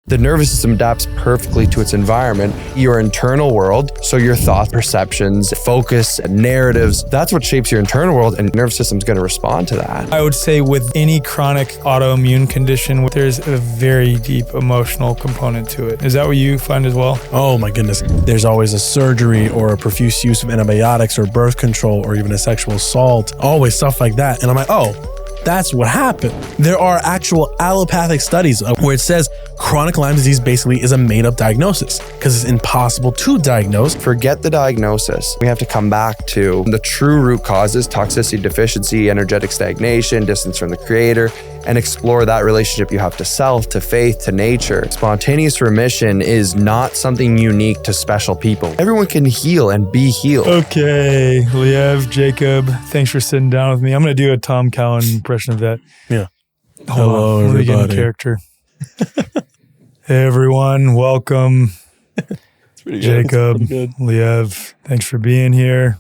The nervous system adapts perfectly to its environment, your internal world. So your thoughts, perceptions, focus, narratives, that's what shapes your internal world, and the nervous system's going to respond to that. I would say with any chronic autoimmune condition, there's a very deep emotional component to it. Is that what you find as well? Oh my goodness. There's always a surgery or a profuse use of antibiotics or birth control or even a sexual assault, always stuff like that. And I'm like, oh, that's what happened. There are actual allopathic studies where it says chronic Lyme disease basically is a made-up diagnosis because it's impossible to diagnose. Forget the diagnosis. We have to come back to the true root causes: toxicity, deficiency, energetic stagnation, distance from the creator, and explore that relationship you have to self, to faith, to nature. Spontaneous remission is not something unique to special people. Everyone can heal and be healed. Okay, Liev, Jacob, thanks for sitting down with me. I'm going to do a Tom Cowan impression of that. Yeah. Hello, everybody. Let me get in character. Hey, everyone. Welcome. Jacob, Liev, thanks for being here.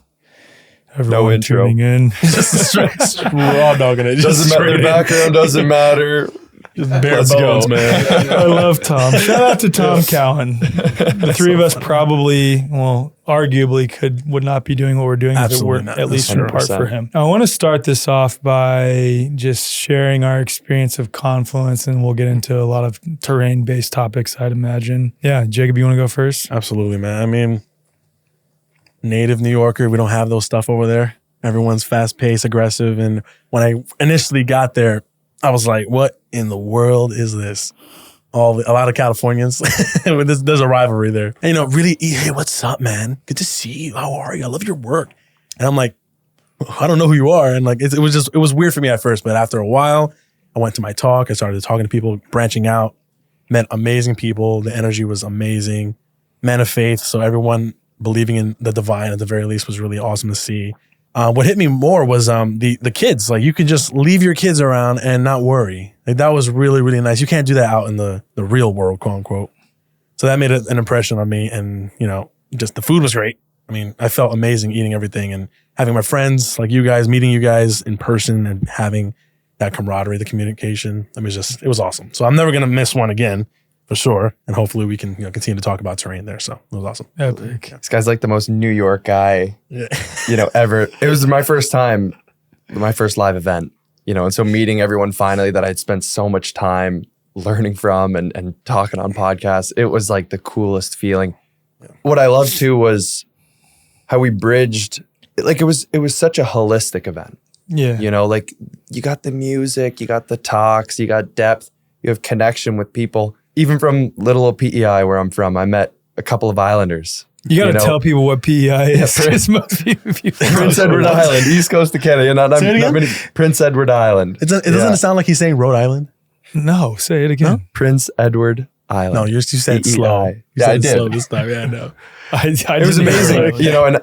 Everyone no intro. Tuning in. Just raw dogging it. Doesn't matter. The background doesn't matter. Just bare bones, man. I love Tom. Shout out to Tom Cowan. The three of us probably, arguably would not be doing what we're doing if it weren't at least in part for him. I want to start this off by just sharing our experience of Confluence, and we'll get into a lot of terrain-based topics, I'd imagine. Yeah, Jacob, you want to go first? Absolutely, man. I mean, native New Yorker, we don't have those stuff over there. Everyone's fast-paced, aggressive, and when I initially got there, I was like, what in the world is this? A lot of Californians, there's a rivalry there. And, really, hey, what's up, man? Good to see you. How are you? I love your work. And I'm like, I don't know who you are. And like, it was weird for me at first, but after a while, I went to my talk. I started talking to people, branching out, met amazing people. The energy was amazing. Man of faith. So everyone believing in the divine at the very least was really awesome to see. What hit me more was the kids. Like, you could just leave your kids around and not worry. Like, that was really, really nice. You can't do that out in the real world, quote unquote. So that made an impression on me. And, just the food was great. I mean, I felt amazing eating everything and having my friends like you guys, meeting you guys in person and having that camaraderie, the communication. I mean, it was awesome. So I'm never going to miss one again. For sure. And hopefully we can continue to talk about terrain there. So it was awesome. Epic. This guy's like the most New York guy, ever. It was my first time, my first live event, and so meeting everyone finally that I'd spent so much time learning from and talking on podcasts, it was like the coolest feeling. Yeah. What I loved too was how we bridged, like it was such a holistic event. Yeah. Like you got the music, you got the talks, you got depth, you have connection with people. Even from little old PEI where I'm from, I met a couple of islanders. You got to tell people what PEI is. Prince Edward Island, East Coast of Canada. Not many, Prince Edward Island. It doesn't sound like he's saying Rhode Island. No, say it again. No? Prince Edward Island. No, you said PEI. slow. I did. Slow this time. Yeah, I know. It was amazing.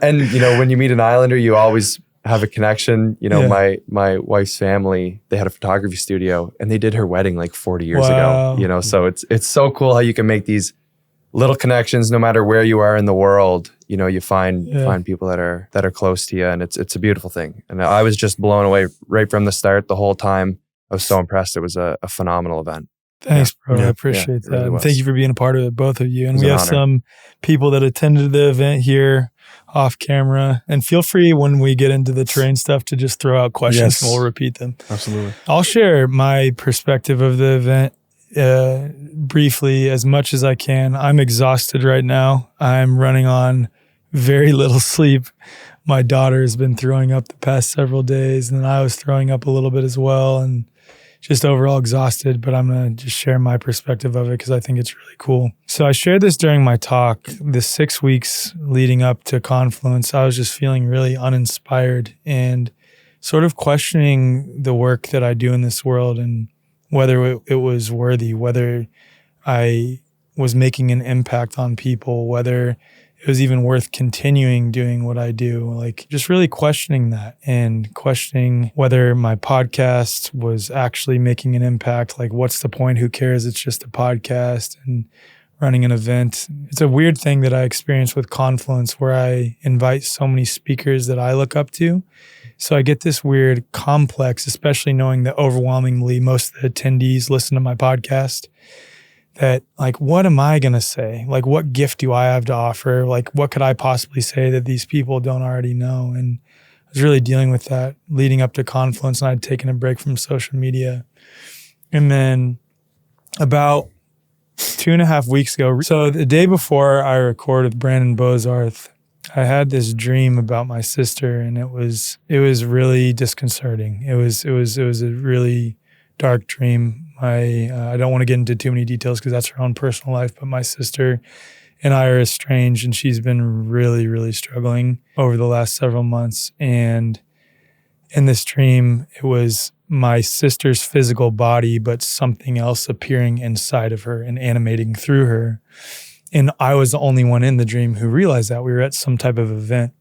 And when you meet an islander, you always have a connection. My wife's family, they had a photography studio and they did her wedding like 40 years ago. So it's so cool how you can make these little connections no matter where you are in the world. You find people that are close to you, and it's a beautiful thing. And I was just blown away right from the start. The whole time I was so impressed. It was a phenomenal event. Thanks, bro. I appreciate that. Really Thank you for being a part of it, both of you. And we have some people that attended the event here off camera. And feel free when we get into the terrain stuff to just throw out questions and we'll repeat them. Absolutely. I'll share my perspective of the event briefly as much as I can. I'm exhausted right now. I'm running on very little sleep. My daughter has been throwing up the past several days, and then I was throwing up a little bit as well, and just overall exhausted, but I'm going to just share my perspective of it because I think it's really cool. So I shared this during my talk. The 6 weeks leading up to Confluence, I was just feeling really uninspired and sort of questioning the work that I do in this world and whether it was worthy, whether I was making an impact on people, whether it was even worth continuing doing what I do. Like, just really questioning that and questioning whether my podcast was actually making an impact. Like, what's the point? Who cares? It's just a podcast and running an event. It's a weird thing that I experienced with Confluence where I invite so many speakers that I look up to. So I get this weird complex, especially knowing that overwhelmingly most of the attendees listen to my podcast, that like, what am I going to say? Like, what gift do I have to offer? Like, what could I possibly say that these people don't already know? And I was really dealing with that leading up to Confluence, and I'd taken a break from social media. And then about 2.5 weeks ago, so the day before I recorded with Brandon Bozarth, I had this dream about my sister, and it was really disconcerting. It was a really dark dream. I don't want to get into too many details because that's her own personal life, but my sister and I are estranged, and she's been really, really struggling over the last several months. And in this dream, it was my sister's physical body, but something else appearing inside of her and animating through her. And I was the only one in the dream who realized that. We were at some type of event,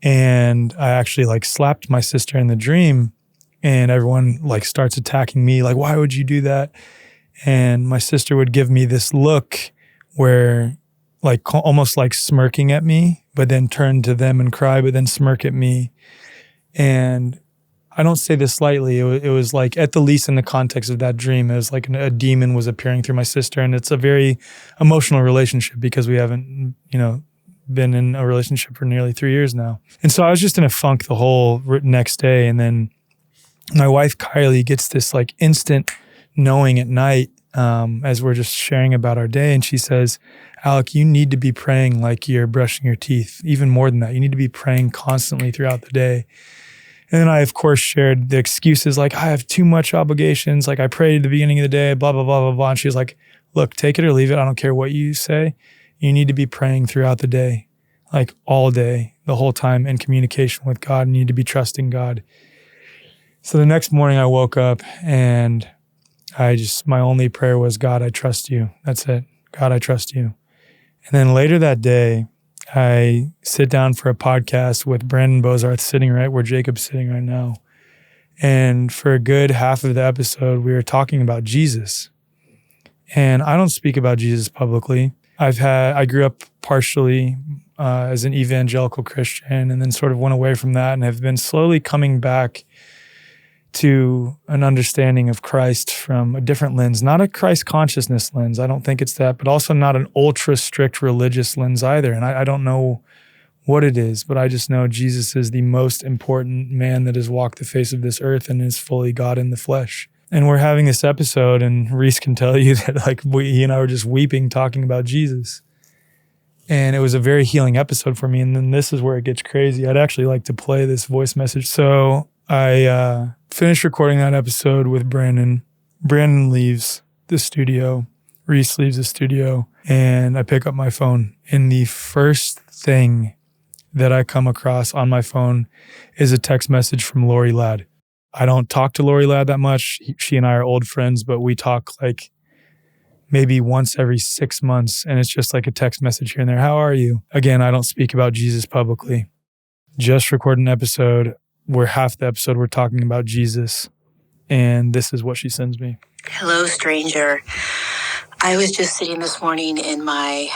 and I actually like slapped my sister in the dream, and everyone like starts attacking me. Like, why would you do that? And my sister would give me this look where like almost like smirking at me, but then turn to them and cry, but then smirk at me. And I don't say this lightly. It was like, at the least in the context of that dream, it was like a demon was appearing through my sister. And it's a very emotional relationship because we haven't, been in a relationship for nearly 3 years now. And so I was just in a funk the whole next day. And then my wife, Kylie, gets this like instant knowing at night as we're just sharing about our day. And she says, Alec, you need to be praying like you're brushing your teeth. Even more than that, you need to be praying constantly throughout the day. And then I, of course, shared the excuses like, I have too much obligations. Like I prayed at the beginning of the day, blah, blah, blah, blah, blah. And she was like, look, take it or leave it. I don't care what you say. You need to be praying throughout the day, like all day, the whole time in communication with God. And you need to be trusting God. So the next morning I woke up and my only prayer was, God, I trust you. That's it. God, I trust you. And then later that day, I sit down for a podcast with Brandon Bozarth, sitting right where Jacob's sitting right now. And for a good half of the episode, we were talking about Jesus. And I don't speak about Jesus publicly. I grew up partially as an evangelical Christian, and then sort of went away from that and have been slowly coming back to an understanding of Christ from a different lens, not a Christ consciousness lens. I don't think it's that, but also not an ultra strict religious lens either. And I don't know what it is, but I just know Jesus is the most important man that has walked the face of this earth and is fully God in the flesh. And we're having this episode, and Reese can tell you that like he and I were just weeping talking about Jesus. And it was a very healing episode for me. And then this is where it gets crazy. I'd actually like to play this voice message. So I finished recording that episode with Brandon. Brandon leaves the studio. Reese leaves the studio. And I pick up my phone. And the first thing that I come across on my phone is a text message from Lori Ladd. I don't talk to Lori Ladd that much. She and I are old friends, but we talk like maybe once every 6 months. And it's just like a text message here and there. How are you? Again, I don't speak about Jesus publicly. Just recorded an episode where half the episode we're talking about Jesus. And this is what she sends me. Hello, stranger. I was just sitting this morning in my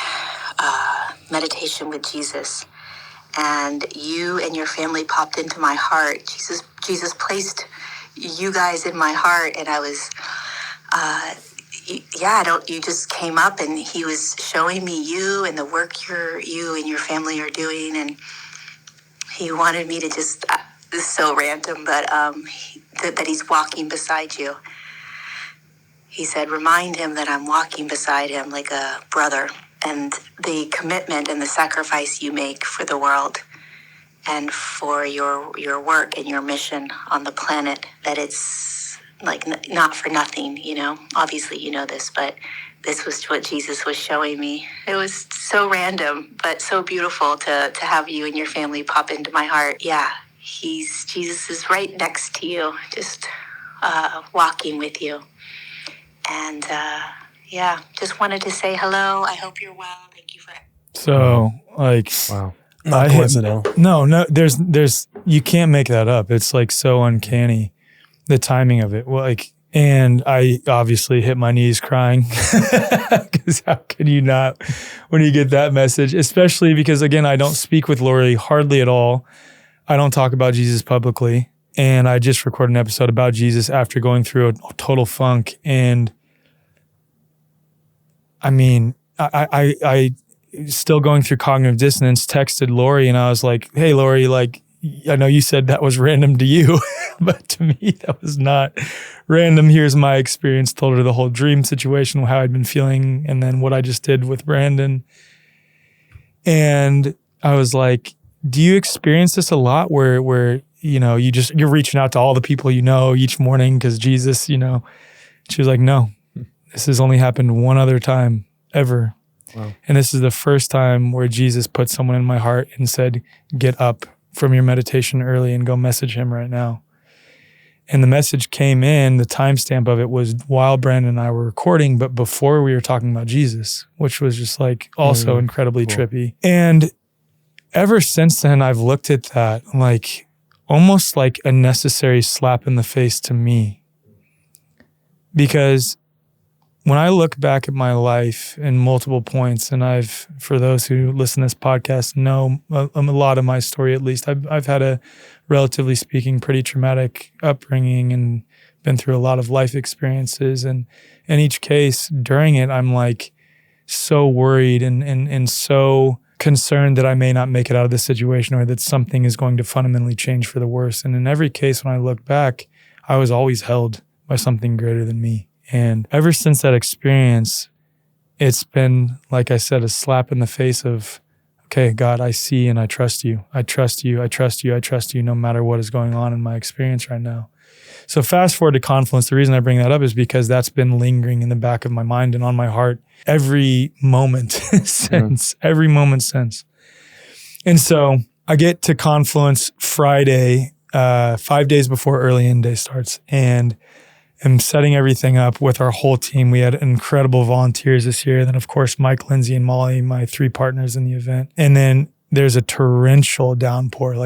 meditation with Jesus, and you and your family popped into my heart. Jesus placed you guys in my heart, and I was, you just came up, and he was showing me you and the work you and your family are doing, and he wanted me to just, this is so random, but that he's walking beside you. He said, remind him that I'm walking beside him like a brother, and the commitment and the sacrifice you make for the world and for your work and your mission on the planet, that it's like not for nothing, Obviously, you know this, but this was what Jesus was showing me. It was so random, but so beautiful to have you and your family pop into my heart. Yeah, Jesus is right next to you, just walking with you. And just wanted to say hello. I hope you're well. Thank you for it. So, wow. Not coincidental. No, there's you can't make that up. It's like so uncanny, the timing of it. And I obviously hit my knees crying because how could you not when you get that message, especially because, again, I don't speak with Lori hardly at all. I don't talk about Jesus publicly. And I just recorded an episode about Jesus after going through a total funk. And I still going through cognitive dissonance, texted Lori and I was like, hey, Lori, like, I know you said that was random to you, but to me, that was not random. Here's my experience. Told her the whole dream situation, how I'd been feeling, and then what I just did with Brandon. And I was like, do you experience this a lot where you're reaching out to all the people you know each morning because Jesus, She was like, no, this has only happened one other time ever. Wow. And this is the first time where Jesus put someone in my heart and said, get up from your meditation early and go message him right now. And the message came in, the timestamp of it was while Brandon and I were recording, but before we were talking about Jesus, which was just like also incredibly trippy. And ever since then, I've looked at that like almost like a necessary slap in the face to me. Because when I look back at my life in multiple points, and for those who listen to this podcast, know a lot of my story at least. I've had a, relatively speaking, pretty traumatic upbringing and been through a lot of life experiences. And in each case, during it, I'm like so worried and so concerned that I may not make it out of this situation or that something is going to fundamentally change for the worse. And in every case, when I look back, I was always held by something greater than me. And ever since that experience, it's been, like I said, a slap in the face of, okay, God, I see and I trust you. I trust you. I trust you. I trust you no matter what is going on in my experience right now. So fast forward to Confluence. The reason I bring that up is because that's been lingering in the back of my mind and on my heart every moment since. And so I get to Confluence Friday, 5 days before early in day starts. And I'm setting everything up with our whole team. We had incredible volunteers this year. Then, of course, Mike, Lindsay, and Molly, my 3 partners in the event. And then there's a torrential downpour. For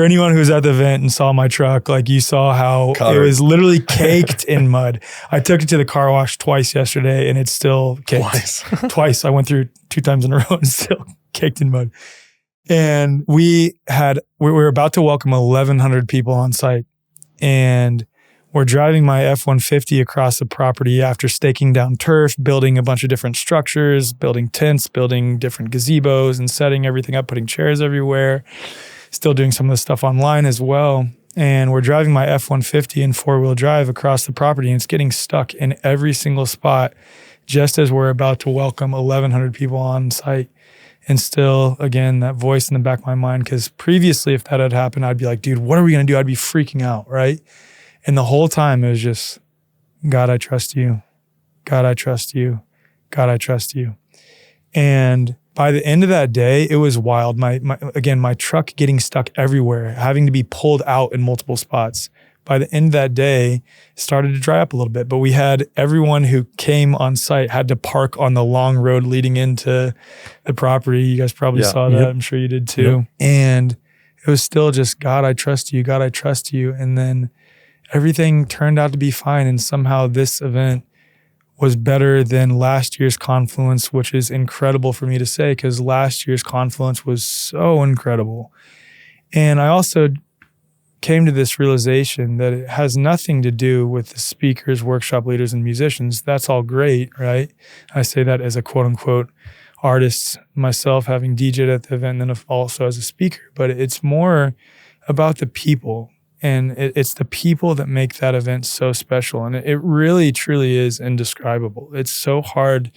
anyone who's at the event and saw my truck, like you saw how it was literally caked in mud. I took it to the car wash twice yesterday and it's still caked. Twice. I went through 2 times in a row and it's still caked in mud. And we were about to welcome 1,100 people on site. And we're driving my F-150 across the property after staking down turf, building a bunch of different structures, building tents, building different gazebos and setting everything up, putting chairs everywhere, still doing some of the stuff online as well. And we're driving my F-150 in 4-wheel drive across the property and it's getting stuck in every single spot just as we're about to welcome 1,100 people on site. And still, again, that voice in the back of my mind, because previously if that had happened, I'd be like, dude, what are we going to do? I'd be freaking out, right? And the whole time it was just, God, I trust you. God, I trust you. God, I trust you. And by the end of that day, it was wild. My truck getting stuck everywhere, having to be pulled out in multiple spots. By the end of that day, it started to dry up a little bit, but we had everyone who came on site had to park on the long road leading into the property. You guys probably saw that. I'm sure you did too. Yep. And it was still just, God, I trust you. God, I trust you. And then everything turned out to be fine. And somehow this event was better than last year's Confluence, which is incredible for me to say because last year's Confluence was so incredible. And I also came to this realization that it has nothing to do with the speakers, workshop leaders, and musicians. That's all great, right? I say that as a quote unquote artist myself, having DJ'd at the event and then also as a speaker. But it's more about the people. And it's the people that make that event so special. And it really, truly is indescribable. It's so hard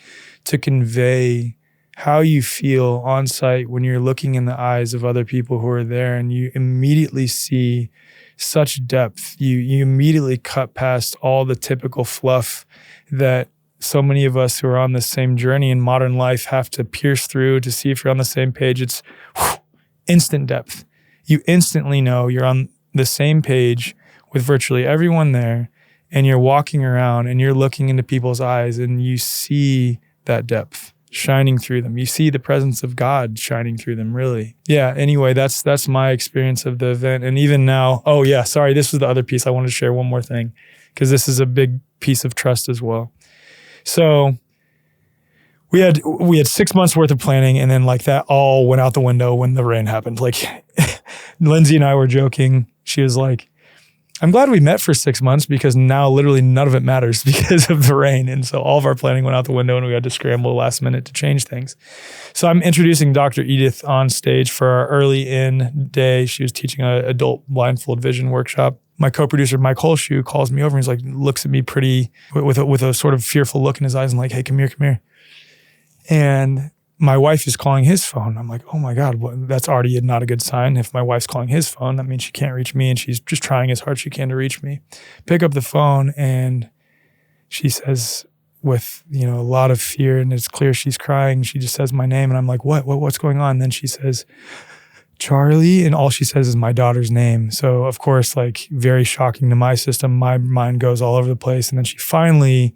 to convey how you feel on site when you're looking in the eyes of other people who are there and you immediately see such depth. You immediately cut past all the typical fluff that so many of us who are on the same journey in modern life have to pierce through to see if you're on the same page. It's instant depth. You instantly know you're on the same page with virtually everyone there, and you're walking around and you're looking into people's eyes and you see that depth shining through them. You see the presence of God shining through them, really. Yeah, anyway, that's my experience of the event. And even now, this was the other piece. I wanted to share one more thing because this is a big piece of trust as well. So we had 6 months worth of planning, and then like that all went out the window when the rain happened. Like Lindsay and I were joking. She was like, I'm glad we met for 6 months because now literally none of it matters because of the rain. And so all of our planning went out the window and we had to scramble last minute to change things. So I'm introducing Dr. Edith on stage for our early in day. She was teaching an adult blindfold vision workshop. My co-producer, Mike Holshoe, calls me over and he's like, looks at me pretty with a sort of fearful look in his eyes and like, hey, come here. And my wife is calling his phone. I'm like, oh my God, that's already not a good sign. If my wife's calling his phone, that means she can't reach me and she's just trying as hard as she can to reach me. Pick up the phone and she says with, a lot of fear, and it's clear she's crying. She just says my name and I'm like, what's going on? And then she says, Charlie, and all she says is my daughter's name. So of course, like very shocking to my system, my mind goes all over the place. And then she finally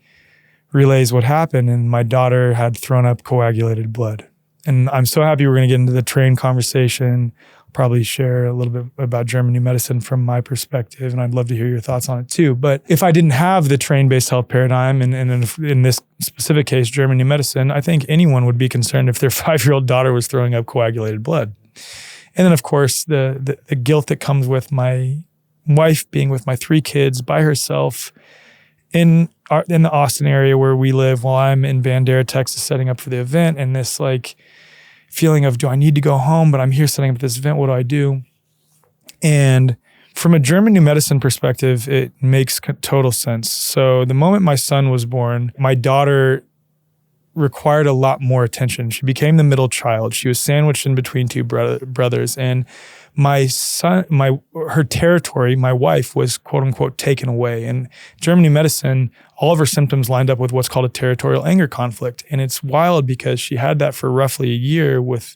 relays what happened, and my daughter had thrown up coagulated blood. And I'm so happy we're going to get into the train conversation, probably share a little bit about German new medicine from my perspective, and I'd love to hear your thoughts on it too. But if I didn't have the train-based health paradigm, and in this specific case, German new medicine, I think anyone would be concerned if their 5-year-old daughter was throwing up coagulated blood. And then, of course, the guilt that comes with my wife being with my 3 kids by herself in the Austin area where we live while I'm in Bandera, Texas, setting up for the event, and this like feeling of, do I need to go home? But I'm here setting up this event. What do I do? And from a German new medicine perspective, it makes total sense. So the moment my son was born, my daughter required a lot more attention. She became the middle child. She was sandwiched in between 2 brothers, and her territory, my wife, was quote unquote taken away. In German new medicine, all of her symptoms lined up with what's called a territorial anger conflict. And it's wild because she had that for roughly a year with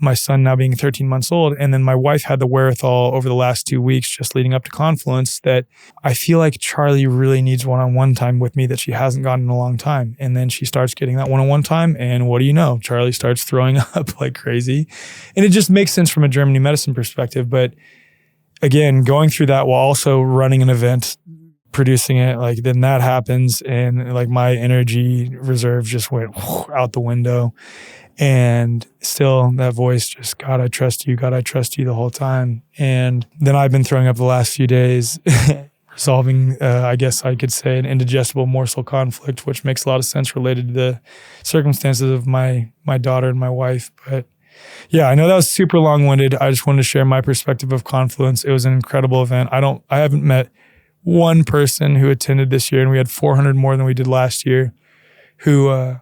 my son now being 13 months old. And then my wife had the wherewithal over the last 2 weeks, just leading up to Confluence, that I feel like Charlie really needs one-on-one time with me that she hasn't gotten in a long time. And then she starts getting that one-on-one time. And what do you know? Charlie starts throwing up like crazy. And it just makes sense from a German new medicine perspective. But again, going through that while also running an event, producing it, like then that happens. And like my energy reserve just went out the window. And still that voice just, God, I trust you. God, I trust you the whole time. And then I've been throwing up the last few days, resolving, I guess I could say, an indigestible morsel conflict, which makes a lot of sense related to the circumstances of my daughter and my wife. But yeah, I know that was super long-winded. I just wanted to share my perspective of Confluence. It was an incredible event. I haven't met one person who attended this year, and we had 400 more than we did last year, who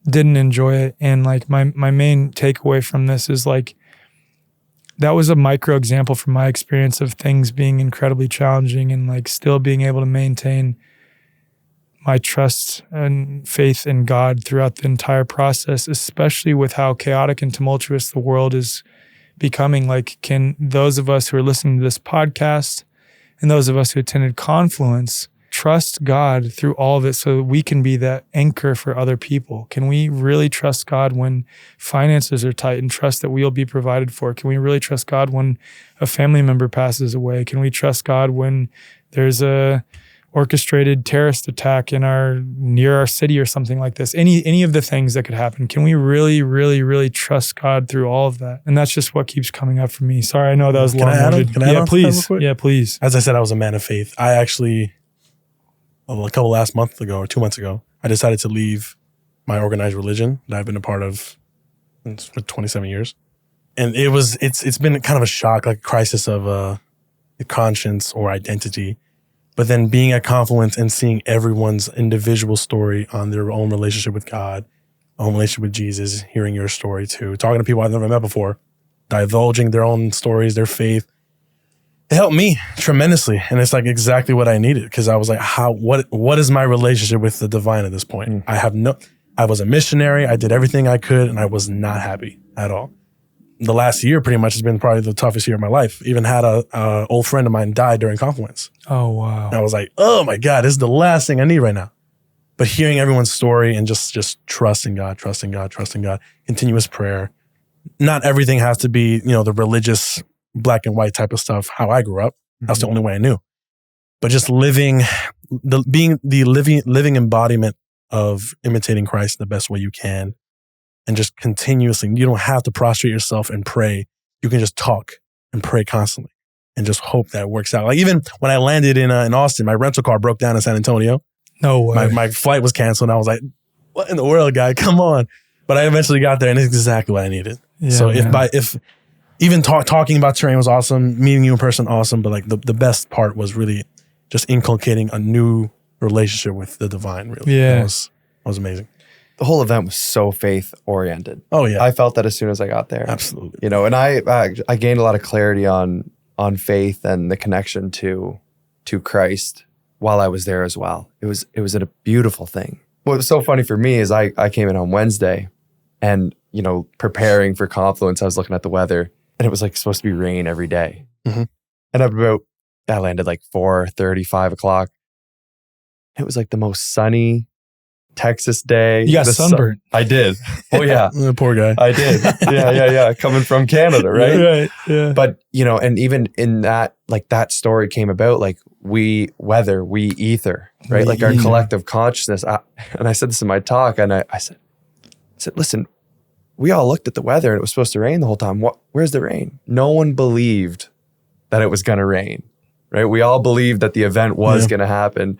didn't enjoy it. And like my main takeaway from this is like, that was a micro example from my experience of things being incredibly challenging and like still being able to maintain my trust and faith in God throughout the entire process, especially with how chaotic and tumultuous the world is becoming. Like, can those of us who are listening to this podcast and those of us who attended Confluence trust God through all of it so that we can be that anchor for other people? Can we really trust God when finances are tight and trust that we'll be provided for? Can we really trust God when a family member passes away? Can we trust God when there's a orchestrated terrorist attack near our city or something like this? Any of the things that could happen. Can we really, really, really trust God through all of that? And that's just what keeps coming up for me. Sorry, I know that was long-winded. Yeah, please. Yeah, please. As I said, I was a man of faith. I actually, a couple last month ago or 2 months ago, I decided to leave my organized religion that I've been a part of for 27 years. And it's been kind of a shock, like a crisis of conscience or identity. But then being at Confluence and seeing everyone's individual story on their own relationship with God, own relationship with Jesus, hearing your story too, talking to people I've never met before, divulging their own stories, their faith, it helped me tremendously. And it's like exactly what I needed, because I was like, what is my relationship with the divine at this point? I was a missionary. I did everything I could and I was not happy at all. The last year pretty much has been probably the toughest year of my life. Even had a old friend of mine die during Confluence. Oh, wow. And I was like, oh my God, this is the last thing I need right now. But hearing everyone's story and just trusting God, continuous prayer. Not everything has to be, the religious black and white type of stuff, how I grew up. That's the only way I knew. But just being the living embodiment of imitating Christ the best way you can. And just continuously, you don't have to prostrate yourself and pray. You can just talk and pray constantly. and just hope that it works out. Like even when I landed in Austin, my rental car broke down in San Antonio. No way. My flight was canceled. And I was like, what in the world, guy? Come on. But I eventually got there and it's exactly what I needed. Yeah, so man. if even talking about terrain was awesome, meeting you in person, awesome. But like the best part was really just inculcating a new relationship with the divine, really. Yeah. That was amazing. The whole event was so faith oriented. Oh yeah. I felt that as soon as I got there. Absolutely. You know, and I gained a lot of clarity on faith and the connection to Christ while I was there as well. It was a beautiful thing. What was so funny for me is I came in on Wednesday and, you know, preparing for Confluence, I was looking at the weather and it was like supposed to be rain every day. Mm-hmm. And I landed like 4:30, 5 o'clock. It was like the most sunny Texas day. You got sunburned. I did. Oh yeah. The poor guy. I did. Yeah. Coming from Canada, right? Right. Yeah. But, you know, and even in that, like that story came about, like we ether, right? Like our collective consciousness. And I said this in my talk and I said, listen, we all looked at the weather and it was supposed to rain the whole time. Where's the rain? No one believed that it was going to rain, right? We all believed that the event was going to happen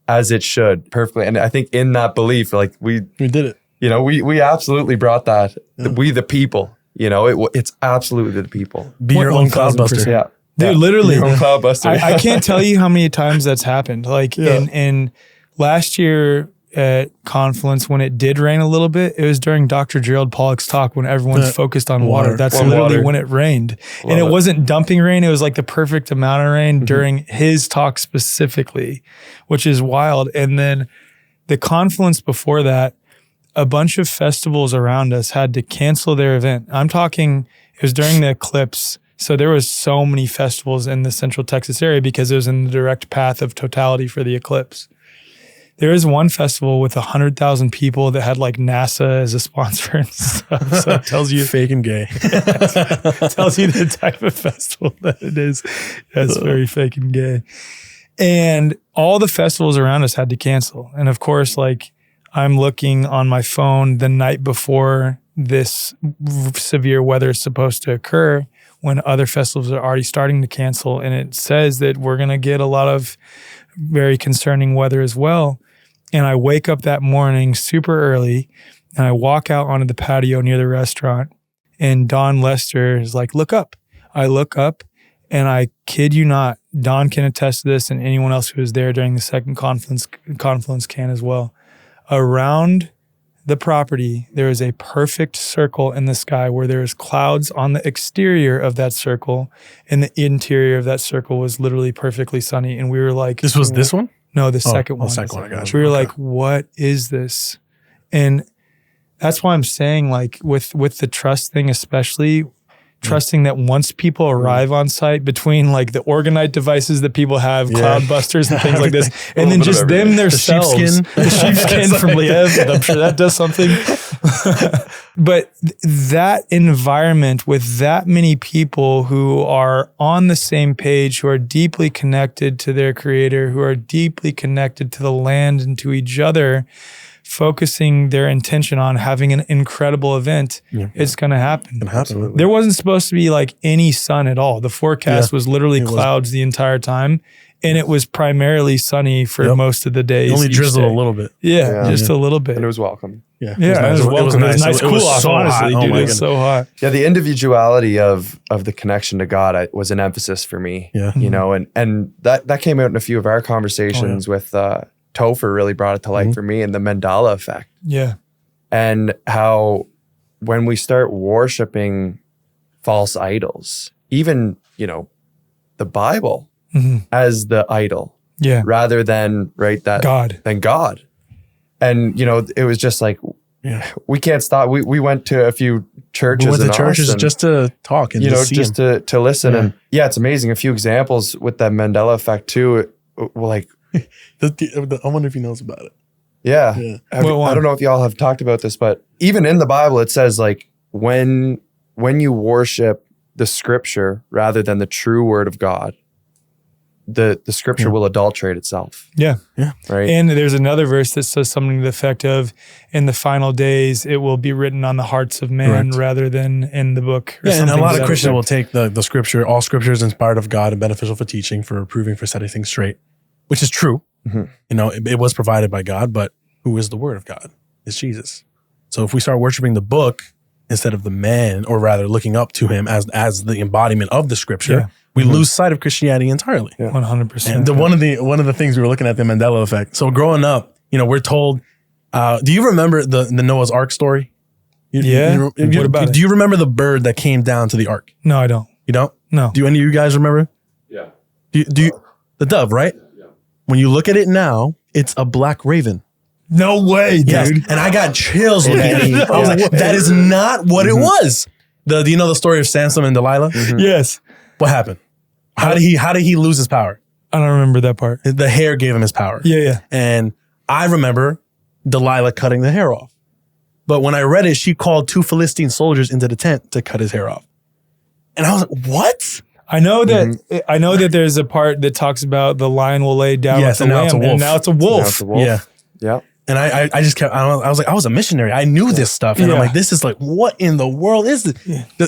as it should perfectly. And I think in that belief, like we did it. You know, we absolutely brought that. Yeah. We the people, you know, it's absolutely the people. Be your own cloudbuster. Yeah. Dude, literally. Your own cloudbuster. I can't tell you how many times that's happened. Like in last year at Confluence, when it did rain a little bit, it was during Dr. Gerald Pollack's talk when everyone's focused on water. That's literally when it rained. And it wasn't dumping rain. It was like the perfect amount of rain during his talk specifically, which is wild. And then the Confluence before that, a bunch of festivals around us had to cancel their event. I'm talking, it was during the eclipse. So there was so many festivals in the Central Texas area because it was in the direct path of totality for the eclipse. There is one festival with 100,000 people that had like NASA as a sponsor and stuff. So it tells you fake and gay. Tells you the type of festival that it is. That's very fake and gay. And all the festivals around us had to cancel. And of course, like I'm looking on my phone the night before this severe weather is supposed to occur when other festivals are already starting to cancel. And it says that we're going to get a lot of very concerning weather as well. And I wake up that morning super early and I walk out onto the patio near the restaurant and Don Lester is like, look up. I look up and I kid you not, Don can attest to this and anyone else who was there during the second Confluence can as well. Around the property, there is a perfect circle in the sky where there is clouds on the exterior of that circle and the interior of that circle was literally perfectly sunny. And we were like, this was this one? No, the second one. Second one, I got you. We were like, what is this? And that's why I'm saying like with the trust thing, especially trusting that once people arrive on site between like the Organite devices that people have, Cloudbusters and things like this, and then just them themselves, the sheepskin from Liev, I'm sure that does something. But that environment with that many people who are on the same page, who are deeply connected to their creator, who are deeply connected to the land and to each other, focusing their intention on having an incredible event, it's going to happen. Absolutely. There wasn't supposed to be like any sun at all. The forecast was literally clouds the entire time. And it was primarily sunny for most of the days. It only drizzled a little bit. Just a little bit. And it was welcome. Yeah, it was welcome. It was nice cool off, so honestly, hot. dude. It was so hot. Yeah, the individuality of the connection to God was an emphasis for me. Yeah. You know, and that came out in a few of our conversations with Topher really brought it to light for me, and the Mandela effect. Yeah. And how when we start worshiping false idols, even, you know, the Bible as the idol, rather than God. And, you know, it was just like, we can't stop. We went to a few churches. We went to churches just to talk and just to listen. And it's amazing. A few examples with that Mandela effect too. Like, I wonder if he knows about it. Yeah. I don't know if y'all have talked about this, but even in the Bible, it says like when you worship the scripture rather than the true word of God, the scripture will adulterate itself. Yeah. Right. And there's another verse that says something to the effect of, in the final days, it will be written on the hearts of man rather than in the book. Or and a lot of Christians will take the scripture, all scripture is inspired of God and beneficial for teaching, for reproving, for setting things straight, which is true. You know, it was provided by God, but who is the word of God? It's Jesus. So if we start worshiping the book instead of the man, or rather looking up to him as the embodiment of the scripture, we lose sight of Christianity entirely. 100%. And one of the things we were looking at, the Mandela effect. So growing up, you know, we're told, do you remember the Noah's Ark story? What about it? Do you remember the bird that came down to the ark? No, I don't. You don't? No. Do any of you guys remember? Yeah. Do you, the dove, right? Yeah. When you look at it now, it's a black raven. No way, dude. Yes. And I got chills looking at it. I was like, that is not what it was. Do you know the story of Samson and Delilah? Yes. What happened? How did he lose his power? I don't remember that part. The hair gave him his power. Yeah. And I remember Delilah cutting the hair off. But when I read it, she called 2 Philistine soldiers into the tent to cut his hair off. And I was like, what? I know that there's a part that talks about the lion will lay down with the lamb, and now it's a wolf. Yeah. And I just kept, I was like, I was a missionary. I knew this stuff. And I'm like, this is like, what in the world is this?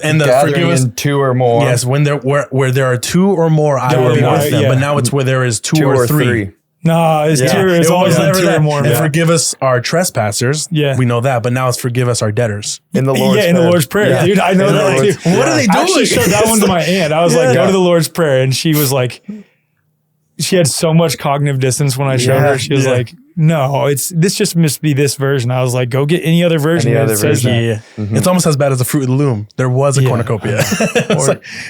And forgive us, 2 or more. Yes, when where there are 2 or more, I will be with them. But now it's where there is 2 or 3. No, it's 2. It's always never 2 or more. And forgive us our trespassers. Yeah. We know that. But now it's forgive us our debtors. In the Lord's Prayer. In the Lord's Prayer, dude. I know that. Like, what are they doing? I actually showed that one to my aunt. I was like, go to the Lord's Prayer. And she was like, she had so much cognitive dissonance when I showed her. She was like, no, this just must be this version. I was like, go get any other version that says that. Yeah. It's almost as bad as the Fruit of the Loom. There was a cornucopia.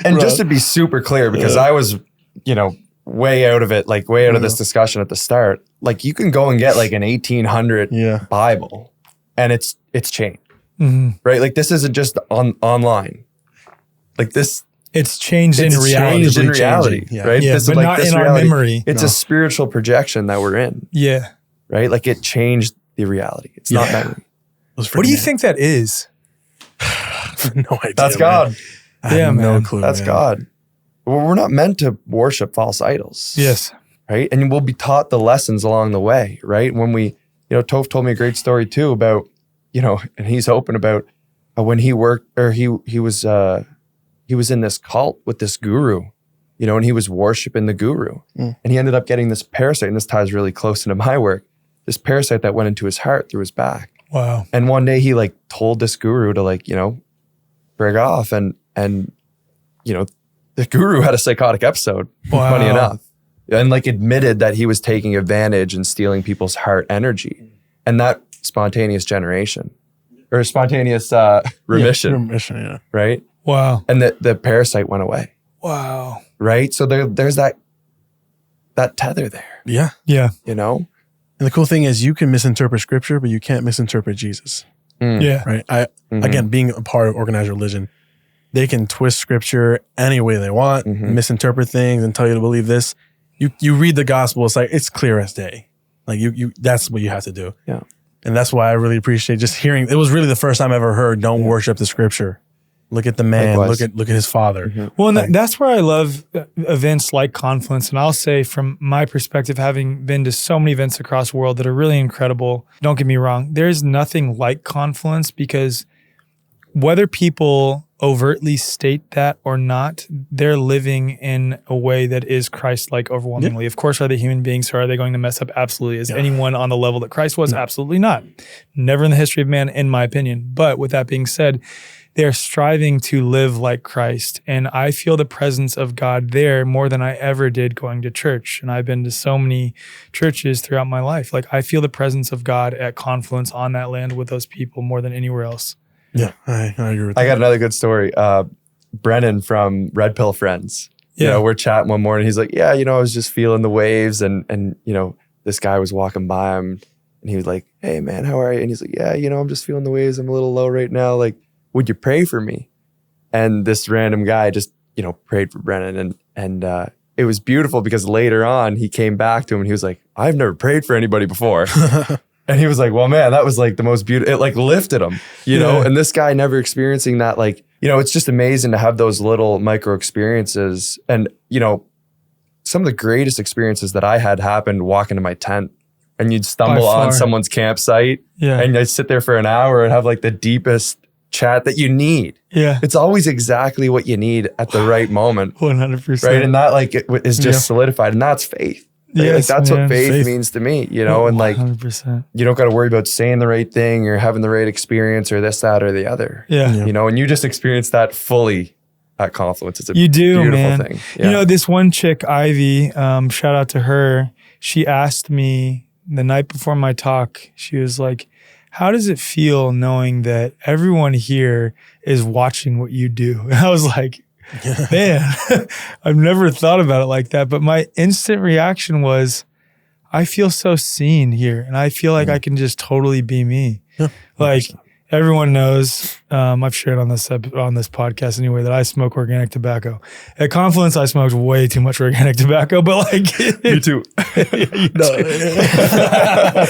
Just to be super clear, because I was, way out of it, like way out of this discussion at the start, like you can go and get like an 1800 Bible and it's changed, right? Like this isn't just online. Like this, it's changed in reality. Changed in reality, right? Yeah, this but is like not this in reality. Our memory. It's a spiritual projection that we're in. Yeah. Right? Like it changed the reality. It's not memory. What do you think that is? No idea. That's God. I have no clue. That's God. Well, we're not meant to worship false idols. Yes. Right? And we'll be taught the lessons along the way, right? When we, Toph told me a great story too about, and he's open about when he worked, or he was in this cult with this guru, and he was worshiping the guru. And he ended up getting this parasite, and this ties really close into my work, this parasite that went into his heart through his back. Wow. And one day he told this guru to brig off, and the guru had a psychotic episode, funny enough, and admitted that he was taking advantage and stealing people's heart energy. And that spontaneous remission. Remission, right? Wow. And the parasite went away. Wow. Right? So there's that tether there. Yeah. Yeah. And the cool thing is you can misinterpret scripture, but you can't misinterpret Jesus. Yeah. Right? Again, being a part of organized religion, they can twist scripture any way they want, misinterpret things and tell you to believe this. You read the gospel, it's clear as day. Like you that's what you have to do. Yeah. And that's why I really appreciate just hearing. It was really the first time I ever heard, don't worship the scripture. Look at the man, look at his father. Well, and that's where I love events like Confluence. And I'll say from my perspective, having been to so many events across the world that are really incredible, don't get me wrong, there's nothing like Confluence, because whether people overtly state that or not, they're living in a way that is Christ-like overwhelmingly. Of course, are they human beings? So are they going to mess up? Absolutely. Is anyone on the level that Christ was? Absolutely not. Never in the history of man, in my opinion. But with that being said, they're striving to live like Christ. And I feel the presence of God there more than I ever did going to church. And I've been to so many churches throughout my life. I feel the presence of God at Confluence on that land with those people more than anywhere else. Yeah, I agree with that. I got another good story. Brennan from Red Pill Friends. We're chatting one morning. He's like, I was just feeling the waves, and this guy was walking by him, and he was like, hey man, how are you? And he's like, I'm just feeling the waves. I'm a little low right now. Would you pray for me? And this random guy just, prayed for Brennan, and it was beautiful because later on he came back to him and he was like, I've never prayed for anybody before. And he was like, well, man, that was the most beautiful, it lifted him, know? And this guy never experiencing that, it's just amazing to have those little micro experiences. And, some of the greatest experiences that I had happened walking to my tent, and you'd stumble on someone's campsite, and I'd sit there for an hour and have like the deepest chat that you need. Yeah. It's always exactly what you need at the right moment. 100%. Right. And that like it is just solidified, and that's faith. Right? Yes, like that's man. what faith means to me, you know, and like 100%. you don't got to worry about saying the right thing or having the right experience or this, that, or the other. Yeah. You know, and you just experience that fully at Confluence. It's a beautiful man. Thing. Yeah. You know, this one chick, Ivy, shout out to her. She asked me the night before my talk, she was like, how does it feel knowing that everyone here is watching what you do? And I was like, man, I've never thought about it like that. But my instant reaction was, I feel so seen here. And I feel like I can just totally be me. Yeah, like everyone knows, I've shared on this podcast anyway, that I smoke organic tobacco. At Confluence, I smoked way too much organic tobacco, but like you too.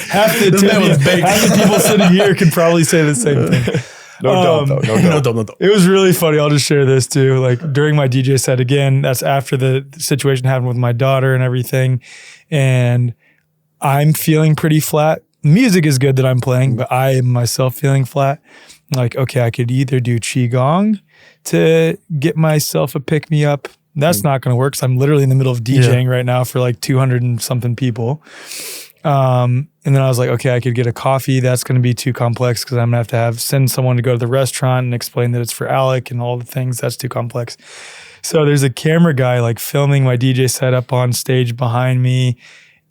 half the people sitting here could probably say the same thing. No dope. It was really funny. I'll just share this too. Like during my DJ set, again, that's after the situation happened with my daughter and everything. And I'm feeling pretty flat. Music is good that I'm playing, but I am myself feeling flat. Like, okay, I could either do Qigong to get myself a pick me up. That's not going to work because I'm literally in the middle of DJing right now for like 200 and something people. And then I was like, okay, I could get a coffee. That's going to be too complex because I'm going to have to send someone to go to the restaurant and explain that it's for Alec and all the things. That's too complex. So there's a camera guy like filming my DJ set up on stage behind me,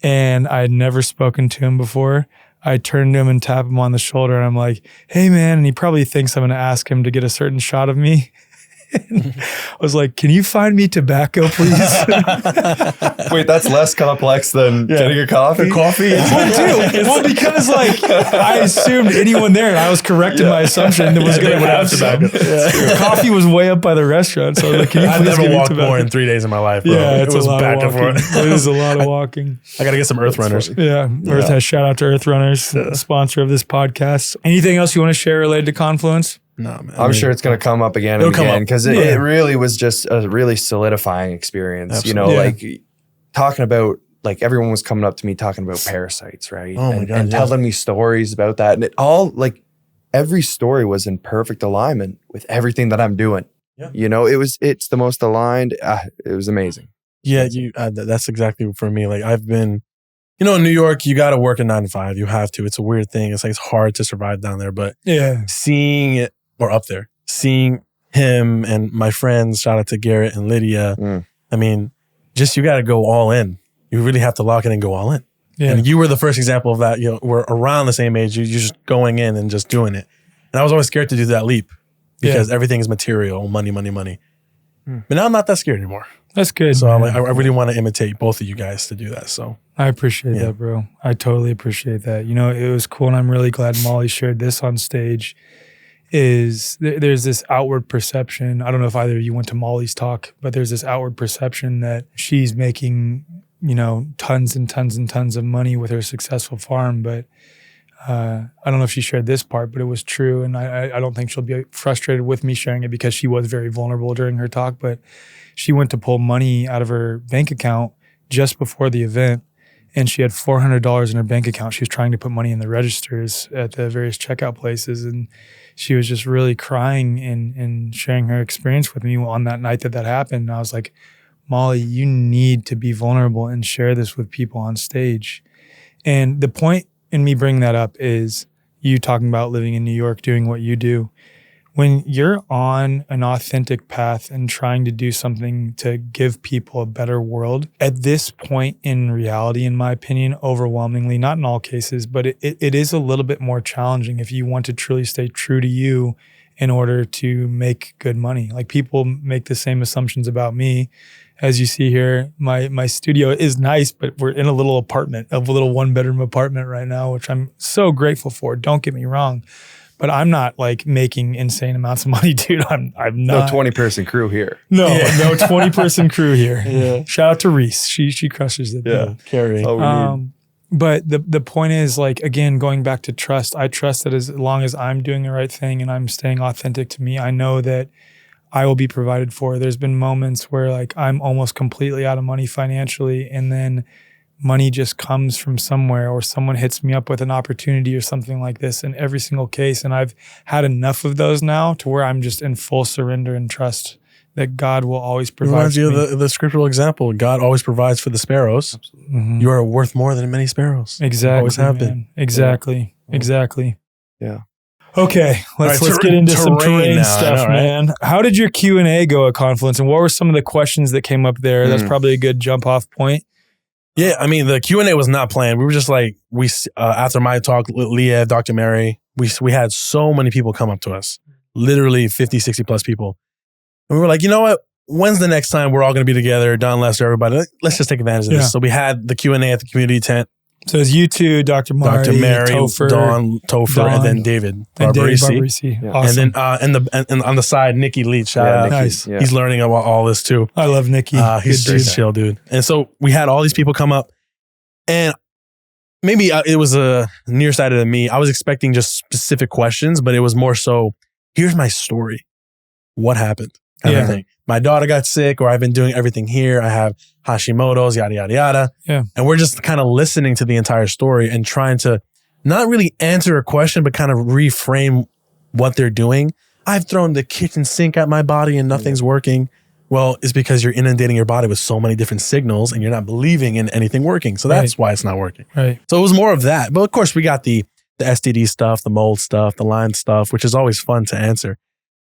and I had never spoken to him before. I turned to him and tap him on the shoulder, and I'm like, hey man, and he probably thinks I'm going to ask him to get a certain shot of me. I was like, can you find me tobacco, please? Wait, that's less complex than getting a coffee? Well, because like I assumed anyone there, and I was correct in my assumption that was going to have tobacco. Coffee was way up by the restaurant, so I was like, can you please never walked more in 3 days of my life, bro. Yeah, it was back and forth. It was a lot of walking. I got to get some Earth Runners. Earth has shout out to Earth Runners, sponsor of this podcast. Anything else you want to share related to Confluence? No, man. I'm sure it's going to come up again and again because it really was just a really solidifying experience. Absolutely. You know, like talking about, like everyone was coming up to me talking about parasites, right? Oh my God, and telling me stories about that. And it all, like every story was in perfect alignment with everything that I'm doing. Yeah. You know, it's the most aligned. It was amazing. Yeah, that's exactly for me. Like I've been, you know, in New York, you got to work a 9 to 5. You have to. It's a weird thing. It's like it's hard to survive down there. But seeing it, or up there, seeing him and my friends, shout out to Garrett and Lydia. I mean, just you got to go all in. You really have to lock in and go all in. Yeah. And you were the first example of that. You know, we're around the same age. You're just going in and just doing it. And I was always scared to do that leap because everything is material, money. But now I'm not that scared anymore. That's good. So I really want to imitate both of you guys to do that. So I appreciate that, bro. I totally appreciate that. You know, it was cool, and I'm really glad Molly shared this on stage. There's this outward perception. I don't know if either of you went to Molly's talk, but there's this outward perception that she's making, you know, tons and tons and tons of money with her successful farm. But I don't know if she shared this part, but it was true. And I don't think she'll be frustrated with me sharing it because she was very vulnerable during her talk. But she went to pull money out of her bank account just before the event, and she had $400 in her bank account. She was trying to put money in the registers at the various checkout places, and she was just really crying and sharing her experience with me on that night that happened. And I was like, Molly, you need to be vulnerable and share this with people on stage. And the point in me bringing that up is you talking about living in New York, doing what you do. When you're on an authentic path and trying to do something to give people a better world, at this point in reality, in my opinion, overwhelmingly, not in all cases, but it is a little bit more challenging if you want to truly stay true to you in order to make good money. Like people make the same assumptions about me. As you see here, my studio is nice, but we're in a little apartment, a little 1-bedroom apartment right now, which I'm so grateful for. Don't get me wrong. But I'm not like making insane amounts of money, dude. I'm not. No 20-person crew here. No 20-person crew here. Yeah. Shout out to Reese. She crushes it. Yeah, Carrie. But the point is, like, again, going back to trust, I trust that as long as I'm doing the right thing and I'm staying authentic to me, I know that I will be provided for. There's been moments where like I'm almost completely out of money financially, and then money just comes from somewhere, or someone hits me up with an opportunity or something like this in every single case. And I've had enough of those now to where I'm just in full surrender and trust that God will always provide. Reminds you of the scriptural example. God always provides for the sparrows. Mm-hmm. You are worth more than many sparrows. Exactly. Always have been. Exactly. Yeah. Exactly. Yeah. Okay, let's get into some terrain stuff, man. How did your Q&A go at Confluence, and what were some of the questions that came up there? That's probably a good jump off point. Yeah, I mean, the Q&A was not planned. We were just like, after my talk, Liev, Dr. Mary, we had so many people come up to us, literally 50, 60 plus people. And we were like, you know what? When's the next time we're all going to be together? Don Lester, everybody, let's just take advantage of this. So we had the Q&A at the community tent. So it's you two, Dr. Mary, Topher, Don, and then David Barbarisi. Yeah. Awesome. And then and on the side, Nikki Leach. Shout out. Nice. Yeah. He's learning about all this too. I love Nikki. He's chill, dude. And so we had all these people come up, and maybe it was nearsighted of me. I was expecting just specific questions, but it was more so, here's my story. What happened? Kind of thing. My daughter got sick, or I've been doing everything here. I have Hashimoto's, yada, yada, yada. Yeah. And we're just kind of listening to the entire story and trying to not really answer a question, but kind of reframe what they're doing. I've thrown the kitchen sink at my body and nothing's working. Well, it's because you're inundating your body with so many different signals and you're not believing in anything working. So that's why it's not working. Right. So it was more of that. But of course, we got the STD stuff, the mold stuff, the Lyme stuff, which is always fun to answer.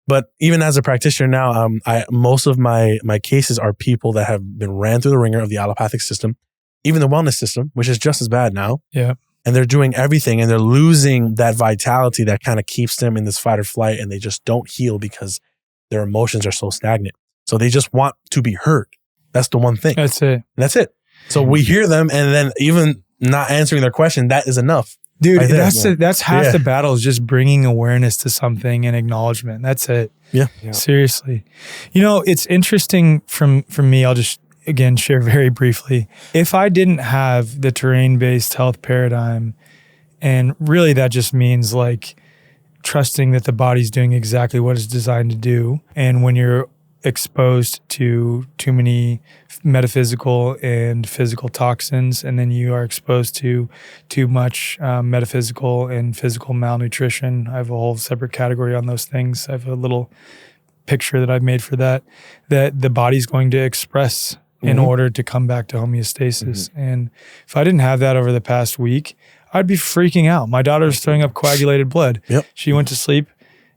But even as a practitioner now, most of my cases are people that have been ran through the ringer of the allopathic system, even the wellness system, which is just as bad now. Yeah. And they're doing everything and they're losing that vitality that kind of keeps them in this fight or flight, and they just don't heal because their emotions are so stagnant. So they just want to be heard. That's the one thing. That's it. That's it. So we hear them, and then even not answering their question, that is enough. Dude, right that's half the battle, is just bringing awareness to something and acknowledgement. That's it. Yeah. Seriously. You know, it's interesting from me. I'll just, again, share very briefly. If I didn't have the terrain-based health paradigm, and really that just means like trusting that the body's doing exactly what it's designed to do. And when you're exposed to too many metaphysical and physical toxins, and then you are exposed to too much metaphysical and physical malnutrition. I have a whole separate category on those things. I have a little picture that I've made for that the body's going to express in order to come back to homeostasis. And if I didn't have that over the past week, I'd be freaking out. My daughter's throwing up coagulated blood. She went to sleep,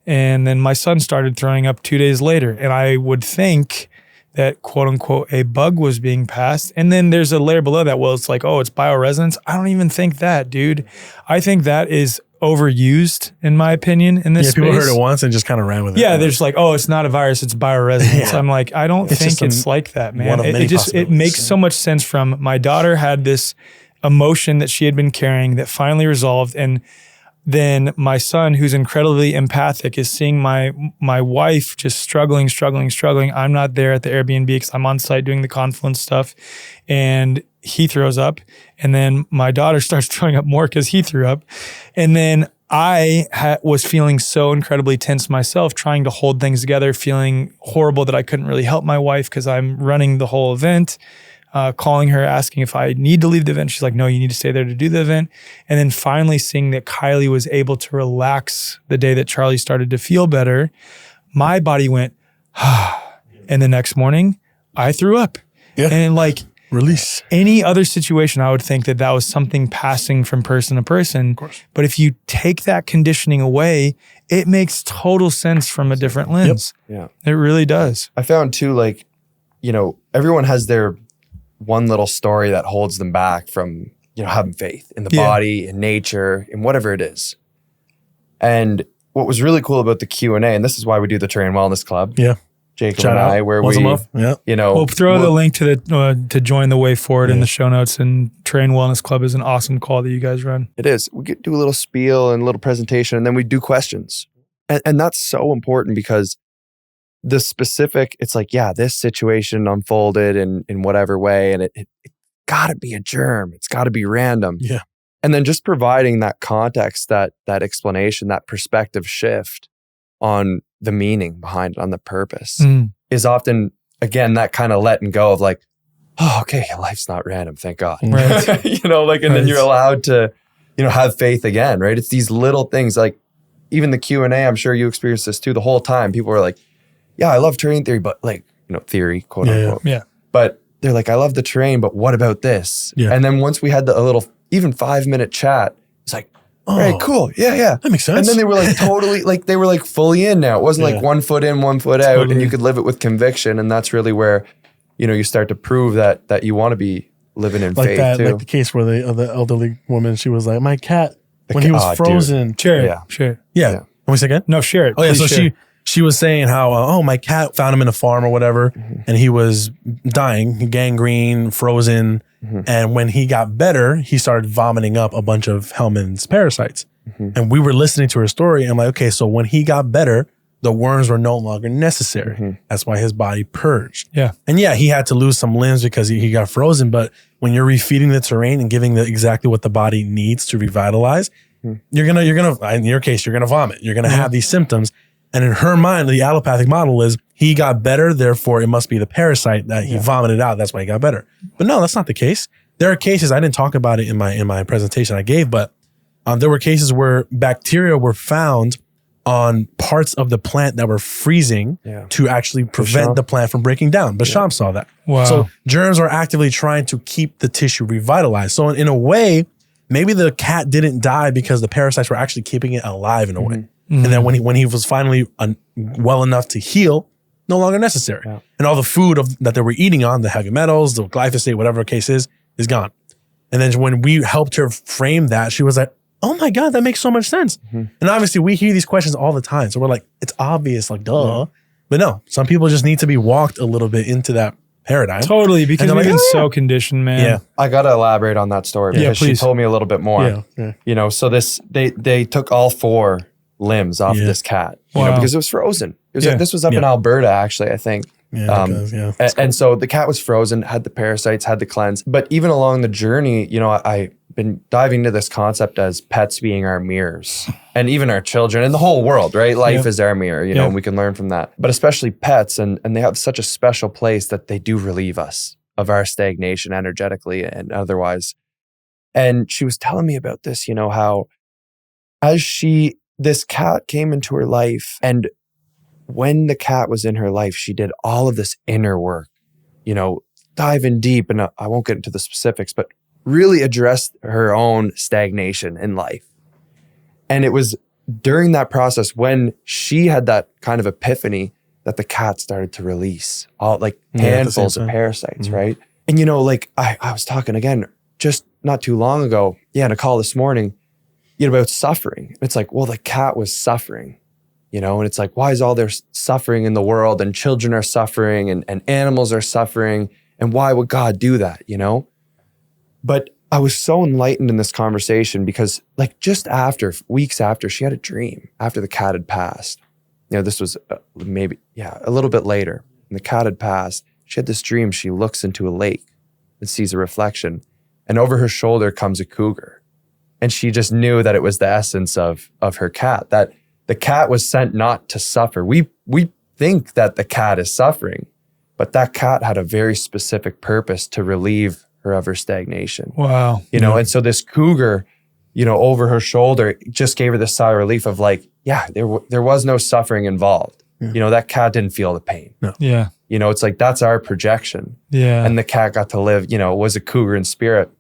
and then my son started throwing up 2 days later. And I would think that, quote unquote, a bug was being passed. And then there's a layer below that. Well, it's like, oh, it's bioresonance. I don't even think that, dude. I think that is overused, in my opinion, in this space. People heard it once and just kind of ran with it. Yeah, they're just like, oh, it's not a virus, it's bioresonance. I'm like, I don't think it's like that, man. It makes so much sense from my daughter had this emotion that she had been carrying that finally resolved, and then my son, who's incredibly empathic, is seeing my wife just struggling. I'm not there at the Airbnb because I'm on site doing the Confluence stuff, and he throws up. And then my daughter starts throwing up more because he threw up. And then I was feeling so incredibly tense myself, trying to hold things together, feeling horrible that I couldn't really help my wife because I'm running the whole event. Calling her, asking if I need to leave the event. She's like, no, you need to stay there to do the event. And then finally seeing that Kylie was able to relax the day that Charlie started to feel better, my body went, and the next morning I threw up. And like, release. Any other situation, I would think that was something passing from person to person. But if you take that conditioning away, it makes total sense from a different lens. Yeah. It really does. I found too, like, you know, everyone has their one little story that holds them back from, you know, having faith in the body, in nature, in whatever it is. And what was really cool about the Q&A, and this is why we do the Terrain Wellness Club. Jacob and I, where we, you know, we'll throw the link to the to join the way forward in the show notes. And Terrain Wellness Club is an awesome call that you guys run. It is. We do a little spiel and a little presentation, and then we do questions, and that's so important because the specific, it's like, yeah, this situation unfolded in whatever way, and it gotta be a germ. It's gotta be random. Yeah. And then just providing that context, that explanation, that perspective shift on the meaning behind it, on the purpose, is often, again, that kind of letting go of like, oh, okay, life's not random, thank God. Right. You know, like, and then you're allowed to, you know, have faith again, right? It's these little things, like even the Q&A, I'm sure you experienced this too, the whole time. People were like, yeah, I love terrain theory, but like, you know, theory, quote unquote. Yeah. But they're like, I love the terrain, but what about this? Yeah. And then once we had a little, even 5-minute chat, it's like, all right, cool. Yeah. That makes sense. And then they were like totally, like they were like fully in now. It wasn't like 1 foot in, 1 foot out, and you could live it with conviction. And that's really where, you know, you start to prove that you want to be living in faith too. Like the case where the elderly woman, she was like, my cat, when he was frozen. Share it. Yeah. Share it. Yeah. Can we say again? No, share it. Oh yeah. Please So share. she was saying how, my cat found him in a farm or whatever, and he was dying, gangrene, frozen. And when he got better, he started vomiting up a bunch of helminth's parasites. And we were listening to her story. And I'm like, okay, so when he got better, the worms were no longer necessary. That's why his body purged. Yeah. And yeah, he had to lose some limbs because he got frozen. But when you're refeeding the terrain and giving exactly what the body needs to revitalize, you're gonna, in your case, you're gonna vomit. You're gonna have these symptoms. And in her mind, the allopathic model is he got better, therefore it must be the parasite that he vomited out. That's why he got better. But no, that's not the case. There are cases, I didn't talk about it in my presentation I gave, but there were cases where bacteria were found on parts of the plant that were freezing to actually prevent the plant from breaking down. Basham saw that. Wow. So germs are actively trying to keep the tissue revitalized. So in a way, maybe the cat didn't die because the parasites were actually keeping it alive in a way. And then when he was finally well enough to heal, no longer necessary. Yeah. And all the food that they were eating on, the heavy metals, the glyphosate, whatever the case is gone. And then when we helped her frame that, she was like, oh my God, that makes so much sense. And obviously we hear these questions all the time. So we're like, it's obvious, like, duh. But no, some people just need to be walked a little bit into that paradigm. Totally, because we've been so conditioned, man. Yeah. I got to elaborate on that story because she told me a little bit more. Yeah. You know, so they took all 4 limbs off of this cat, you know, because it was frozen. It was this was up in Alberta, actually, I think. And so the cat was frozen, had the parasites, had the cleanse. But even along the journey, you know, I've been diving into this concept as pets being our mirrors, and even our children and the whole world, right? Life is our mirror, you know, and we can learn from that. But especially pets, and they have such a special place that they do relieve us of our stagnation energetically and otherwise. And she was telling me about this, you know, how this cat came into her life, and when the cat was in her life, she did all of this inner work, you know, diving deep, and I won't get into the specifics, but really addressed her own stagnation in life. And it was during that process when she had that kind of epiphany that the cat started to release all like handfuls of parasites, right? And, you know, like I was talking again, just not too long ago, in a call this morning, you know, about suffering. It's like, well, the cat was suffering, you know, and it's like, why is all there suffering in the world, and children are suffering and animals are suffering, and why would God do that, you know? But I was so enlightened in this conversation because like just weeks after, she had a dream after the cat had passed. You know, this was maybe a little bit later, and the cat had passed. She had this dream. She looks into a lake and sees a reflection, and over her shoulder comes a cougar. And she just knew that it was the essence of her cat, that the cat was sent not to suffer. We think that the cat is suffering, but that cat had a very specific purpose to relieve her of her stagnation. Wow. You know, and so this cougar, you know, over her shoulder just gave her this sigh of relief of like, there was no suffering involved. Yeah. You know, that cat didn't feel the pain. No. Yeah. You know, it's like, that's our projection. Yeah. And the cat got to live, you know, was a cougar in spirit.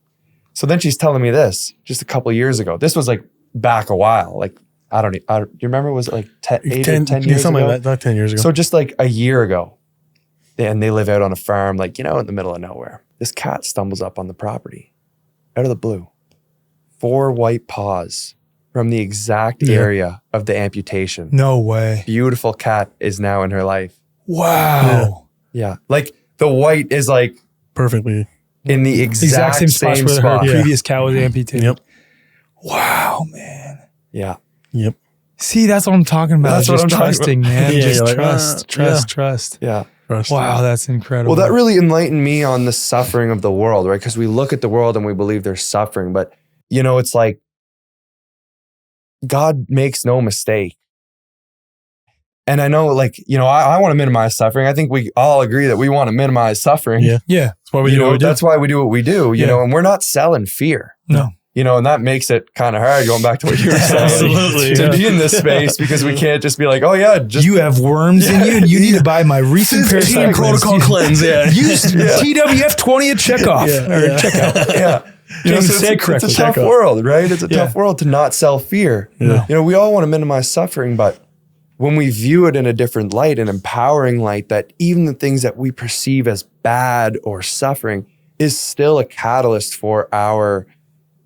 So then she's telling me this just a couple of years ago. This was like back a while. Like, do you remember? Was it like 10 years something ago? Like that, 10 years ago. So just like a year ago, and they live out on a farm, like, you know, in the middle of nowhere. This cat stumbles up on the property out of the blue. 4 white paws from the exact area of the amputation. No way. Beautiful cat is now in her life. Wow. Yeah. Like the white is like perfectly in the exact same spot where her previous cat was amputated. Yep. Wow, man. Yeah. Yep. See, that's what I'm talking about. That's what I'm trusting, man. Yeah, just like, trust. Yeah. Wow, that's incredible. Well, that really enlightened me on the suffering of the world, right? Because we look at the world and we believe there's suffering, but you know, it's like God makes no mistake. And I know, like, you know, I want to minimize suffering. I think we all agree that we want to minimize suffering. Yeah. That's why we do what we do. That's why we do what we do, you know, and we're not selling fear. No. You know, and that makes it kind of hard going back to what you were saying. Absolutely. To be in this space, because we can't just be like, oh yeah, just you have worms in you and you need to buy my recent parasite protocol cleanse. Use TWF 20 at checkoff or checkout. Yeah. You know, so it's a tough world, right? It's a tough world to not sell fear. Yeah. You know, we all want to minimize suffering, but when we view it in a different light, an empowering light, that even the things that we perceive as bad or suffering is still a catalyst for our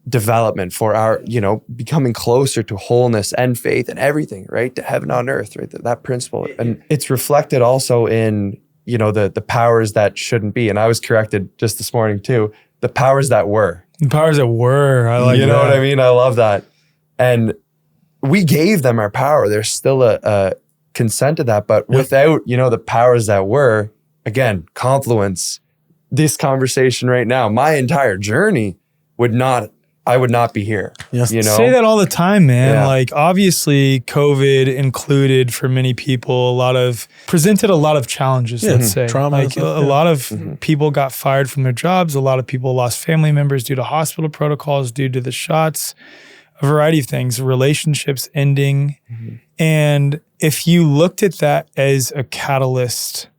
development, for our, you know, becoming closer to wholeness and faith and everything, right? To heaven on earth, right? That principle. And it's reflected also in, you know, the powers that shouldn't be. And I was corrected just this morning too. The powers that were. The powers that were. I like that. You know what I mean? I love that. And we gave them our power. There's still a consent to that. But without, you know, the powers that were, again, confluence, this conversation right now, my entire journey I would not be here. Yes. You know? Say that all the time, man. Yeah. Like, obviously, COVID included for many people presented a lot of challenges, let's say. Trauma. Like, a lot of people got fired from their jobs. A lot of people lost family members due to hospital protocols, due to the shots, a variety of things, relationships ending. And if you looked at that as a catalyst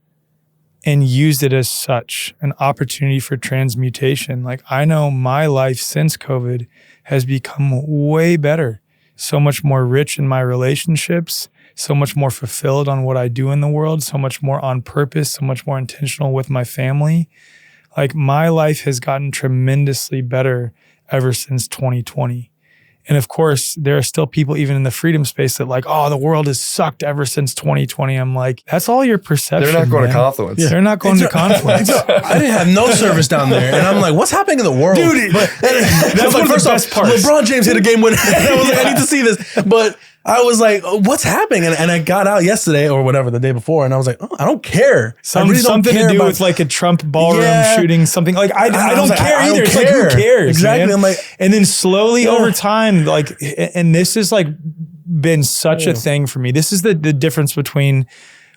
and used it as such, an opportunity for transmutation. Like, I know my life since COVID has become way better, so much more rich in my relationships, so much more fulfilled on what I do in the world, so much more on purpose, so much more intentional with my family. Like, my life has gotten tremendously better ever since 2020. And of course, there are still people even in the freedom space that like, oh, the world has sucked ever since 2020. I'm like, that's all your perception. They're not going to Confluence. Yeah. They're not going to Confluence. I didn't have no service down there. And I'm like, what's happening in the world? Dude, that's like, first off, LeBron James hit a game winner. And I was like, I need to see this. But I was like, what's happening? And I got out yesterday or whatever, the day before, and I was like, oh, I don't care. Something to do with like a Trump ballroom shooting, something like I don't care either. It's like, who cares? Exactly. Man? I'm like, and then slowly over time, like, and this has like been such a thing for me. This is the difference between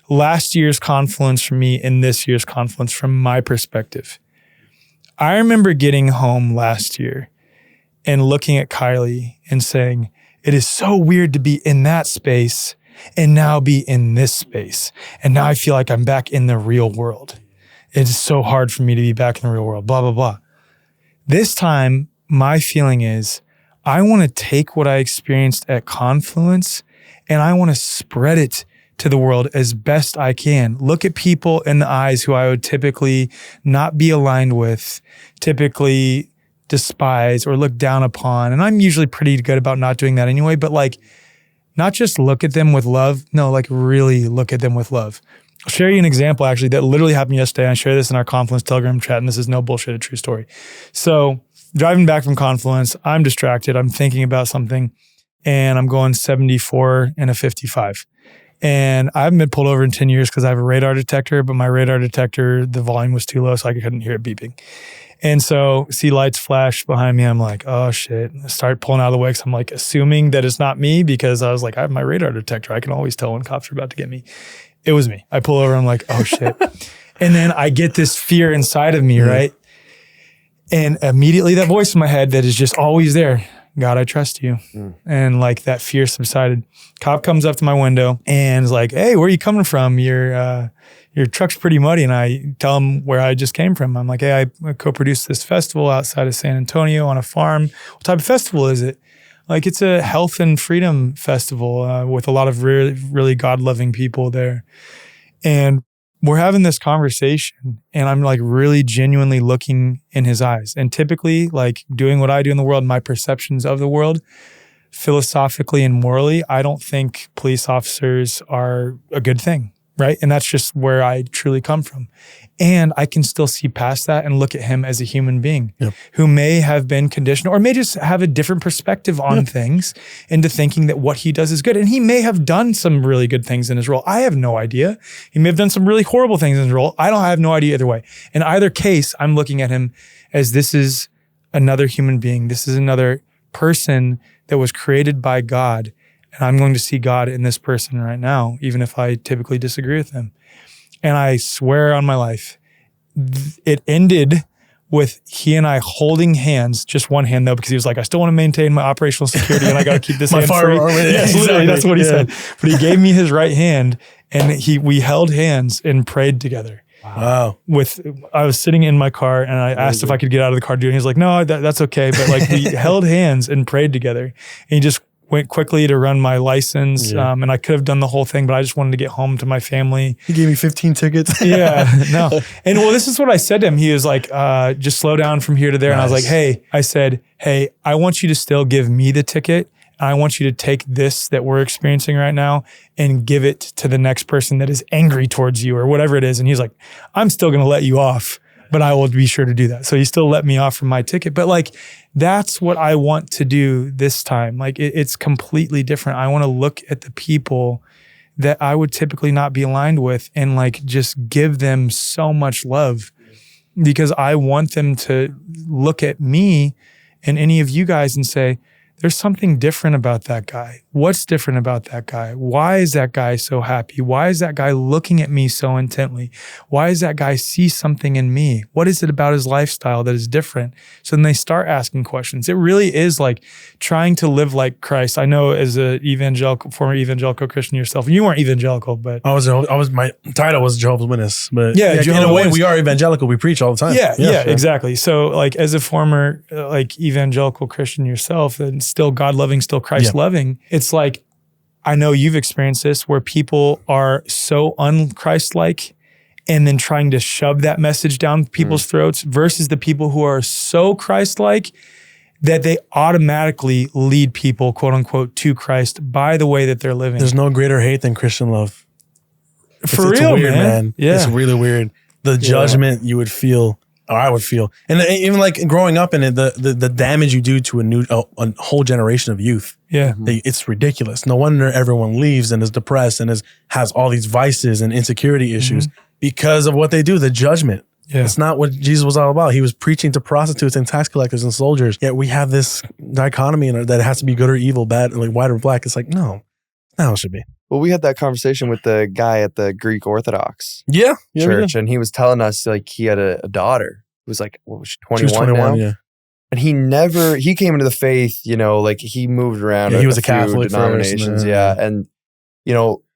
last year's Confluence for me and this year's Confluence from my perspective. I remember getting home last year and looking at Kylie and saying, it is so weird to be in that space and now be in this space. And now I feel like I'm back in the real world. It's so hard for me to be back in the real world, blah, blah, blah. This time, my feeling is I want to take what I experienced at Confluence and I want to spread it to the world as best I can. Look at people in the eyes who I would typically not be aligned with, typically despise or look down upon. And I'm usually pretty good about not doing that anyway, but like, not just look at them with love. No, like really look at them with love. I'll share you an example actually that literally happened yesterday. I shared this in our Confluence Telegram chat, and this is no bullshit, a true story. So driving back from Confluence, I'm distracted. I'm thinking about something and I'm going 74 and a 55. And I haven't been pulled over in 10 years because I have a radar detector, but my radar detector, the volume was too low, so I couldn't hear it beeping. And so see lights flash behind me. I'm like, oh shit. I start pulling out of the way because I'm like assuming that it's not me because I was like, I have my radar detector. I can always tell when cops are about to get me. It was me. I pull over. I'm like, oh shit. And then I get this fear inside of me, right? And immediately that voice in my head that is just always there. God, I trust you. And like that fear subsided. Cop comes up to my window and is like, hey, where are you coming from? Your truck's pretty muddy. And I tell him where I just came from. I'm like, hey, I co-produced this festival outside of San Antonio on a farm. What type of festival is it? Like, it's a health and freedom festival with a lot of really, really God-loving people there. And we're having this conversation and I'm like really genuinely looking in his eyes. And typically, like doing what I do in the world, my perceptions of the world, philosophically and morally, I don't think police officers are a good thing. Right. And that's just where I truly come from. And I can still see past that and look at him as a human being who may have been conditioned or may just have a different perspective on things into thinking that what he does is good. And he may have done some really good things in his role. I have no idea. He may have done some really horrible things in his role. I have no idea either way. In either case, I'm looking at him as this is another human being. This is another person that was created by God. And I'm going to see God in this person right now, even if I typically disagree with them. And I swear on my life, it ended with he and I holding hands, just one hand though, because he was like, I still want to maintain my operational security and I got to keep this hand free. Yes, literally, that's what he said. But he gave me his right hand and we held hands and prayed together. Wow. I was sitting in my car and I asked if I could get out of the car doing it. He was like, no, that's okay. But like we held hands and prayed together. And he just went quickly to run my license. And I could have done the whole thing, but I just wanted to get home to my family. He gave me 15 tickets. No. And well, this is what I said to him. He was like, just slow down from here to there. Nice. And I was like, hey, I want you to still give me the ticket. I want you to take this that we're experiencing right now and give it to the next person that is angry towards you or whatever it is. And he's like, I'm still going to let you off, but I will be sure to do that. So he still let me off from my ticket. But like, that's what I want to do this time. Like it's completely different. I want to look at the people that I would typically not be aligned with and like just give them so much love because I want them to look at me and any of you guys and say, there's something different about that guy. What's different about that guy? Why is that guy so happy? Why is that guy looking at me so intently? Why does that guy see something in me? What is it about his lifestyle that is different? So then they start asking questions. It really is like trying to live like Christ. I know as a former evangelical Christian yourself, you weren't evangelical, but I was. My title was Jehovah's Witness, but in a way we are evangelical. We preach all the time. Yeah, sure. Exactly. So like as a former like evangelical Christian yourself, and still God loving, still Christ loving. It's like, I know you've experienced this where people are so un-Christ-like and then trying to shove that message down people's throats versus the people who are so Christ-like that they automatically lead people, quote unquote, to Christ by the way that they're living. There's no greater hate than Christian love. For real, it's weird, man. Yeah. It's really weird. The judgment you would feel, or I would feel. And even like growing up in it, the damage you do to a whole generation of youth. Yeah. It's ridiculous. No wonder everyone leaves and is depressed and has all these vices and insecurity issues because of what they do, the judgment. Yeah. It's not what Jesus was all about. He was preaching to prostitutes and tax collectors and soldiers. Yet we have this dichotomy that it has to be good or evil, bad, like white or black. It's like, no, that's how it should be. Well, we had that conversation with the guy at the Greek Orthodox church, and he was telling us like he had a daughter who was like, what was she, 21 She was 21 now? Yeah. And he came into the faith, like he moved around. He was a Catholic denominations. And,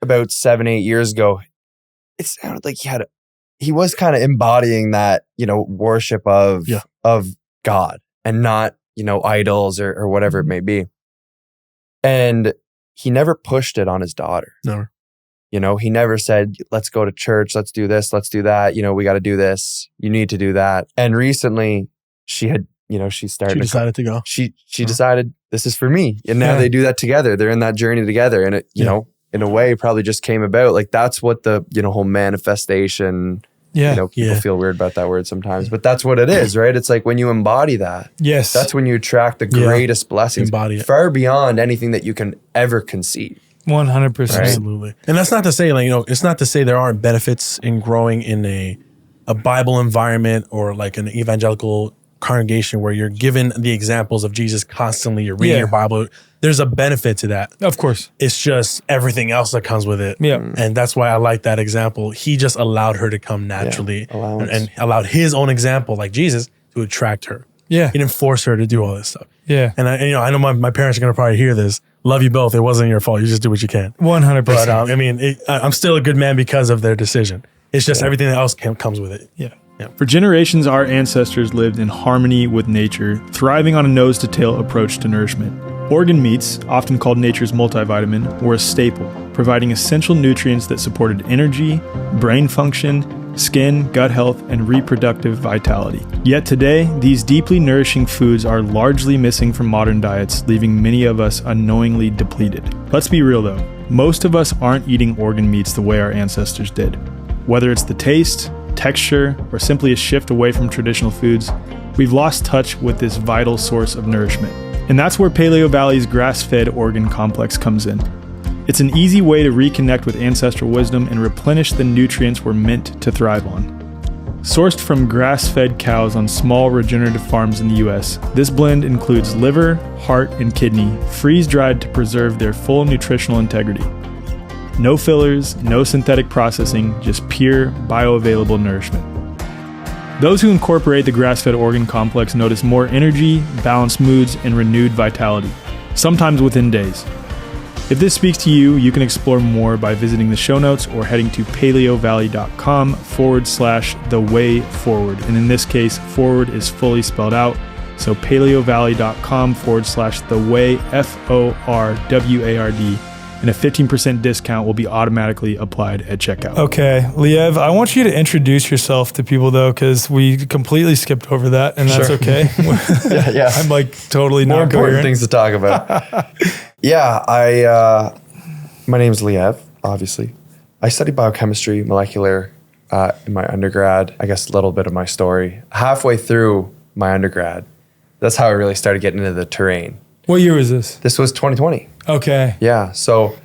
about 7-8 years ago, it sounded like he was kind of embodying that, worship of God and not, idols or whatever it may be. And he never pushed it on his daughter. Never. He never said, let's go to church, let's do this, let's do that. We got to do this. You need to do that. And recently she had, she decided to go. She decided this is for me. And now they do that together. They're in that journey together. And it, in a way probably just came about. Like that's what the, whole manifestation, people feel weird about that word sometimes, but that's what it is, right? It's like when you embody that, that's when you attract the greatest blessings, far beyond anything that you can ever conceive. 100%. Right? Absolutely. And that's not to say it's not to say there aren't benefits in growing in a Bible environment or like an evangelical congregation where you're given the examples of Jesus constantly, you're reading your Bible. There's a benefit to that. Of course. It's just everything else that comes with it. Yeah. And that's why I like that example. He just allowed her to come naturally and allowed his own example, like Jesus, to attract her. Yeah. He didn't force her to do all this stuff. Yeah. And I know my parents are going to probably hear this. Love you both. It wasn't your fault. You just do what you can. 100%. But I'm still a good man because of their decision. It's just everything else comes with it. Yeah. For generations, our ancestors lived in harmony with nature, thriving on a nose-to-tail approach to nourishment. Organ meats, often called nature's multivitamin, were a staple, providing essential nutrients that supported energy, brain function, skin, gut health, and reproductive vitality. Yet today, these deeply nourishing foods are largely missing from modern diets, leaving many of us unknowingly depleted. Let's be real though, most of us aren't eating organ meats the way our ancestors did. Whether it's the taste, texture, or simply a shift away from traditional foods, we've lost touch with this vital source of nourishment. And that's where Paleo Valley's grass-fed organ complex comes in. It's an easy way to reconnect with ancestral wisdom and replenish the nutrients we're meant to thrive on. Sourced from grass-fed cows on small regenerative farms in the US, this blend includes liver, heart, and kidney, freeze-dried to preserve their full nutritional integrity. No fillers, no synthetic processing, just pure, bioavailable nourishment. Those who incorporate the grass-fed organ complex notice more energy, balanced moods, and renewed vitality, sometimes within days. If this speaks to you, you can explore more by visiting the show notes or heading to paleovalley.com/thewayforward. And in this case, forward is fully spelled out. So paleovalley.com/theway, FORWARD. And a 15% discount will be automatically applied at checkout. Okay, Liev, I want you to introduce yourself to people though, because we completely skipped over that, and that's okay. Yeah. I'm like totally More not important coherent. things to talk about. My name is Liev, obviously. I studied biochemistry, molecular in my undergrad. I guess a little bit of my story. Halfway through my undergrad, that's how I really started getting into the terrain. What year was this? This was 2020. Okay. Yeah, so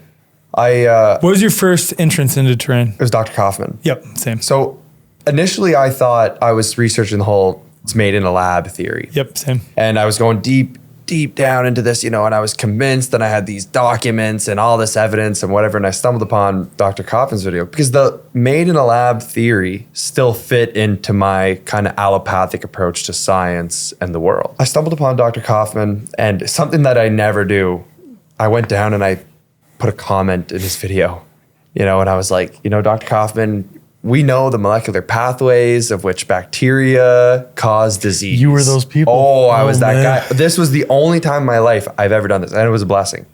it What was your first entrance into terrain? was Dr. Kaufman. Yep, same. So initially I thought I was researching the whole it's made in a lab theory. Yep, same. And I was going deep down into this, and I was convinced that I had these documents and all this evidence and whatever. And I stumbled upon Dr. Kaufman's video because the made in a lab theory still fit into my kind of allopathic approach to science and the world. I stumbled upon Dr. Kaufman, and something that I never do, I went down and I put a comment in his video, and I was like, Dr. Kaufman, we know the molecular pathways of which bacteria cause disease. You were those people? Oh, I was that man. guy. This was the only time in my life I've ever done this, and it was a blessing.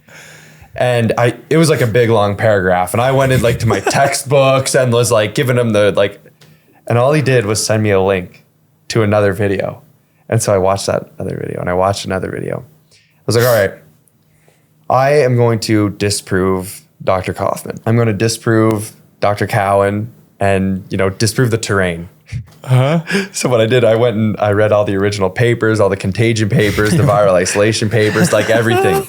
And it was like a big long paragraph, and I went in like to my textbooks and was like giving him and all he did was send me a link to another video. And so I watched that other video, and I watched another video. I was like, all right, I am going to disprove Dr. Kaufman. I'm going to disprove Dr. Cowan and, disprove the terrain. So what I did, I went and I read all the original papers, all the contagion papers, the viral isolation papers, like everything.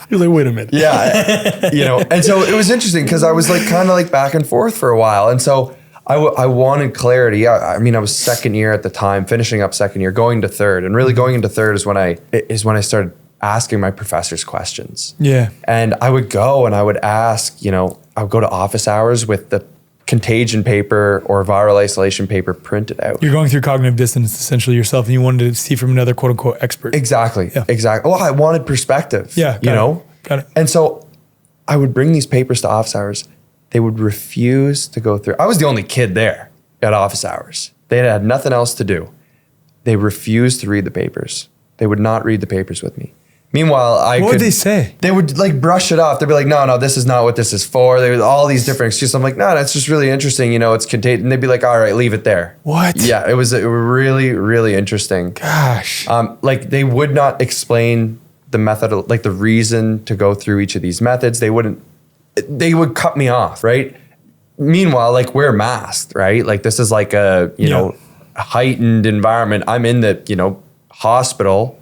You're like, wait a minute. Yeah. And so it was interesting because I was kind of back and forth for a while. And so I wanted clarity. I was second year at the time, finishing up second year, going to third. And really going into third is when I started asking my professors questions. Yeah. And I would go and I would ask, I would go to office hours with the contagion paper or viral isolation paper printed out. You're going through cognitive dissonance essentially yourself, and you wanted to see from another quote unquote expert. Exactly. Yeah. Exactly. Well, I wanted perspective. Yeah. Got it. And so I would bring these papers to office hours. They would refuse to go through. I was the only kid there at office hours. They had nothing else to do. They refused to read the papers. They would not read the papers with me. Meanwhile, What would they say? They would brush it off. They'd be like, no, this is not what this is for. There was all these different excuses. I'm like, no, that's just really interesting. It's contagious. And they'd be like, all right, leave it there. What? Yeah, it was really, really interesting. Gosh. They would not explain the method, the reason to go through each of these methods. They would cut me off, right? Meanwhile, we're masked, right? This is a, heightened environment. I'm in the, hospital.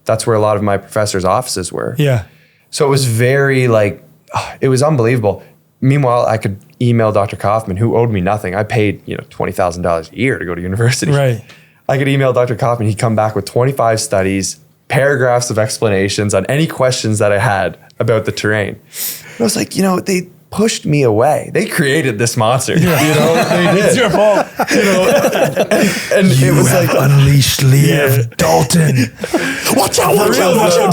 That's where a lot of my professors' offices were. Yeah. So it was very it was unbelievable. Meanwhile, I could email Dr. Kaufman, who owed me nothing. I paid, $20,000 a year to go to university. Right. I could email Dr. Kaufman. He'd come back with 25 studies, paragraphs of explanations on any questions that I had about the terrain. And I was like, they pushed me away. They created this monster. They did. It's your fault. And it was unleashed Liev, Dalton. Watch out.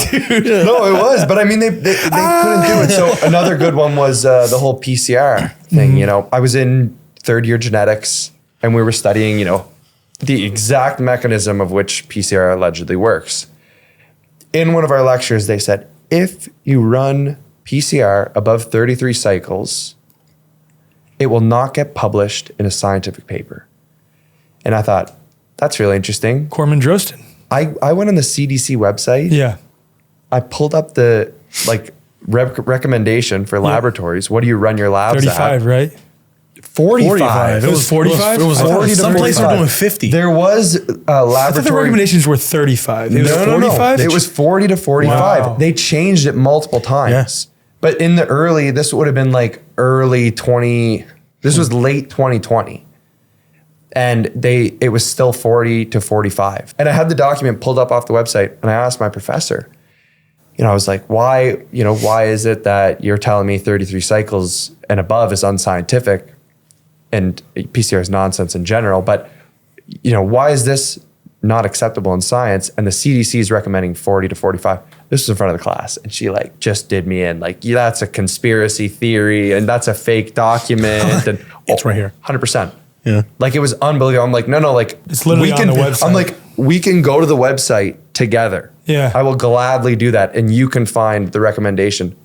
dude. No, it was. But they couldn't do it. So another good one was the whole PCR thing. I was in third year genetics, and we were studying, the exact mechanism of which PCR allegedly works. In one of our lectures, they said, if you run PCR above 33 cycles, it will not get published in a scientific paper. And I thought, that's really interesting. Corman Drostin. I went on the CDC website. Yeah. I pulled up the recommendation for laboratories. What do you run your labs 35, at? right? 45. It was 45? It was 40 to some places were 45. doing 50. There was a I thought the laboratory. recommendations were 35. It was 45? It was 40 to 45. Wow. They changed it multiple times. Yes. But in the this would have been early 20, this was late 2020. And it was still 40 to 45. And I had the document pulled up off the website, and I asked my professor, I was like, why is it that you're telling me 33 cycles and above is unscientific and PCR is nonsense in general, but why is this not acceptable in science? And the CDC is recommending 40 to 45. This was in front of the class, and she just did me in that's a conspiracy theory and that's a fake document. And it's right here. 100%. Yeah. It was unbelievable. I'm like, no, it's literally on the website. I'm like, we can go to the website together. Yeah. I will gladly do that. And you can find the recommendation.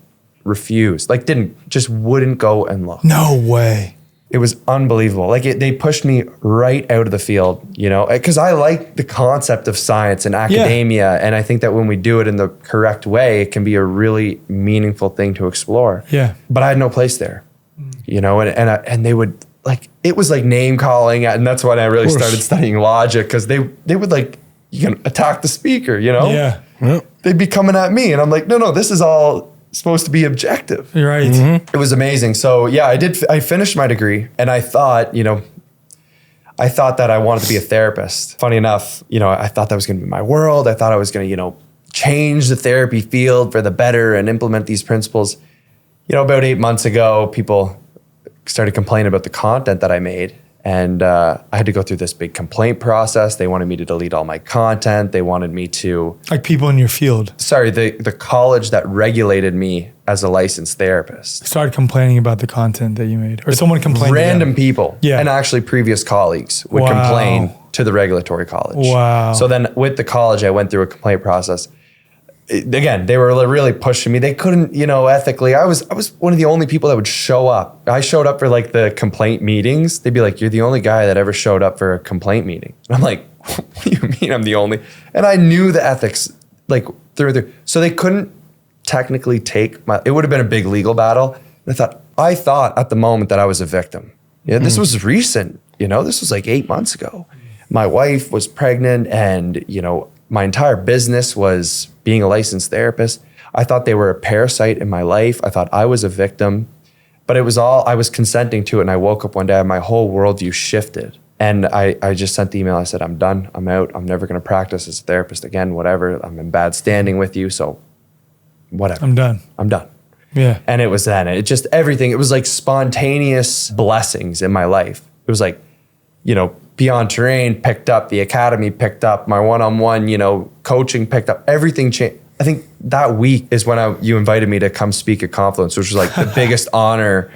Refused. Wouldn't go and look. No way. It was unbelievable. They pushed me right out of the field, because I like the concept of science and academia. Yeah. And I think that when we do it in the correct way, it can be a really meaningful thing to explore. Yeah. But I had no place there, and they would, it was name calling, and that's when I really started studying logic, because they would attack the speaker, Yeah. They'd be coming at me, and I'm like, no, this is all supposed to be objective. You're right. Mm-hmm. It was amazing. So yeah, I finished my degree, and I thought that I wanted to be a therapist. Funny enough, I thought that was going to be my world. I thought I was going to, change the therapy field for the better and implement these principles. About 8 months ago, people started complaining about the content that I made. And I had to go through this big complaint process. They wanted me to delete all my content. They wanted me to... people in your field. Sorry, the college that regulated me as a licensed therapist. Started complaining about the content that you made. Or someone complained. Random people. Yeah. And actually previous colleagues would complain to the regulatory college. Wow. So then with the college, I went through a complaint process. Again, they were really pushing me. They couldn't, ethically. I was one of the only people that would show up. I showed up for the complaint meetings. They'd be like, "You're the only guy that ever showed up for a complaint meeting." And I'm like, "What do you mean I'm the only?" And I knew the ethics through and through. So they couldn't technically take it would have been a big legal battle. And I thought at the moment that I was a victim. Yeah, this was recent. This was 8 months ago. My wife was pregnant, and my entire business was being a licensed therapist. I thought they were a parasite in my life. I thought I was a victim, but it was all, I was consenting to it. And I woke up one day and my whole worldview shifted. And I just sent the email. I said, I'm done. I'm out. I'm never going to practice as a therapist again, whatever. I'm in bad standing with you. So whatever. I'm done. Yeah. And it was then, it just everything. It was spontaneous blessings in my life. It was Beyond Terrain picked up, the academy picked up, my one-on-one, coaching picked up, everything changed. I think that week is when you invited me to come speak at Confluence, which was the biggest honor,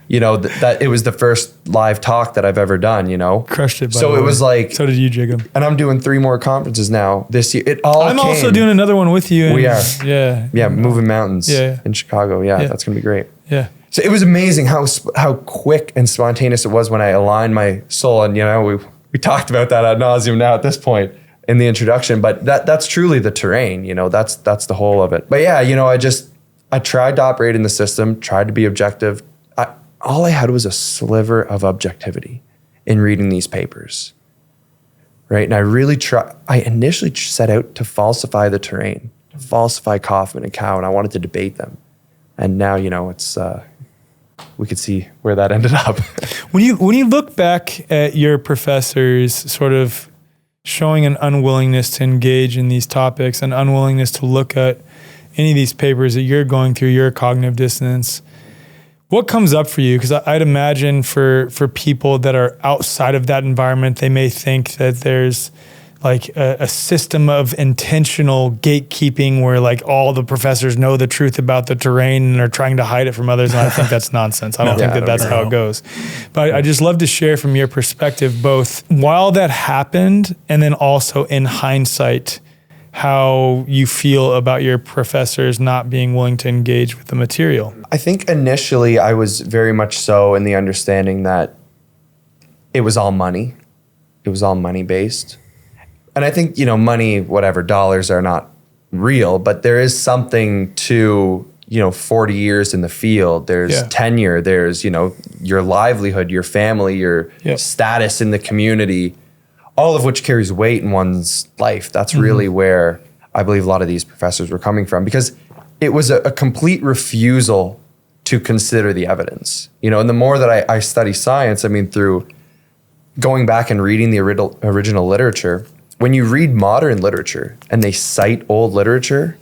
that it was the first live talk that I've ever done, Crushed it. So it was so did you, Jacob. And I'm doing 3 more conferences now this year. I'm also doing another one with you. We are. Yeah. Yeah, Moving Mountains in Chicago. Yeah, that's going to be great. Yeah. So it was amazing how quick and spontaneous it was when I aligned my soul. And, we talked about that ad nauseum now at this point in the introduction, but that's truly the terrain, that's the whole of it. But yeah, I tried to operate in the system, tried to be objective. All I had was a sliver of objectivity in reading these papers, right? And I initially set out to falsify the terrain, to falsify Kaufman and Cow, and I wanted to debate them. And now, it's, we could see where that ended up. When you look back at your professors sort of showing an unwillingness to engage in these topics, an unwillingness to look at any of these papers that you're going through, your cognitive dissonance, what comes up for you? Because I'd imagine for people that are outside of that environment, they may think that there's a system of intentional gatekeeping where all the professors know the truth about the terrain and are trying to hide it from others. And I think that's nonsense. I don't think that's how it goes. But I just love to share from your perspective, both while that happened and then also in hindsight, how you feel about your professors not being willing to engage with the material. I think initially I was very much so in the understanding that it was all money. It was all money based. And I think, money, whatever, dollars are not real, but there is something to, 40 years in the field. There's tenure. There's, your livelihood, your family, your status in the community, all of which carries weight in one's life. That's really where I believe a lot of these professors were coming from, because it was a complete refusal to consider the evidence. And the more that I study science, through going back and reading the original literature, when you read modern literature and they cite old literature,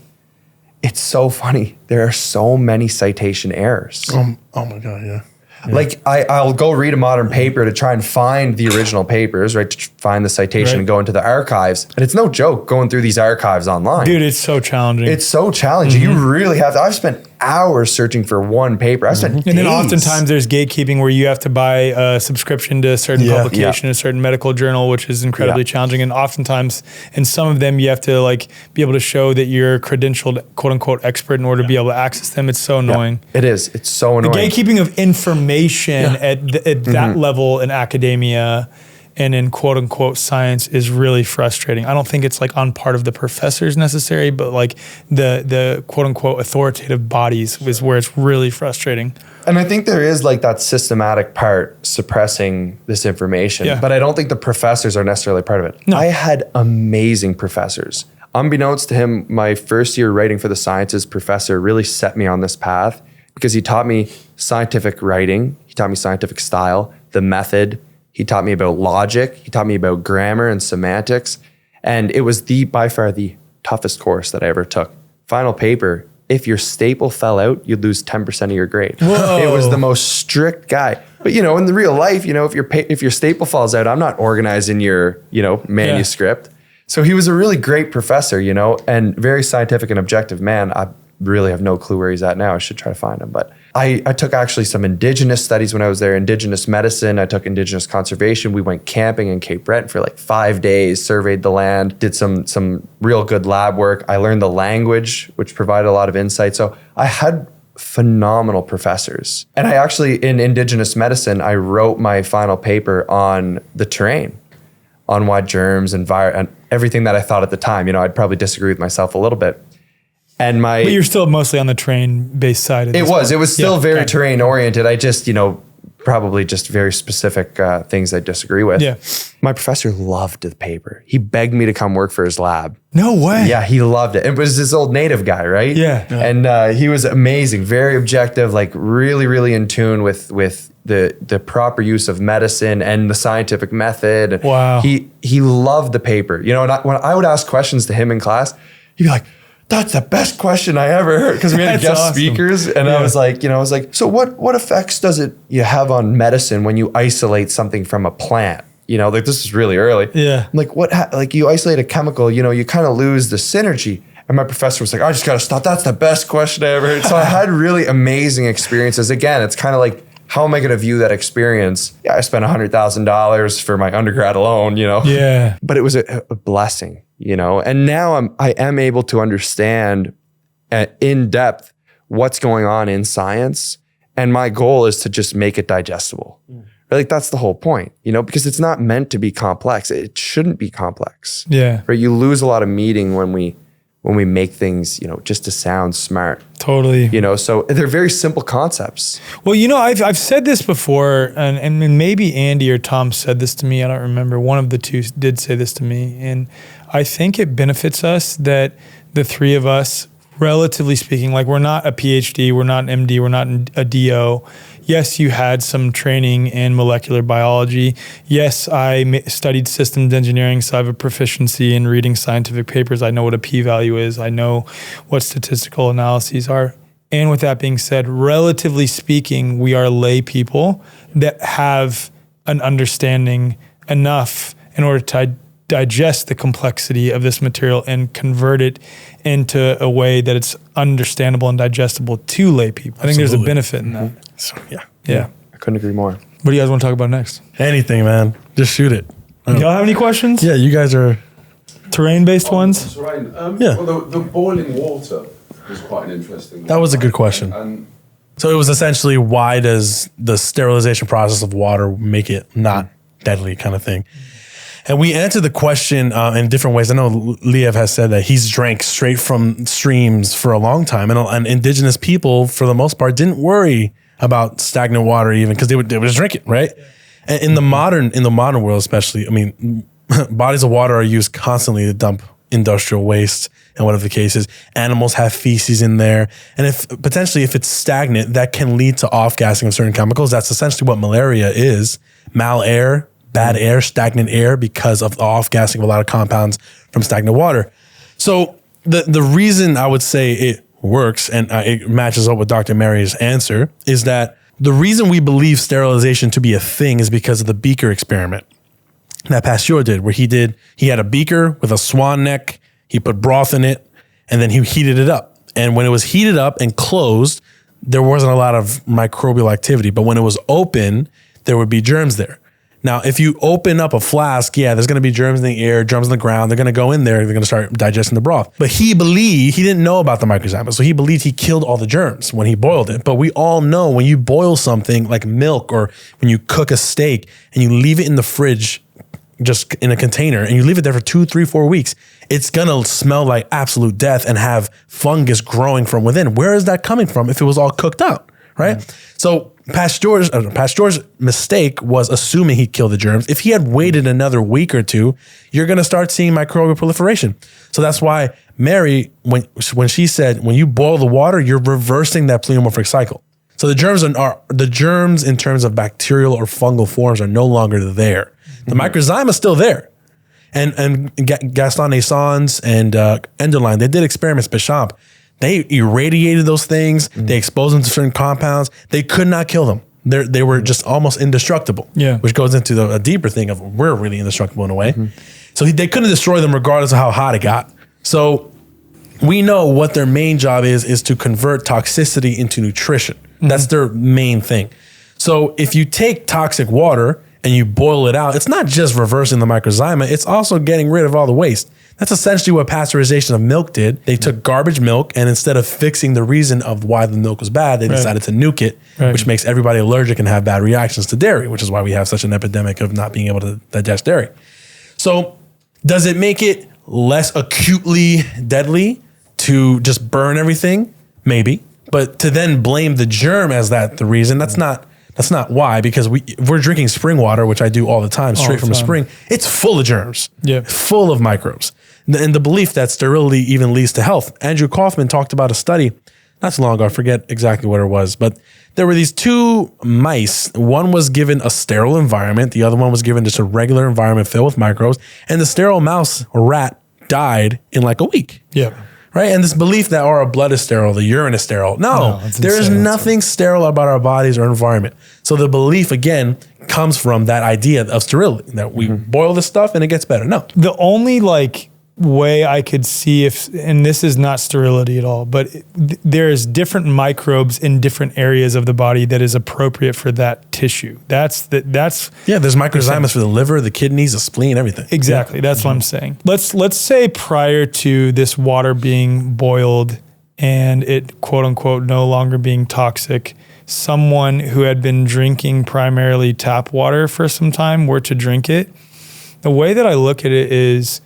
it's so funny. There are so many citation errors. Oh my God, yeah. Like I'll go read a modern paper to try and find the original papers, right? To find the citation and go into the archives. And it's no joke going through these archives online. Dude, it's so challenging. It's so challenging. You really have to. I've spent hours searching for one paper. I've spent days. And then oftentimes there's gatekeeping where you have to buy a subscription to a certain publication, a certain medical journal, which is incredibly challenging. And oftentimes in some of them, you have to like be able to show that you're a credentialed quote unquote expert in order to be able to access them. It's so annoying. It is. It's so annoying. The gatekeeping of information at that level in academia and in quote unquote science is really frustrating. I don't think it's like on part of the professors necessary, but like the quote unquote authoritative bodies is where it's really frustrating. And I think there is like that systematic part suppressing this information, but I don't think the professors are necessarily part of it. No. I had amazing professors. Unbeknownst to him, my first year writing for the sciences professor really set me on this path because he taught me scientific writing. He taught me scientific style, the method. He taught me about logic. He taught me about grammar and semantics. And it was by far the toughest course that I ever took. Final paper, if your staple fell out, you'd lose 10% of your grade. Whoa. It was the most strict guy. But, in the real life, if your staple falls out, I'm not organizing your, manuscript. So he was a really great professor, and very scientific and objective man. I really have no clue where he's at now. I should try to find him. But I took actually some indigenous studies when I was there, indigenous medicine. I took indigenous conservation. We went camping in Cape Breton for like 5 days, surveyed the land, did some real good lab work. I learned the language, which provided a lot of insight. So I had phenomenal professors. And I actually, in indigenous medicine, I wrote my final paper on the terrain, on why germs and everything that I thought at the time. I'd probably disagree with myself a little bit. But you're still mostly on the terrain-based side of this. It was still very terrain-oriented. I just, probably just very specific things I disagree with. Yeah. My professor loved the paper. He begged me to come work for his lab. No way. Yeah, he loved it. It was this old native guy, right? Yeah. And he was amazing, very objective, like really, really in tune with the proper use of medicine and the scientific method. Wow. He loved the paper. And when I would ask questions to him in class, he'd be like, "That's the best question I ever heard," because we had guest speakers, and I was like, so what effects does you have on medicine when you isolate something from a plant? This is really early. Yeah. I'm like, you isolate a chemical, you kind of lose the synergy. And my professor was like, "I just got to stop. That's the best question I ever heard." So I had really amazing experiences. Again, it's kind of like, how am I going to view that experience? Yeah, I spent $100,000 for my undergrad alone, Yeah. But it was a blessing. And now I am able to understand in depth what's going on in science. And my goal is to just make it digestible. Like that's the whole point, because it's not meant to be complex. It shouldn't be complex. Yeah. Right. You lose a lot of meaning when we make things, just to sound smart. Totally. So they're very simple concepts. Well, I've said this before, and maybe Andy or Tom said this to me. I don't remember. One of the two did say this to me. And I think it benefits us that the three of us, relatively speaking, like we're not a PhD, we're not an MD, we're not a DO. Yes, you had some training in molecular biology. Yes, I studied systems engineering, so I have a proficiency in reading scientific papers. I know what a p-value is. I know what statistical analyses are. And with that being said, relatively speaking, we are lay people that have an understanding enough in order to digest the complexity of this material and convert it into a way that it's understandable and digestible to lay people. I think there's a benefit in that. So, yeah. I couldn't agree more. What do you guys want to talk about next? Anything, man. Just shoot it. Y'all have any questions? Yeah, you guys are terrain-based ones. Terrain. Yeah. Well, the boiling water was quite an interesting one. That was a good question. So it was essentially, why does the sterilization process of water make it not deadly, kind of thing? And we answered the question in different ways. I know Liev has said that he's drank straight from streams for a long time, and indigenous people, for the most part, didn't worry about stagnant water even because they would just drink it, right? And in the modern world, especially, I mean, bodies of water are used constantly to dump industrial waste and whatever the case is. Animals have feces in there, and if it's stagnant, that can lead to off-gassing of certain chemicals. That's essentially what malaria is. Malair bad air, stagnant air, because of the off-gassing of a lot of compounds from stagnant water. So the reason I would say it works, and it matches up with Dr. Mary's answer, is that the reason we believe sterilization to be a thing is because of the beaker experiment that Pasteur did, where he had a beaker with a swan neck, he put broth in it, and then he heated it up. And when it was heated up and closed, there wasn't a lot of microbial activity. But when it was open, there would be germs there. Now, if you open up a flask, there's going to be germs in the air, germs in the ground. They're going to go in there. They're going to start digesting the broth. But he didn't know about the microzyma. So he believed he killed all the germs when he boiled it. But we all know when you boil something like milk, or when you cook a steak and you leave it in the fridge, just in a container, and you leave it there for 2, 3, 4 weeks, it's going to smell like absolute death and have fungus growing from within. Where is that coming from if it was all cooked out, right? Mm-hmm. So Pasteur's mistake was assuming he killed the germs. If he had waited another week or two, you're going to start seeing microbial proliferation. So that's why Mary, when she said, when you boil the water, you're reversing that pleomorphic cycle. So the germs in terms of bacterial or fungal forms are no longer there. The microzyma is still there. And Gaston Naessens and Enderlein, they did experiments, Béchamp. They irradiated those things. They exposed them to certain compounds. They could not kill them. They were just almost indestructible, which goes into a deeper thing of we're really indestructible in a way. So they couldn't destroy them regardless of how hot it got. So we know what their main job is to convert toxicity into nutrition. That's their main thing. So if you take toxic water and you boil it out, it's not just reversing the microzyma, it's also getting rid of all the waste. That's essentially what pasteurization of milk did. They took garbage milk, and instead of fixing the reason of why the milk was bad, they decided to nuke it, which makes everybody allergic and have bad reactions to dairy, which is why we have such an epidemic of not being able to digest dairy. So does it make it less acutely deadly to just burn everything? Maybe. But to then blame the germ as the reason, that's not why, because if we're drinking spring water, which I do all the time, straight from a spring, it's full of germs, full of microbes. And the belief that sterility even leads to health. Andrew Kaufman talked about a study not too long ago, I forget exactly what it was, but there were these 2 mice. One was given a sterile environment. The other one was given just a regular environment filled with microbes. And the sterile mouse or rat died in like a week. Yeah. Right? And this belief that our blood is sterile, the urine is sterile. No, there is nothing sterile about our bodies or environment. So the belief, again, comes from that idea of sterility, that we boil this stuff and it gets better. No. The only way I could see and this is not sterility at all, but there's different microbes in different areas of the body that is appropriate for that tissue. There's microzymas for the liver, the kidneys, the spleen, everything. Exactly. That's what I'm saying. Let's say prior to this water being boiled and it quote unquote no longer being toxic, someone who had been drinking primarily tap water for some time were to drink it. The way that I look at it is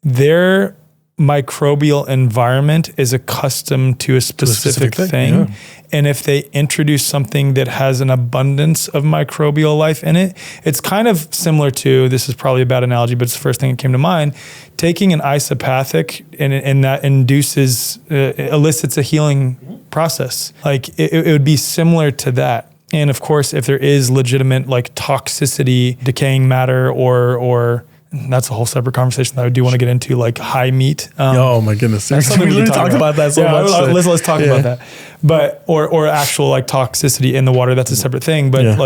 their microbial environment is accustomed to a specific thing. Yeah. And if they introduce something that has an abundance of microbial life in it, it's kind of similar to, this is probably a bad analogy, but it's the first thing that came to mind, taking an isopathic and that elicits a healing process. It would be similar to that. And of course, if there is legitimate toxicity, decaying matter, or that's a whole separate conversation that I do want to get into, high meat. Oh my goodness. We literally talked about that so much. Let's talk about that. But, or actual toxicity in the water, that's a separate thing. But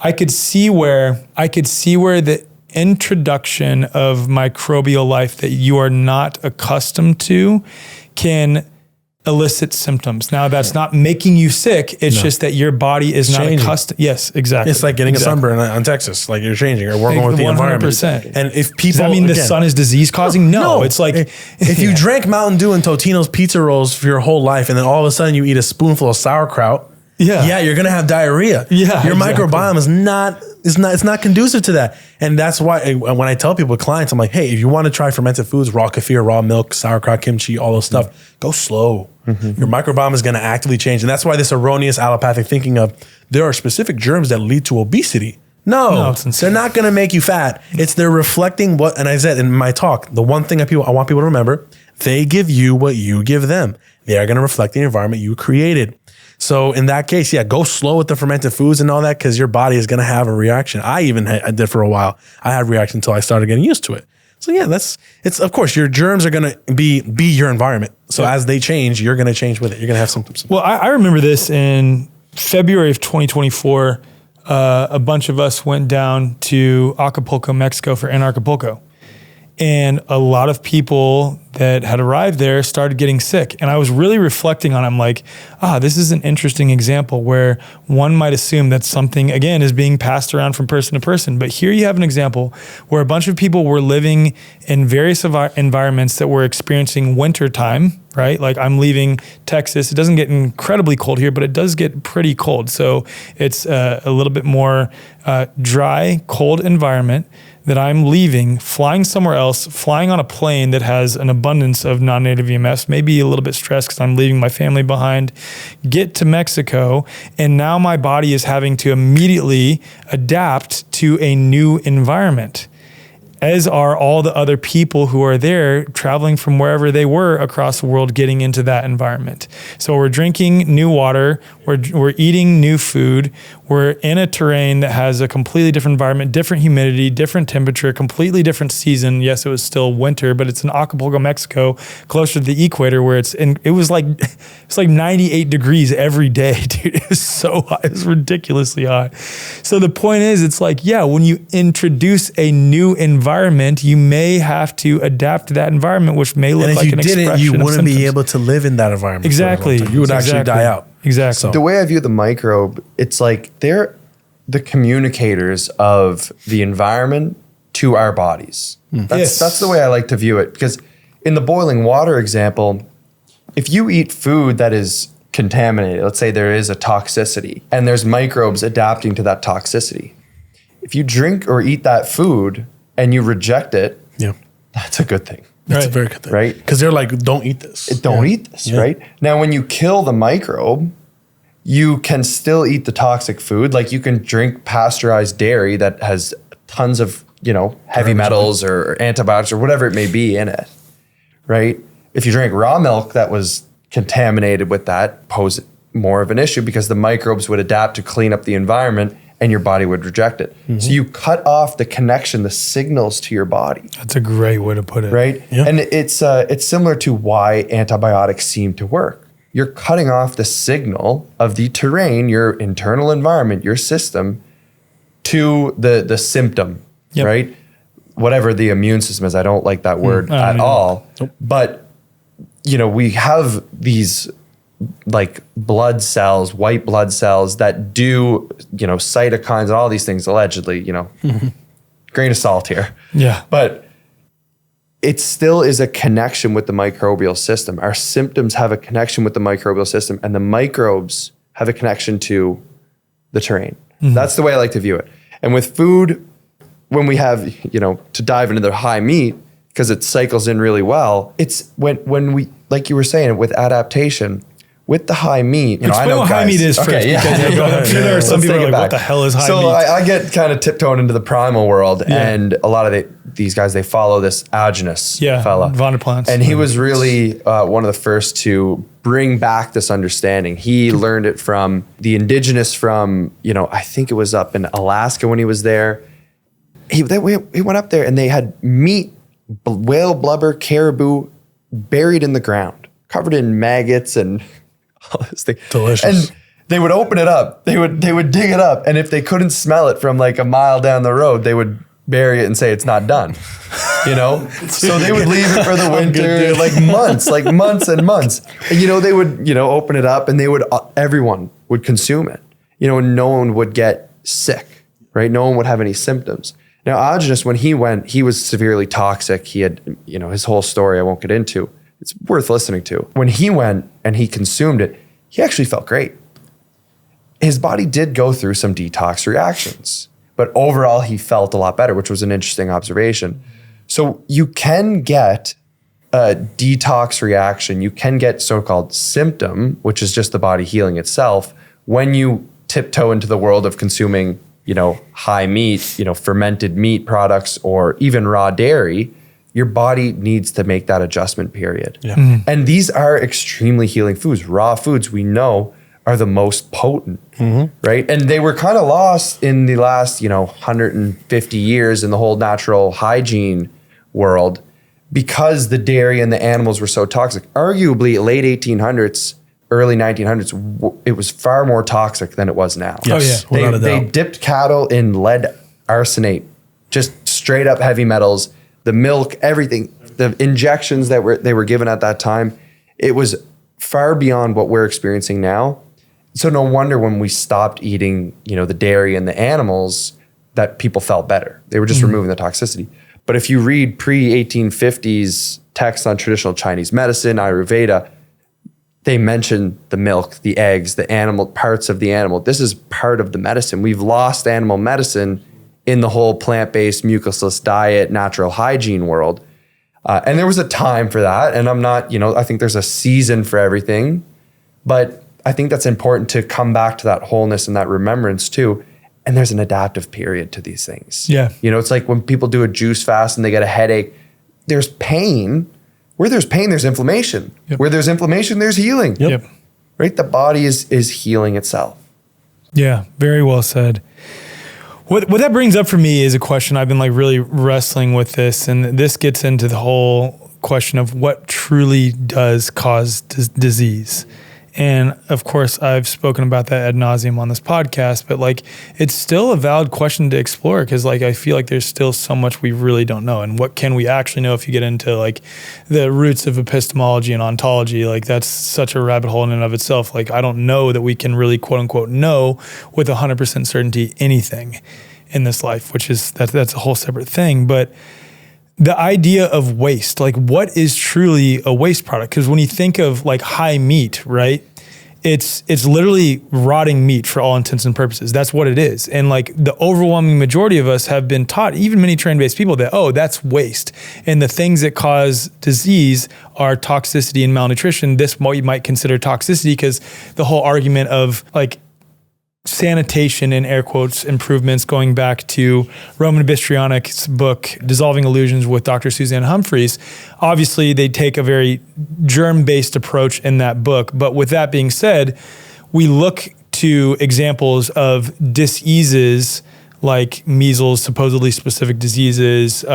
I could see where the introduction of microbial life that you are not accustomed to can elicit symptoms. Now that's not making you sick. It's just that your body is not accustomed. Yes, exactly. It's like getting a sunburn on Texas. You're changing or working with the 100%. Environment. And if people, does that mean the sun is disease causing? No. It's if you drank Mountain Dew and Totino's pizza rolls for your whole life, and then all of a sudden you eat a spoonful of sauerkraut, you're gonna have diarrhea. Your microbiome is not conducive to that. And that's why when I tell people, clients, I'm like, hey, if you want to try fermented foods, raw kefir, raw milk, sauerkraut, kimchi, all those stuff, go slow. Your microbiome is going to actively change. And that's why this erroneous allopathic thinking of there are specific germs that lead to obesity. No, they're not going to make you fat. They're reflecting what, and I said in my talk, the one thing I want people to remember, they give you what you give them. They are going to reflect the environment you created. So in that case, go slow with the fermented foods and all that, because your body is going to have a reaction. I did for a while. I had a reaction until I started getting used to it. So yeah, it's of course your germs are going to be your environment. So as they change, you're going to change with it. You're going to have symptoms. Well, I remember this in February of 2024. A bunch of us went down to Acapulco, Mexico for Anarchapulco. And a lot of people that had arrived there started getting sick. And I was really reflecting on it. I'm like, this is an interesting example where one might assume that something, again, is being passed around from person to person. But here you have an example where a bunch of people were living in various environments that were experiencing winter time, right? Like I'm leaving Texas. It doesn't get incredibly cold here, but it does get pretty cold. So it's a little bit more dry, cold environment that I'm leaving, flying somewhere else, flying on a plane that has an abundance of non-native EMFs, maybe a little bit stressed because I'm leaving my family behind, get to Mexico, and now my body is having to immediately adapt to a new environment, as are all the other people who are there traveling from wherever they were across the world getting into that environment. So we're drinking new water, we're eating new food, we're in a terrain that has a completely different environment, different humidity, different temperature, completely different season. Yes, it was still winter, but it's in Acapulco, Mexico, closer to the equator, where it was like 98 degrees every day, dude. It was so hot. It was ridiculously hot. So the point is, it's like, when you introduce a new environment, you may have to adapt to that environment, which may look like an expression of symptoms. And if you didn't, you wouldn't be able to live in that environment. Exactly. You would actually die out. Exactly. So the way I view the microbe, it's like they're the communicators of the environment to our bodies. That's the way I like to view it. Because in the boiling water example, if you eat food that is contaminated, let's say there is a toxicity and there's microbes adapting to that toxicity. If you drink or eat that food and you reject it, that's a good thing. That's a very good thing. Right? Because they're like, don't eat this. Don't eat this, right? Now, when you kill the microbe, you can still eat the toxic food. Like you can drink pasteurized dairy that has tons of, heavy metals or antibiotics or whatever it may be in it, right? If you drink raw milk that was contaminated with that, pose more of an issue because the microbes would adapt to clean up the environment and your body would reject it. Mm-hmm. So you cut off the connection, the signals to your body. That's a great way to put it. Right? Yeah. And it's similar to why antibiotics seem to work. You're cutting off the signal of the terrain, your internal environment, your system, to the symptom, right? Whatever the immune system is. I don't like that word at all. Nope. But, we have these like blood cells, white blood cells that do, cytokines and all these things, allegedly, grain of salt here. Yeah. But it still is a connection with the microbial system. Our symptoms have a connection with the microbial system and the microbes have a connection to the terrain. Mm-hmm. That's the way I like to view it. And with food, when we have, to dive into the high meat, because it cycles in really well, it's when we, like you were saying, with adaptation, with the high meat, I know what high meat is first. Because I'm sure there are some people who are like, what the hell is high meat? So I get kind of tiptoeing into the primal world, and a lot of these guys, they follow this Agenus fella. Von der Plants. And he was really one of the first to bring back this understanding. He learned it from the indigenous from, I think it was up in Alaska when he was there. He went up there and they had meat, whale blubber, caribou, buried in the ground, covered in maggots and all this thing. Delicious. And they would open it up. They would dig it up. And if they couldn't smell it from like a mile down the road, they would bury it and say it's not done. So they would leave it for the winter, like months and months. And, they would, open it up and everyone would consume it, and no one would get sick, right? No one would have any symptoms. Now, Agenus, when he went, he was severely toxic. He had, his whole story I won't get into. It's worth listening to. When he went and he consumed it, he actually felt great. His body did go through some detox reactions, but overall he felt a lot better, which was an interesting observation. So you can get a detox reaction. You can get so-called symptom, which is just the body healing itself, when you tiptoe into the world of consuming, high meat, fermented meat products, or even raw dairy. Your body needs to make that adjustment period. Yeah. Mm-hmm. And these are extremely healing foods. Raw foods, we know, are the most potent, right? And they were kind of lost in the last, 150 years in the whole natural hygiene world because the dairy and the animals were so toxic. Arguably, late 1800s, early 1900s, it was far more toxic than it was now. Yes, They dipped cattle in lead arsenate, just straight up heavy metals, the milk, everything, the injections that they were given at that time. It was far beyond what we're experiencing now. So no wonder when we stopped eating, the dairy and the animals, that people felt better. They were just removing the toxicity. But if you read pre-1850s texts on traditional Chinese medicine, Ayurveda, they mention the milk, the eggs, the animal, parts of the animal. This is part of the medicine. We've lost animal medicine in the whole plant-based, mucusless diet, natural hygiene world. And there was a time for that. And I'm not, I think there's a season for everything. But I think that's important to come back to that wholeness and that remembrance too. And there's an adaptive period to these things. Yeah. It's like when people do a juice fast and they get a headache, there's pain. Where there's pain, there's inflammation. Yep. Where there's inflammation, there's healing. Yep. Right? The body is healing itself. Yeah, very well said. What that brings up for me is a question I've been really wrestling with this, and this gets into the whole question of what truly does cause disease. And of course, I've spoken about that ad nauseum on this podcast, but it's still a valid question to explore because I feel like there's still so much we really don't know. And what can we actually know if you get into the roots of epistemology and ontology? That's such a rabbit hole in and of itself. I don't know that we can really quote unquote know with 100% certainty anything in this life, which is that's a whole separate thing. But the idea of waste, what is truly a waste product? Because when you think of high meat, right? It's literally rotting meat for all intents and purposes. That's what it is. And the overwhelming majority of us have been taught, even many train-based people, that, that's waste. And the things that cause disease are toxicity and malnutrition. This what you might consider toxicity because the whole argument of sanitation, in air quotes, improvements going back to Roman Bystrionic's book, Dissolving Illusions with Dr. Suzanne Humphreys. Obviously, they take a very germ-based approach in that book. But with that being said, we look to examples of diseases like measles, supposedly specific diseases,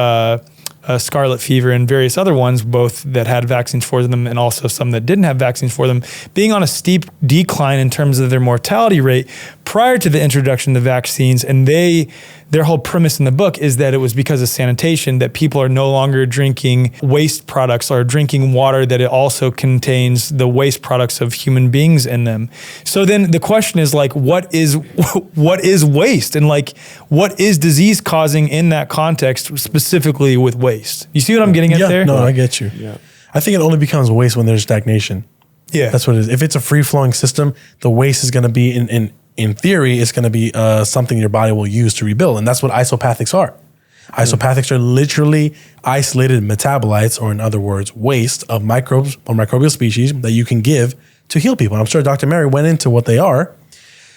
scarlet fever, and various other ones, both that had vaccines for them and also some that didn't have vaccines for them, being on a steep decline in terms of their mortality rate prior to the introduction of the vaccines. And their whole premise in the book is that it was because of sanitation, that people are no longer drinking waste products or drinking water that it also contains the waste products of human beings in them. So then the question is what is waste? And what is disease causing in that context, specifically with waste? You see what I'm getting at there? No, I get you. Yeah. I think it only becomes waste when there's stagnation. Yeah. That's what it is. If it's a free-flowing system, the waste is going to be in theory, it's going to be something your body will use to rebuild. And that's what isopathics are. Isopathics are literally isolated metabolites, or in other words, waste of microbes or microbial species that you can give to heal people. And I'm sure Dr. Mary went into what they are.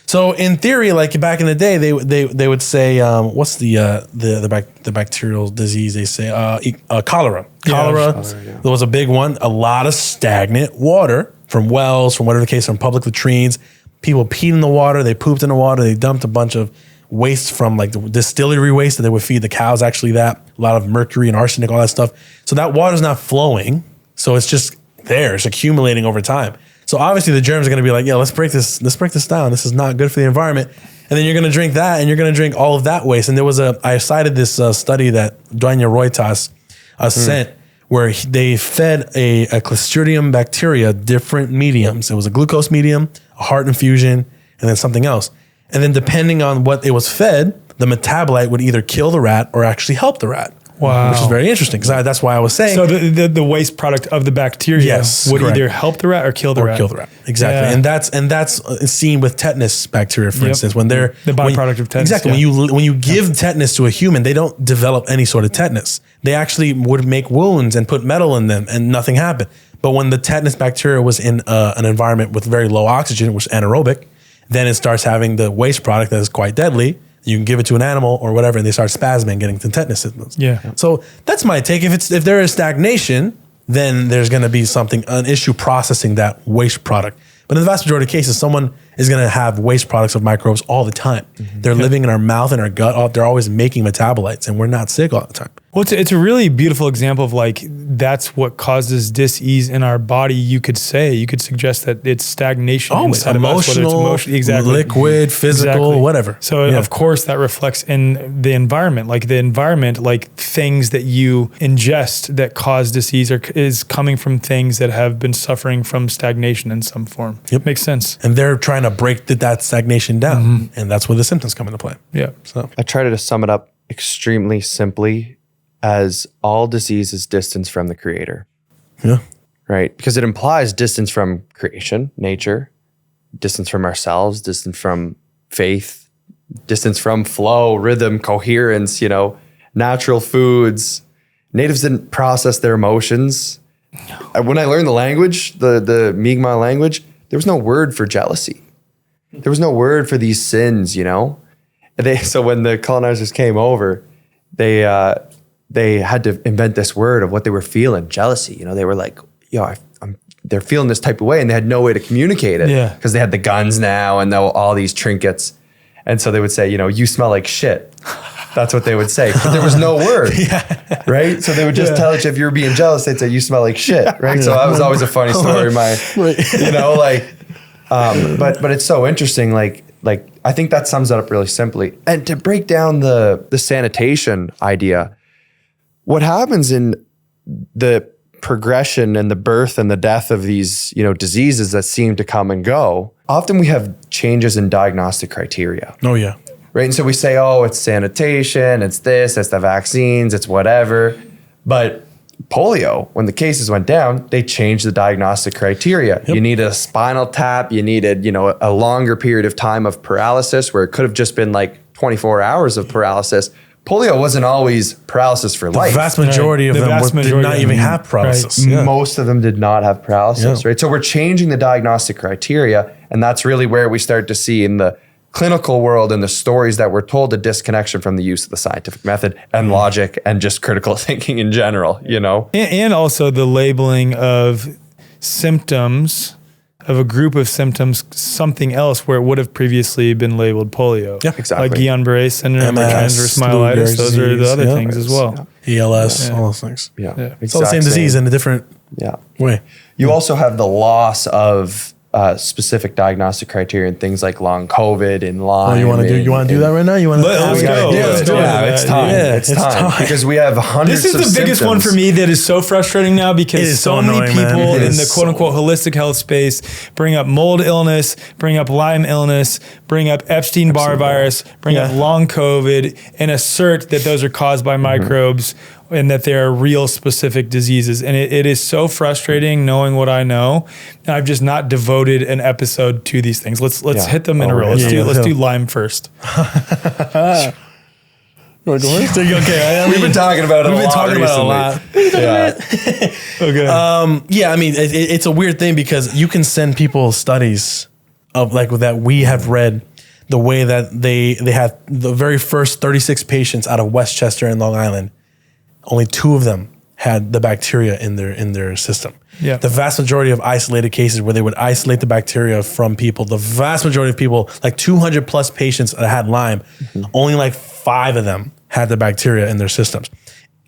So in theory, back in the day, they would say, what's the bacterial disease? They say cholera. Cholera, there was a big one. A lot of stagnant water from wells, from whatever the case, from public latrines. People peed in the water, they pooped in the water, they dumped a bunch of waste from the distillery waste that they would feed the cows, actually a lot of mercury and arsenic, all that stuff. So that water's not flowing. So it's just there, it's accumulating over time. So obviously the germs are gonna be let's break this down. This is not good for the environment. And then you're gonna drink that and you're gonna drink all of that waste. And I cited this study that Doña Roitas sent, where they fed a Clostridium bacteria different mediums. It was a glucose medium, a heart infusion, and then something else. And then depending on what it was fed, the metabolite would either kill the rat or actually help the rat. Wow. Which is very interesting because that's why I was saying. So the waste product of the bacteria would either help the rat or kill the rat. Kill the rat. Exactly. Yeah. And that's seen with tetanus bacteria, for instance, when they're the byproduct of tetanus. Exactly. Yeah. When you give tetanus to a human, they don't develop any sort of tetanus. They actually would make wounds and put metal in them and nothing happened. But when the tetanus bacteria was in an environment with very low oxygen, which is anaerobic, then it starts having the waste product that is quite deadly. You can give it to an animal or whatever, and they start spasming, getting to tetanus symptoms. Yeah. So that's my take. If there is stagnation, then there's going to be an issue processing that waste product. But in the vast majority of cases, someone is going to have waste products of microbes all the time. They're living in our mouth and our gut. They're always making metabolites, and we're not sick all the time. Well, it's a really beautiful example of like, that's what causes dis-ease in our body. You could suggest that it's stagnation inside of us, whether it's emotional, exactly, liquid, physical, whatever. So of course that reflects in the environment. Like the environment, like things that you ingest that cause disease is coming from things that have been suffering from stagnation in some form. Yep. Makes sense. And they're trying to break that stagnation down. And that's where the symptoms come into play. Yeah. So I try to sum it up extremely simply as all disease is distance from the creator. Yeah. Right? Because it implies distance from creation, nature, distance from ourselves, distance from faith, distance from flow, rhythm, coherence, natural foods. Natives didn't process their emotions. When I learned the language, the Mi'kmaq language, there was no word for jealousy. There was no word for these sins, So when the colonizers came over, they had to invent this word of what they were feeling, jealousy. They were like, they're feeling this type of way, and they had no way to communicate it because they had the guns now and all these trinkets. And so they would say, you smell like shit. That's what they would say. But there was no word, right? So they would just tell you if you were being jealous, they'd say, you smell like shit, right? Yeah. So that was always a funny story. But it's so interesting. Like I think that sums it up really simply. And to break down the sanitation idea, what happens in the progression and the birth and the death of these, diseases that seem to come and go, often we have changes in diagnostic criteria. Oh yeah. Right. And so we say, it's sanitation, it's this, it's the vaccines, it's whatever. But polio, when the cases went down, they changed the diagnostic criteria. Yep. You needed a spinal tap, you needed, a longer period of time of paralysis where it could have just been like 24 hours of paralysis. Polio wasn't always paralysis for life. The vast majority of them did not even have paralysis. Right. Yeah. Most of them did not have paralysis, right? So we're changing the diagnostic criteria, and that's really where we start to see in the clinical world and the stories that we're told a disconnection from the use of the scientific method and logic and just critical thinking in general, And also the labeling of symptoms of a group of symptoms, something else where it would have previously been labeled polio. Yeah, exactly. Like Guillain-Barré syndrome or transverse myelitis. Those are the other things as well. ELS, all those things. Yeah. It's all the same disease in a different way. You also have the loss of specific diagnostic criteria and things like long COVID and Lyme. You want to do that right now? Let's go. It's time. It's time because we have hundreds. This is the biggest one for me that is so frustrating now because so many people in the quote unquote holistic health space bring up mold illness, bring up Lyme illness, bring up Epstein-Barr virus, bring up long COVID, and assert that those are caused by microbes and that they are real specific diseases. And it is so frustrating knowing what I know. I've just not devoted an episode to these things. Let's hit them in a row. Let's do Lyme first. Okay, we've been talking about it a lot. Okay. I mean, it's a weird thing because you can send people studies of like that we have read the way that they had the very first 36 patients out of Westchester and Long Island. Only 2 of them had the bacteria in their system. Yeah. The vast majority of isolated cases where they would isolate the bacteria from people, the vast majority of people, like 200 plus patients that had Lyme, only like 5 of them had the bacteria in their systems.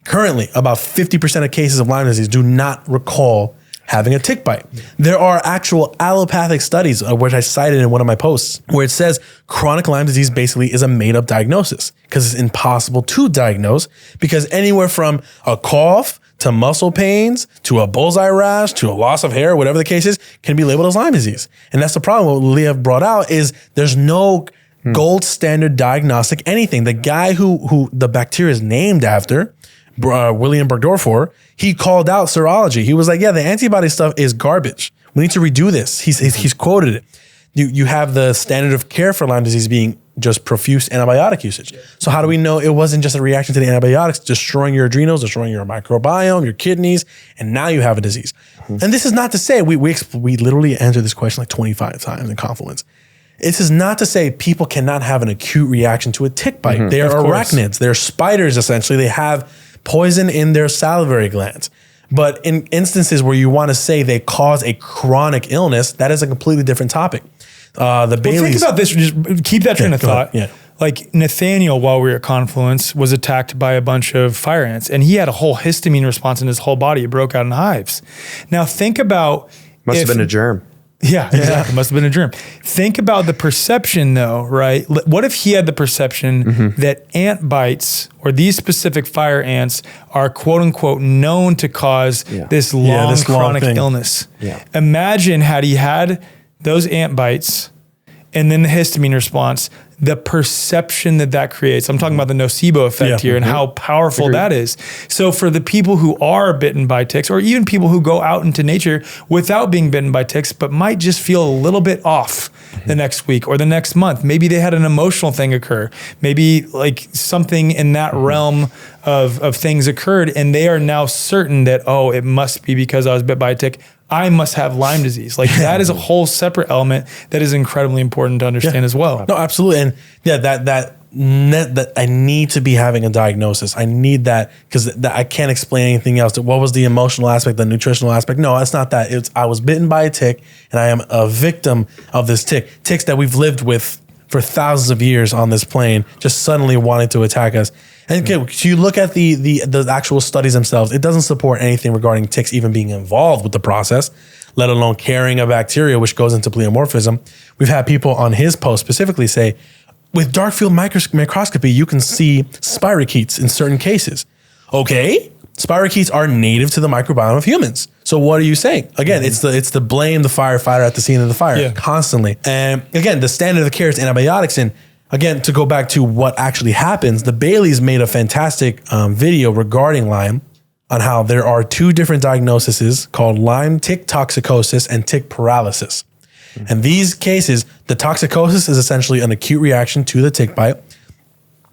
Currently, about 50% of cases of Lyme disease do not recall having a tick bite. There are actual allopathic studies, which I cited in one of my posts, where it says chronic Lyme disease basically is a made-up diagnosis because it's impossible to diagnose because anywhere from a cough to muscle pains to a bullseye rash to a loss of hair, whatever the case is, can be labeled as Lyme disease. And that's the problem. What Liev brought out is there's no gold standard diagnostic anything. The guy who the bacteria is named after, William Bergdorfer, he called out serology. He was like, the antibody stuff is garbage. We need to redo this. He's quoted it. You have the standard of care for Lyme disease being just profuse antibiotic usage. So how do we know it wasn't just a reaction to the antibiotics destroying your adrenals, destroying your microbiome, your kidneys, and now you have a disease? And this is not to say, we literally answered this question like 25 times in Confluence. This is not to say people cannot have an acute reaction to a tick bite. They are arachnids. They're spiders, essentially. They have poison in their salivary glands. But in instances where you want to say they cause a chronic illness, that is a completely different topic. The Bailey's. Well, think about this. Just keep that train of thought. Yeah. Like Nathaniel, while we were at Confluence, was attacked by a bunch of fire ants, and he had a whole histamine response in his whole body. It broke out in hives. Now think about Must have been a germ. Yeah, exactly. Must have been a germ. Think about the perception, though, right? What if he had the perception that ant bites or these specific fire ants are quote unquote known to cause this long chronic illness? Yeah. Imagine had he had those ant bites and then the histamine response, the perception that creates. I'm talking about the nocebo effect here and how powerful that is. So for the people who are bitten by ticks, or even people who go out into nature without being bitten by ticks, but might just feel a little bit off the next week or the next month, maybe they had an emotional thing occur, maybe like something in that realm of things occurred, and they are now certain that, oh, it must be because I was bit by a tick. I must have Lyme disease. Like that is a whole separate element that is incredibly important to understand as well. No, absolutely. And that I need to be having a diagnosis. I need that because I can't explain anything else. What was the emotional aspect, the nutritional aspect? No, it's not that. I was bitten by a tick and I am a victim of this tick. Ticks that we've lived with for thousands of years on this plane just suddenly wanted to attack us. And you look at the actual studies themselves, it doesn't support anything regarding ticks even being involved with the process, let alone carrying a bacteria, which goes into pleomorphism. We've had people on his post specifically say, with dark field microscopy, you can see spirochetes in certain cases. Okay, spirochetes are native to the microbiome of humans. So what are you saying? Again, it's the blame the firefighter at the scene of the fire constantly. And again, the standard of care is antibiotics. And again, to go back to what actually happens, the Baileys made a fantastic video regarding Lyme on how there are two different diagnoses called Lyme tick toxicosis and tick paralysis. And these cases, the toxicosis is essentially an acute reaction to the tick bite.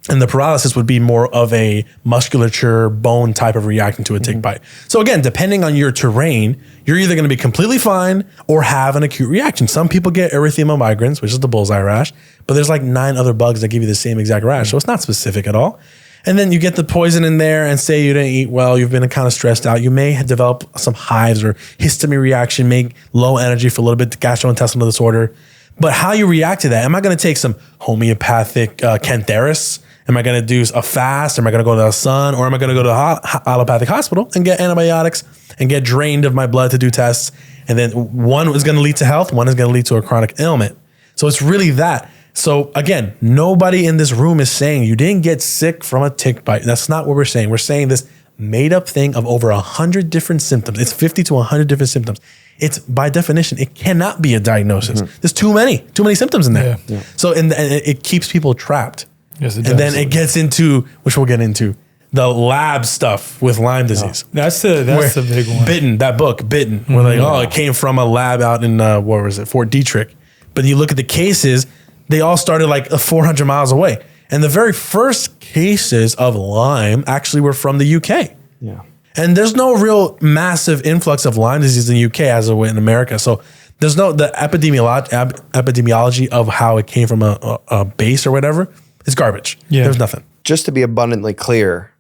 And the paralysis would be more of a musculature bone type of reaction to a tick bite. So again, depending on your terrain, you're either going to be completely fine or have an acute reaction. Some people get erythema migrans, which is the bullseye rash, but there's like 9 other bugs that give you the same exact rash. So it's not specific at all. And then you get the poison in there and say you didn't eat well, you've been kind of stressed out. You may develop some hives or histamine reaction, make low energy for a little bit, gastrointestinal disorder. But how you react to that, am I going to take some homeopathic cantharis? Am I going to do a fast? Am I going to go to the sun? Or am I going to go to a allopathic hospital and get antibiotics and get drained of my blood to do tests? And then one is going to lead to health, one is going to lead to a chronic ailment. So it's really that. So again, nobody in this room is saying you didn't get sick from a tick bite. That's not what we're saying. We're saying this made up thing of over 100 different symptoms. It's 50 to 100 different symptoms. It's by definition, it cannot be a diagnosis. There's too many symptoms in there. Yeah. So and it keeps people trapped. Yes, it does. And then it gets into, which we'll get into, the lab stuff with Lyme disease. That's the big one. Bitten, that book, Bitten. Where like, it came from a lab out in, Fort Detrick. But you look at the cases, they all started like 400 miles away. And the very first cases of Lyme actually were from the UK. Yeah. And there's no real massive influx of Lyme disease in the UK as there were in America. So there's no, the epidemiology of how it came from a base or whatever, it's garbage. Yeah. There's nothing. Just to be abundantly clear,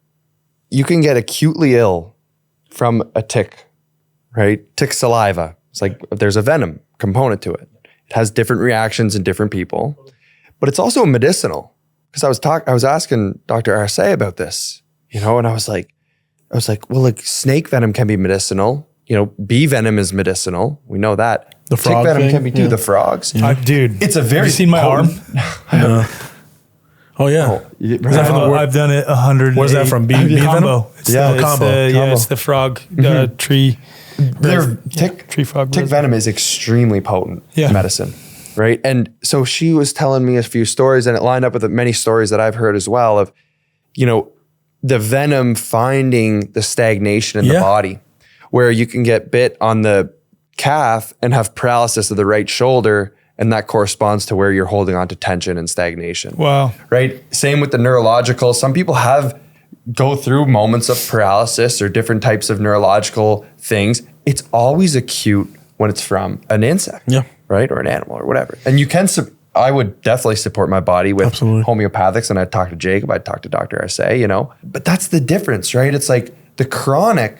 you can get acutely ill from a tick, right? Tick saliva. It's like there's a venom component to it. It has different reactions in different people, but it's also medicinal. Because I was asking Dr. Arce about this, and I was like, well, like snake venom can be medicinal. Bee venom is medicinal. We know that. The frog tick venom thing? can be too. The frogs. Dude, it's a very. Have you seen my arm? Oh yeah. I've done it 100. Where's that from? Bee venom? Combo. Combo. It's the frog tree. Tree frog. Tick venom is extremely potent medicine. Right. And so she was telling me a few stories, and it lined up with many stories that I've heard as well of, the venom finding the stagnation in the body, where you can get bit on the calf and have paralysis of the right shoulder. And that corresponds to where you're holding on to tension and stagnation. Wow. Right. Same with the neurological. Some people go through moments of paralysis or different types of neurological things. It's always acute when it's from an insect. Yeah. Right? Or an animal or whatever. And I would definitely support my body with homeopathics. And I'd talk to Jacob, I'd talk to Dr. Arce, But that's the difference, right? It's like the chronic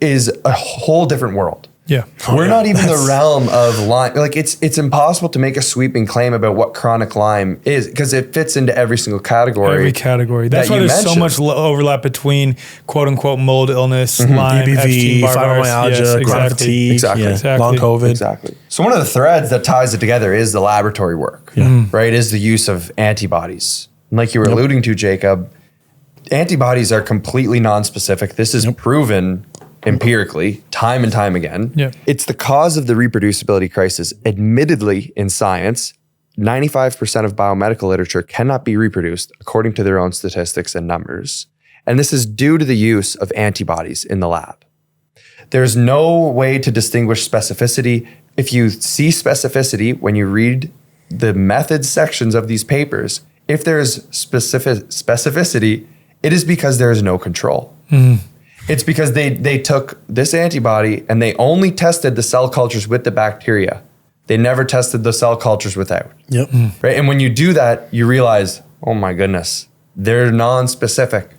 is a whole different world. Yeah. We're not even the realm of Lyme. Like it's impossible to make a sweeping claim about what chronic Lyme is because it fits into every single category. Every category. That's why there's so much overlap between quote unquote mold illness, Lyme, EBV, fibromyalgia, chronic fatigue, exactly. long COVID. Exactly. So one of the threads that ties it together is the laboratory work, right? Is the use of antibodies. And like you were alluding to, Jacob, antibodies are completely non-specific. This is proven empirically, time and time again. Yeah. It's the cause of the reproducibility crisis. Admittedly, in science, 95% of biomedical literature cannot be reproduced according to their own statistics and numbers. And this is due to the use of antibodies in the lab. There's no way to distinguish specificity. If you see specificity when you read the methods sections of these papers, if there's specificity, it is because there is no control. It's because they took this antibody and they only tested the cell cultures with the bacteria. They never tested the cell cultures without. Yep. Right. And when you do that, you realize, oh my goodness, they're non-specific.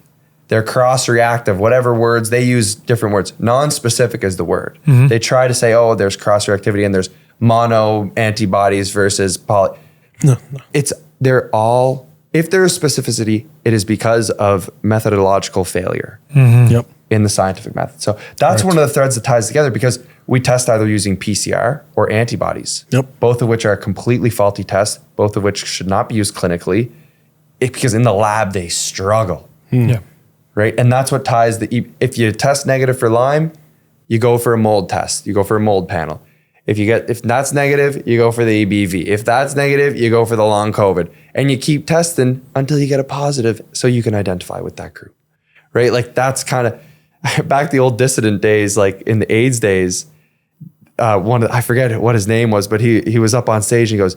They're cross-reactive, whatever words, they use different words. Non-specific is the word. They try to say, oh, there's cross-reactivity and there's mono antibodies versus poly. No. They're all, if there is specificity, it is because of methodological failure. Yep. In the scientific method. So that's one of the threads that ties together because we test either using PCR or antibodies, both of which are completely faulty tests, both of which should not be used clinically because in the lab they struggle. Right. And that's what ties if you test negative for Lyme, you go for a mold test, you go for a mold panel. If that's negative, you go for the EBV. If that's negative, you go for the long COVID and you keep testing until you get a positive so you can identify with that group. Right. Like that's kind of, back the old dissident days, like in the AIDS days, I forget what his name was, but he was up on stage and he goes,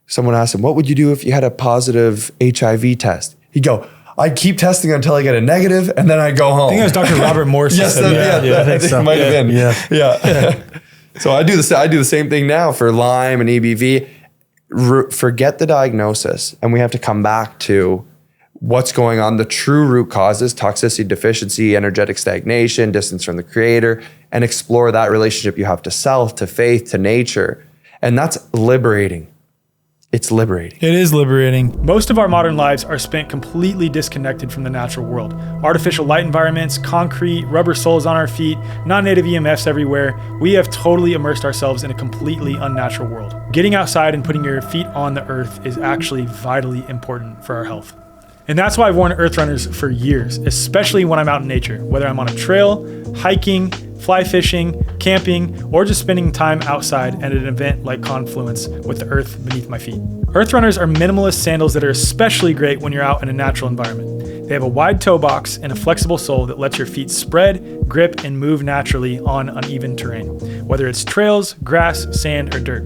someone asked him, what would you do if you had a positive HIV test? He'd go, I'd keep testing until I get a negative and then I'd go home. I think it was Dr. Robert Morse. Yes, I think so. It might have been. Yeah. So I do the same thing now for Lyme and EBV. Forget the diagnosis and we have to come back to what's going on, the true root causes, toxicity, deficiency, energetic stagnation, distance from the creator, and explore that relationship you have to self, to faith, to nature. And that's liberating. It's liberating. It is liberating. Most of our modern lives are spent completely disconnected from the natural world. Artificial light environments, concrete, rubber soles on our feet, non-native EMFs everywhere. We have totally immersed ourselves in a completely unnatural world. Getting outside and putting your feet on the earth is actually vitally important for our health. And that's why I've worn Earth Runners for years, especially when I'm out in nature, whether I'm on a trail, hiking, fly fishing, camping, or just spending time outside at an event like Confluence with the earth beneath my feet. Earth Runners are minimalist sandals that are especially great when you're out in a natural environment. They have a wide toe box and a flexible sole that lets your feet spread, grip, and move naturally on uneven terrain, whether it's trails, grass, sand, or dirt.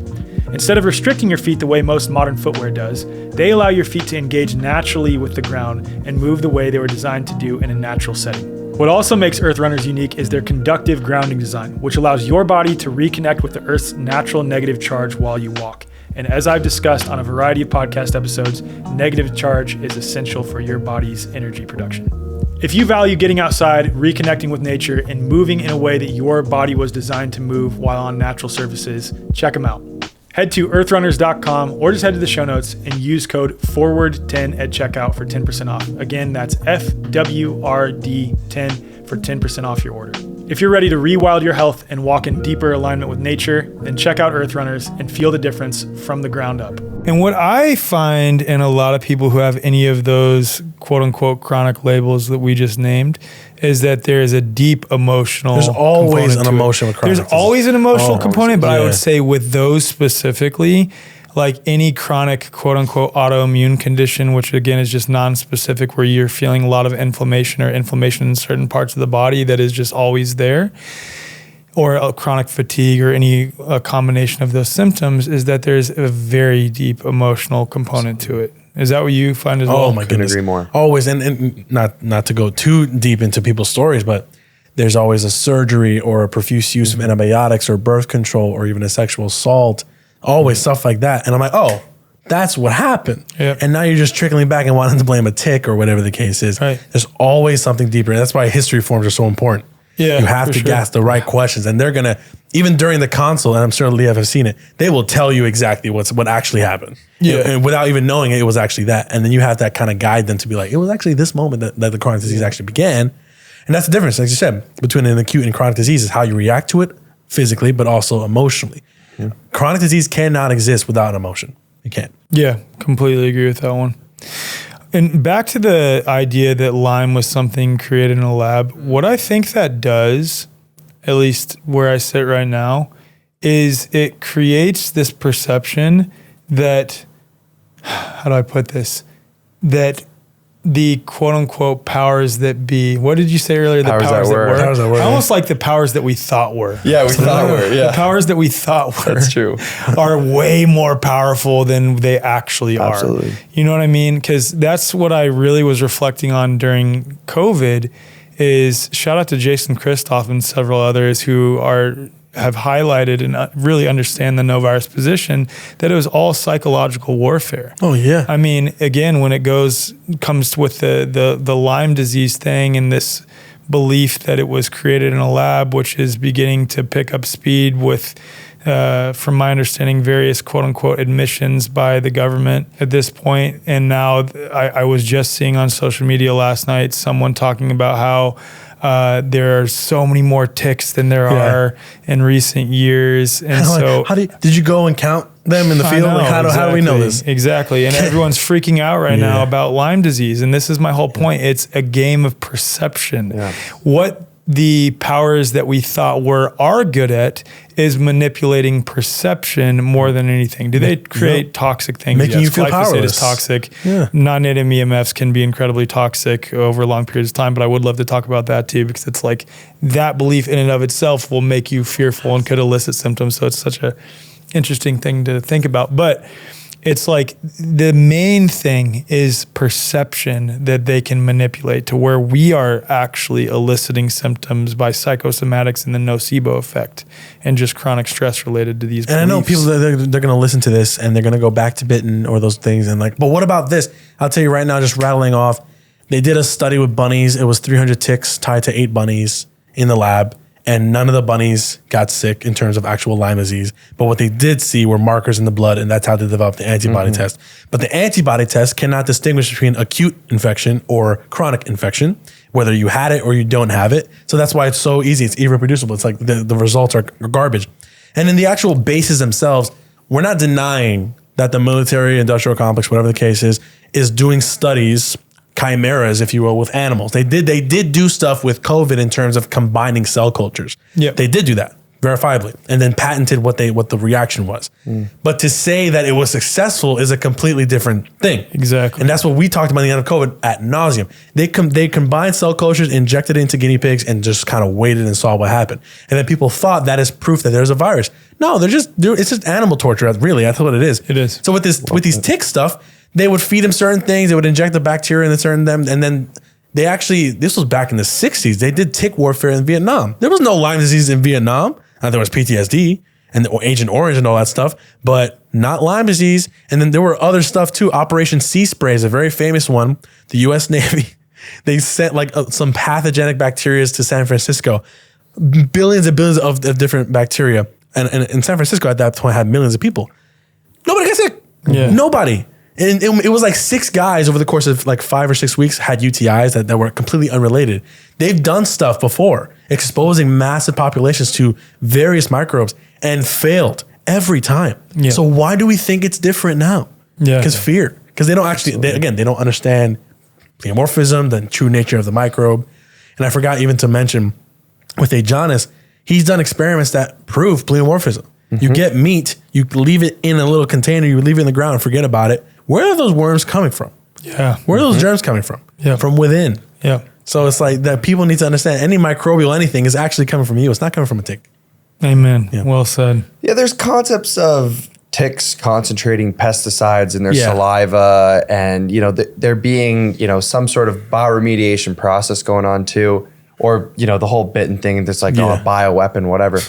Instead of restricting your feet the way most modern footwear does, they allow your feet to engage naturally with the ground and move the way they were designed to do in a natural setting. What also makes Earth Runners unique is their conductive grounding design, which allows your body to reconnect with the Earth's natural negative charge while you walk. And as I've discussed on a variety of podcast episodes, negative charge is essential for your body's energy production. If you value getting outside, reconnecting with nature, and moving in a way that your body was designed to move while on natural surfaces, check them out. Head to earthrunners.com or just head to the show notes and use code FORWARD10 at checkout for 10% off. Again, that's FWRD10 for 10% off your order. If you're ready to rewild your health and walk in deeper alignment with nature, then check out Earth Runners and feel the difference from the ground up. And what I find in a lot of people who have any of those quote unquote chronic labels that we just named is that there is a deep emotional There's always an emotional component. There's always an emotional component, but I would say with those specifically, like any chronic quote unquote autoimmune condition, which again is just non-specific, where you're feeling a lot of inflammation or inflammation in certain parts of the body that is just always there, or a chronic fatigue or any combination of those symptoms, is that there's a very deep emotional component to it. Is that what you find as well? Oh my goodness. Couldn't agree more. Always, and not to go too deep into people's stories, but there's always a surgery or a profuse use of antibiotics or birth control or even a sexual assault, always stuff like that. And I'm like, oh, that's what happened. Yep. And now you're just trickling back and wanting to blame a tick or whatever the case is. Right. There's always something deeper. And that's why history forms are so important. You have to ask the right questions, and they're gonna, even during the consult, and I'm sure Liev has seen it, they will tell you exactly what actually happened. And without even knowing it was actually that. And then you have to kind of guide them to be like, it was actually this moment that the chronic disease actually began. And that's the difference, like you said, between an acute and chronic disease is how you react to it physically, but also emotionally. Chronic disease cannot exist without emotion. It can't. Yeah, completely agree with that one. And back to the idea that Lyme was something created in a lab, what I think that does, at least where I sit right now, is it creates this perception that, how do I put this? That the quote unquote powers that be, what did you say earlier? The powers that were. Powers that were. I almost like the powers that we thought were. Yeah, we thought were. Yeah. The powers that we thought were. That's true. Are way more powerful than they actually are. Absolutely. You know what I mean? Because that's what I really was reflecting on during COVID is shout out to Jason Christoph and several others who have highlighted and really understand the no virus position, that it was all psychological warfare. Oh yeah. I mean, again, when it comes with the Lyme disease thing and this belief that it was created in a lab, which is beginning to pick up speed with, from my understanding, various quote unquote admissions by the government at this point. And now I was just seeing on social media last night, someone talking about how there are so many more ticks than there are in recent years. And so did you go and count them in the field? Know, like how do we know this? Exactly. And everyone's freaking out right now about Lyme disease. And this is my whole point. It's a game of perception. Yeah. What the powers that we thought are good at is manipulating perception more than anything. Do they create toxic things? Making you feel powerless. Glyphosate is toxic. Yeah. Non-native EMFs can be incredibly toxic over long periods of time, but I would love to talk about that too, because it's like that belief in and of itself will make you fearful and could elicit symptoms. So it's such a interesting thing to think about. But it's like the main thing is perception that they can manipulate to where we are actually eliciting symptoms by psychosomatics and the nocebo effect and just chronic stress related to these beliefs. And I know people, they're going to listen to this and they're going to go back to bitten or those things and like, but what about this? I'll tell you right now, just rattling off, they did a study with bunnies. It was 300 ticks tied to 8 bunnies in the lab. And none of the bunnies got sick in terms of actual Lyme disease. But what they did see were markers in the blood, and that's how they developed the antibody test. But the antibody test cannot distinguish between acute infection or chronic infection, whether you had it or you don't have it. So that's why it's so easy. It's irreproducible. It's like the results are garbage. And in the actual bases themselves, we're not denying that the military industrial complex, whatever the case is doing studies, chimeras, if you will, with animals. They did do stuff with COVID in terms of combining cell cultures. Yeah, they did do that verifiably, and then patented what the reaction was. But to say that it was successful is a completely different thing. Exactly, and that's what we talked about at the end of COVID ad nauseum. They combined cell cultures, injected it into guinea pigs, and just kind of waited and saw what happened. And then people thought that is proof that there's a virus. No, it's just animal torture. Really, that's what it is. It is. So with these tick stuff, they would feed them certain things. They would inject the bacteria in certain them. And then they actually, this was back in the 60s. They did tick warfare in Vietnam. There was no Lyme disease in Vietnam. There was PTSD and Agent Orange and all that stuff, but not Lyme disease. And then there were other stuff too. Operation Sea Spray is a very famous one. The U.S. Navy, they sent like some pathogenic bacteria to San Francisco. Billions and billions of different bacteria. And San Francisco at that point had millions of people. Nobody got sick. Yeah. Nobody. And it was like 6 guys over the course of like 5 or 6 weeks had UTIs that were completely unrelated. They've done stuff before, exposing massive populations to various microbes and failed every time. Yeah. So why do we think it's different now? Yeah, because fear. Because they don't actually, they don't understand pleomorphism, the true nature of the microbe. And I forgot even to mention with Ajonis, he's done experiments that prove pleomorphism. You get meat, you leave it in a little container, you leave it in the ground and forget about it. Where are those worms coming from? Yeah. Where are those germs coming from? Yeah. From within. Yeah. So it's like that people need to understand any microbial anything is actually coming from you. It's not coming from a tick. Amen. Yeah. Well said. Yeah, there's concepts of ticks concentrating pesticides in their saliva and, there being, some sort of bioremediation process going on too. Or, the whole bitten thing that's like, a bioweapon, whatever.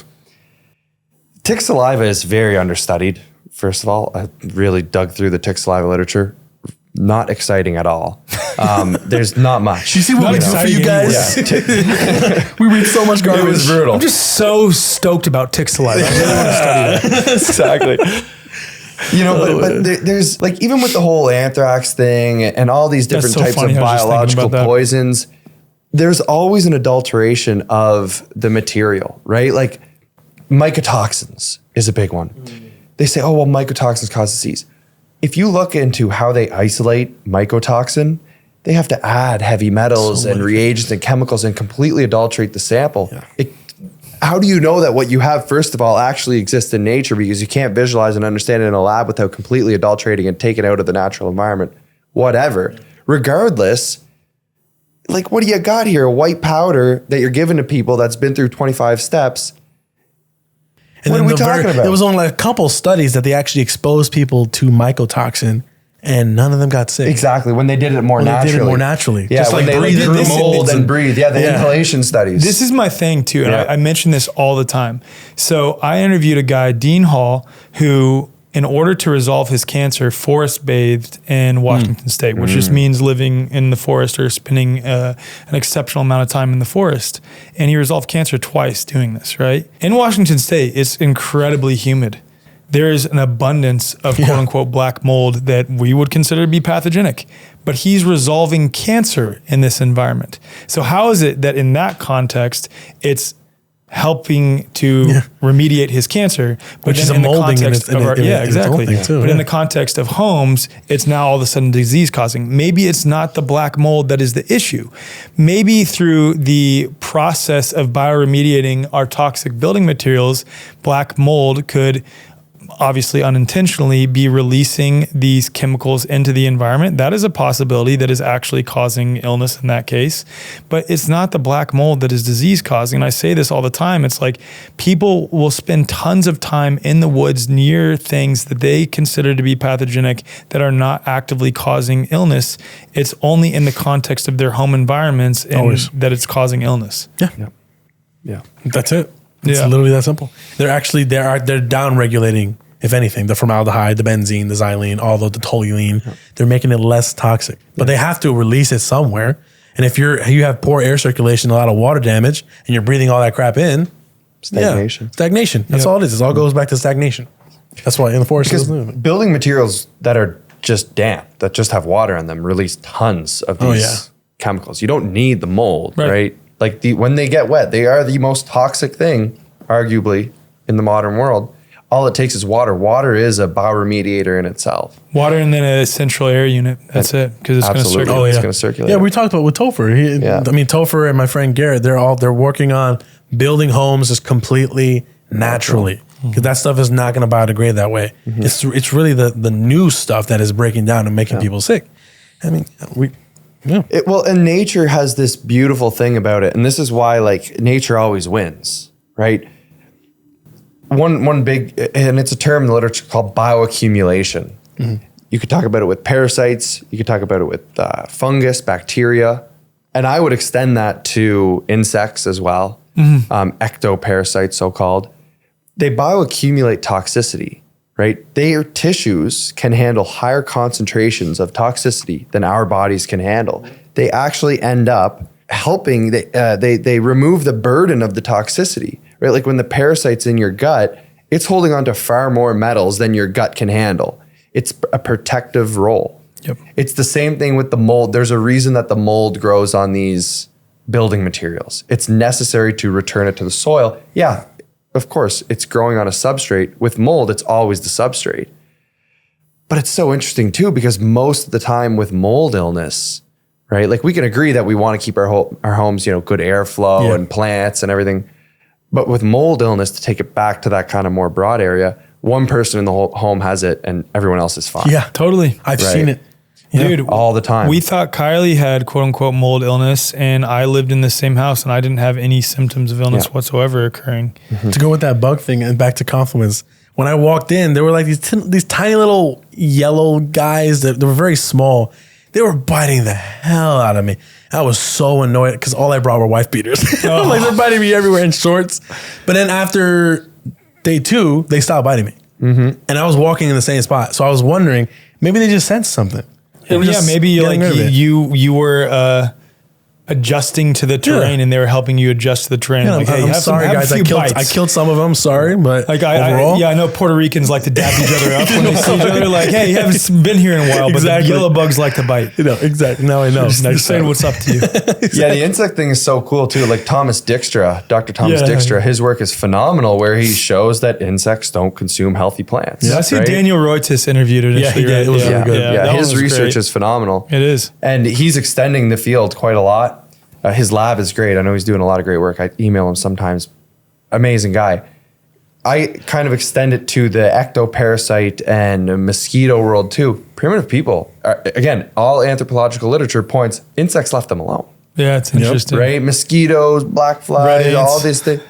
Tick saliva is very understudied. First of all, I really dug through the tick saliva literature. not exciting at all. There's not much. You see what we do for you guys? We read so much garbage. It was brutal. I'm just so stoked about tick saliva. I really want to study that. Exactly. You know, but there's like, even with the whole anthrax thing and all these different types of biological poisons, there's always an adulteration of the material, right? Like mycotoxins is a big one. They say, oh, well, mycotoxins cause disease. If you look into how they isolate mycotoxin, they have to add heavy metals and reagents and chemicals and completely adulterate the sample. Yeah. How do you know that what you have, first of all, actually exists in nature? Because you can't visualize and understand it in a lab without completely adulterating and taking it out of the natural environment. Whatever. Regardless, like, what do you got here? A white powder that you're giving to people that's been through 25 steps. And what are we talking about? There was only like a couple studies that they actually exposed people to mycotoxin, and none of them got sick. Exactly, when they did it more naturally. Yeah, just when like they breathe through mold and breathe. Yeah, the inhalation studies. This is my thing too, and I mention this all the time. So I interviewed a guy, Dean Hall, who, in order to resolve his cancer, forest bathed in Washington State, which just means living in the forest or spending an exceptional amount of time in the forest. And he resolved cancer twice doing this, right? In Washington State, it's incredibly humid. There is an abundance of quote unquote black mold that we would consider to be pathogenic, but he's resolving cancer in this environment. So how is it that in that context, it's helping to remediate his cancer, but which is in the molding context of our, exactly. But in the context of homes, it's now all of a sudden disease causing. Maybe it's not the black mold that is the issue. Maybe through the process of bioremediating our toxic building materials, black mold could obviously unintentionally be releasing these chemicals into the environment. That is a possibility that is actually causing illness in that case. But it's not the black mold that is disease causing. And I say this all the time. It's like people will spend tons of time in the woods near things that they consider to be pathogenic that are not actively causing illness. It's only in the context of their home environments and that it's causing illness. Yeah. That's it. It's literally that simple. They're down regulating, if anything, the formaldehyde, the benzene, the xylene, all the toluene. They're making it less toxic, but they have to release it somewhere. And if you have poor air circulation, a lot of water damage, and you're breathing all that crap in, stagnation. That's all it is. It all goes back to stagnation. That's why in the forest, because building materials that are just damp, that just have water in them, release tons of these chemicals. You don't need the mold, right? Like when they get wet, they are the most toxic thing, arguably, in the modern world. All it takes is water. Water is a bioremediator in itself. Water and then a central air unit. That's it. Because it's going to circulate. It's going to circulate. Yeah, we talked about with Topher. I mean, Topher and my friend Garrett, they're working on building homes just completely naturally. Because that stuff is not going to biodegrade that way. It's really the new stuff that is breaking down and making people sick. I mean, and nature has this beautiful thing about it, and this is why like nature always wins, right? One big, and it's a term in the literature called bioaccumulation. You could talk about it with parasites. You could talk about it with fungus, bacteria, and I would extend that to insects as well. Ectoparasites, so-called. They bioaccumulate toxicity. Right? Their tissues can handle higher concentrations of toxicity than our bodies can handle. They actually end up helping, they remove the burden of the toxicity, right? Like when the parasite's in your gut, it's holding on to far more metals than your gut can handle. It's a protective role. It's the same thing with the mold. There's a reason that the mold grows on these building materials. It's necessary to return it to the soil. Yeah. Of course, it's growing on a substrate. With mold, it's always the substrate. But it's so interesting too, because most of the time with mold illness, right? Like we can agree that we want to keep our homes, good airflow and plants and everything. But with mold illness, to take it back to that kind of more broad area, one person in the whole home has it and everyone else is fine. Yeah, totally. I've seen it. Dude, all the time. We thought Kylie had quote unquote mold illness, and I lived in the same house and I didn't have any symptoms of illness whatsoever occurring. To go with that bug thing and back to compliments, when I walked in, there were like these tiny little yellow guys that were very small. They were biting the hell out of me. I was so annoyed because all I brought were wife beaters. Like they're biting me everywhere in shorts. But then after day 2, they stopped biting me. And I was walking in the same spot. So I was wondering, maybe they just sensed something. And yeah, maybe you were adjusting to the terrain, and they were helping you adjust to the terrain. Yeah, like, hey, I'm sorry, guys. I killed some of them. Sorry, but like overall, I know Puerto Ricans like to dap each other up when they see each other. Like, hey, you haven't been here in a while, but the yellow bugs like to bite. Exactly. Now I know. Just saying what's up to you. Exactly. Yeah, the insect thing is so cool too. Like Dr. Thomas Dijkstra, his work is phenomenal, where he shows that insects don't consume healthy plants. Yeah, I see Daniel Reutis interviewed initially. Yeah, he did. It was really good. Yeah, his research is phenomenal. It is, and he's extending the field quite a lot. His lab is great. I know he's doing a lot of great work. I email him sometimes. Amazing guy. I kind of extend it to the ectoparasite and mosquito world too. Primitive people, again, all anthropological literature points, insects left them alone. Yeah, it's interesting. Right? Mosquitoes, black flies, all these things,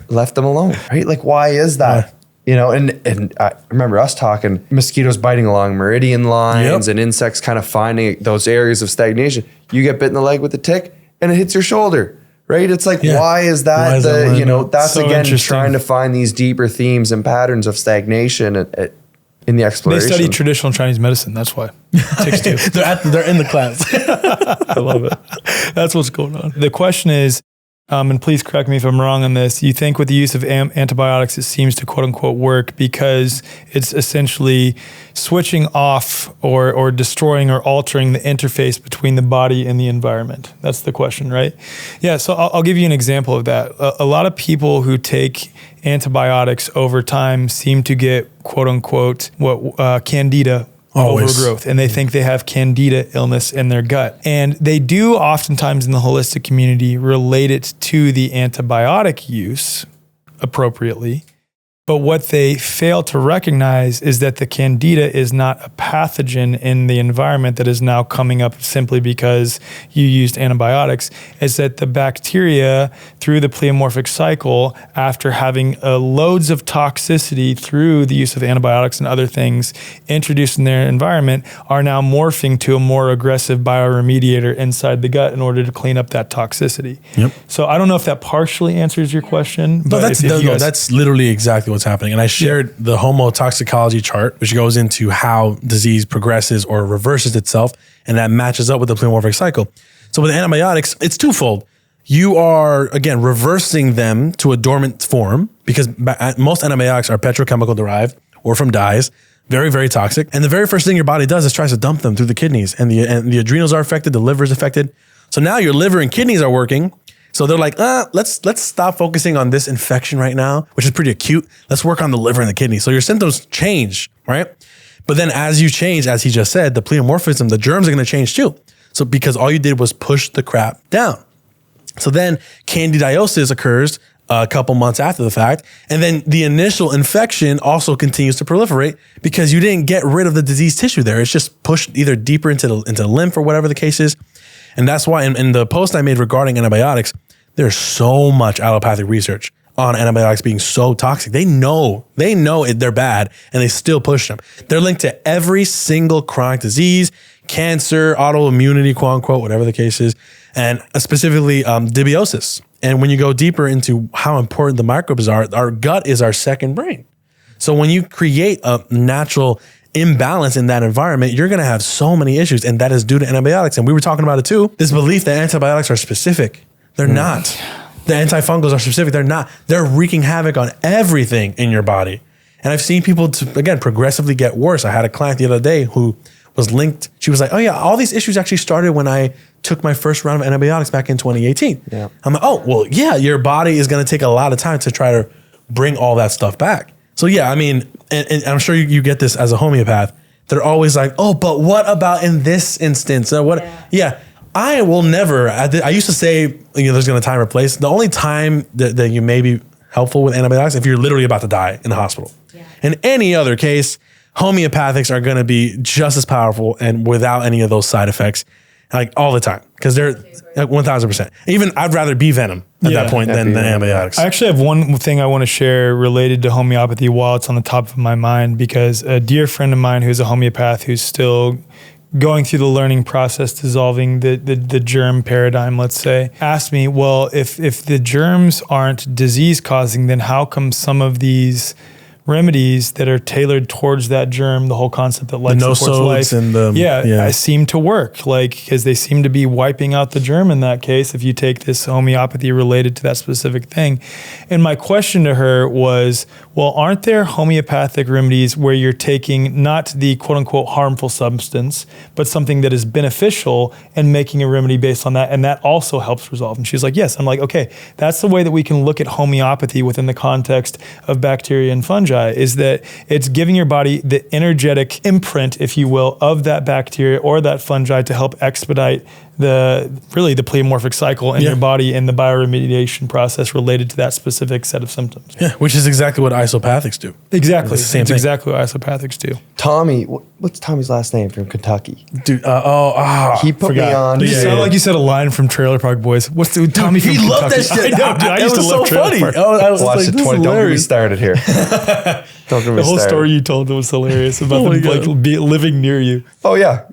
left them alone. Right? Like, why is that? You know, and I remember us talking mosquitoes biting along meridian lines and insects kind of finding those areas of stagnation. You get bit in the leg with a tick, and it hits your shoulder, right? It's like, why is that? That's so again trying to find these deeper themes and patterns of stagnation in the exploration. They study traditional Chinese medicine. That's why. Ticks do. They're in the class. I love it. That's what's going on. The question is, and please correct me if I'm wrong on this, you think with the use of antibiotics, it seems to quote unquote work because it's essentially switching off or destroying or altering the interface between the body and the environment. That's the question, right? Yeah, so I'll give you an example of that. A lot of people who take antibiotics over time seem to get quote unquote candida overgrowth, and they think they have candida illness in their gut. And they do oftentimes in the holistic community relate it to the antibiotic use appropriately. But what they fail to recognize is that the candida is not a pathogen in the environment that is now coming up simply because you used antibiotics. Is that the bacteria through the pleomorphic cycle, after having loads of toxicity through the use of antibiotics and other things introduced in their environment, are now morphing to a more aggressive bioremediator inside the gut in order to clean up that toxicity. Yep. So I don't know if that partially answers your question. But that's literally exactly what's happening. And I shared the homotoxicology chart, which goes into how disease progresses or reverses itself, and that matches up with the pleomorphic cycle. So with antibiotics, it's twofold. You are, again, reversing them to a dormant form because most antibiotics are petrochemical derived or from dyes, very, very toxic. And the very first thing your body does is tries to dump them through the kidneys, and the adrenals are affected, the liver is affected. So now your liver and kidneys are working. So they're like, let's stop focusing on this infection right now, which is pretty acute. Let's work on the liver and the kidney. So your symptoms change, right? But then as you change, as he just said, the pleomorphism, the germs are going to change too. So because all you did was push the crap down. So then candidiosis occurs a couple months after the fact. And then the initial infection also continues to proliferate because you didn't get rid of the diseased tissue there. It's just pushed either deeper into the lymph or whatever the case is. And that's why in the post I made regarding antibiotics, there's so much allopathic research on antibiotics being so toxic. They know they're bad, and they still push them. They're linked to every single chronic disease, cancer, autoimmunity, quote unquote, whatever the case is, and specifically dysbiosis. And when you go deeper into how important the microbes are, our gut is our second brain. So when you create a natural imbalance in that environment, you're going to have so many issues, and that is due to antibiotics. And we were talking about it too. This belief that antibiotics are specific. They're not. The antifungals are specific. They're not. They're wreaking havoc on everything in your body. And I've seen people, again, progressively get worse. I had a client the other day who was linked. She was like, oh yeah, all these issues actually started when I took my first round of antibiotics back in 2018. Yeah. I'm like, oh, well, yeah, your body is going to take a lot of time to try to bring all that stuff back. So yeah, I mean, and I'm sure you get this as a homeopath. They're always like, oh, but what about in this instance? Yeah. I will never, I used to say, there's going to time or place. The only time that you may be helpful with antibiotics if you're literally about to die in the hospital. Yeah. In any other case, homeopathics are going to be just as powerful and without any of those side effects, like all the time, because they're like 1000%. Even I'd rather be venom at that point than antibiotics. I actually have one thing I want to share related to homeopathy while it's on the top of my mind, because a dear friend of mine who's a homeopath who's still going through the learning process, dissolving the germ paradigm, let's say, asked me, well, if the germs aren't disease causing, then how come some of these remedies that are tailored towards that germ, the whole concept that life supports life, and I seem to work, like, because they seem to be wiping out the germ in that case if you take this homeopathy related to that specific thing. And my question to her was, well, aren't there homeopathic remedies where you're taking not the quote unquote harmful substance, but something that is beneficial and making a remedy based on that, and that also helps resolve? And she's like, yes. I'm like, okay, that's the way that we can look at homeopathy within the context of bacteria and fungi, is that it's giving your body the energetic imprint, if you will, of that bacteria or that fungi to help expedite the pleomorphic cycle in your body and the bioremediation process related to that specific set of symptoms. Yeah, which is exactly what isopathics do. Exactly. It's the same thing. Exactly what isopathics do. Tommy, what's Tommy's last name from Kentucky? Dude, he put me on. You sound like you said a line from Trailer Park Boys. What's the Tommy from Kentucky? He loved that shit. I know, dude. I used to love Trailer Park. I was Watch like, it. this is Don't get me hilarious. started here. Don't get me The whole started. story you told was hilarious about them living near you. Oh yeah,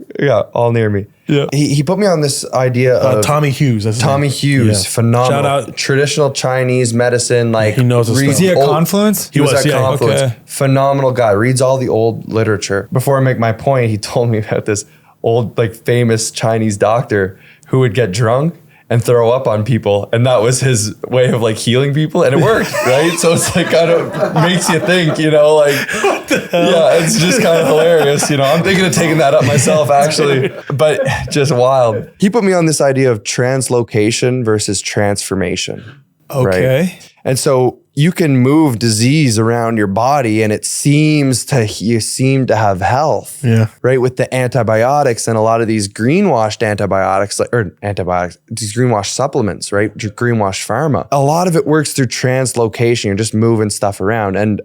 all near me. Yeah. He put me on this idea of Tommy Hughes. That's his Tommy name. Hughes, Yeah. phenomenal. Shout out. Traditional Chinese medicine, like He knows his stuff. Is he at Confluence? He was at yeah. Confluence. Okay. Phenomenal guy. Reads all the old literature. Before I make my point, he told me about this old, like, famous Chinese doctor who would get drunk and throw up on people, and that was his way of, like, healing people, and it worked, right? So it's like kind of makes you think, you know, like, yeah, it's just kind of hilarious, you know. I'm thinking of taking that up myself, actually, but just wild. He put me on this idea of translocation versus transformation. Okay. Right? And so you can move disease around your body and you seem to have health. Yeah. Right. With the antibiotics and a lot of these greenwashed antibiotics, these greenwashed supplements, right? Greenwashed pharma. A lot of it works through translocation. You're just moving stuff around. And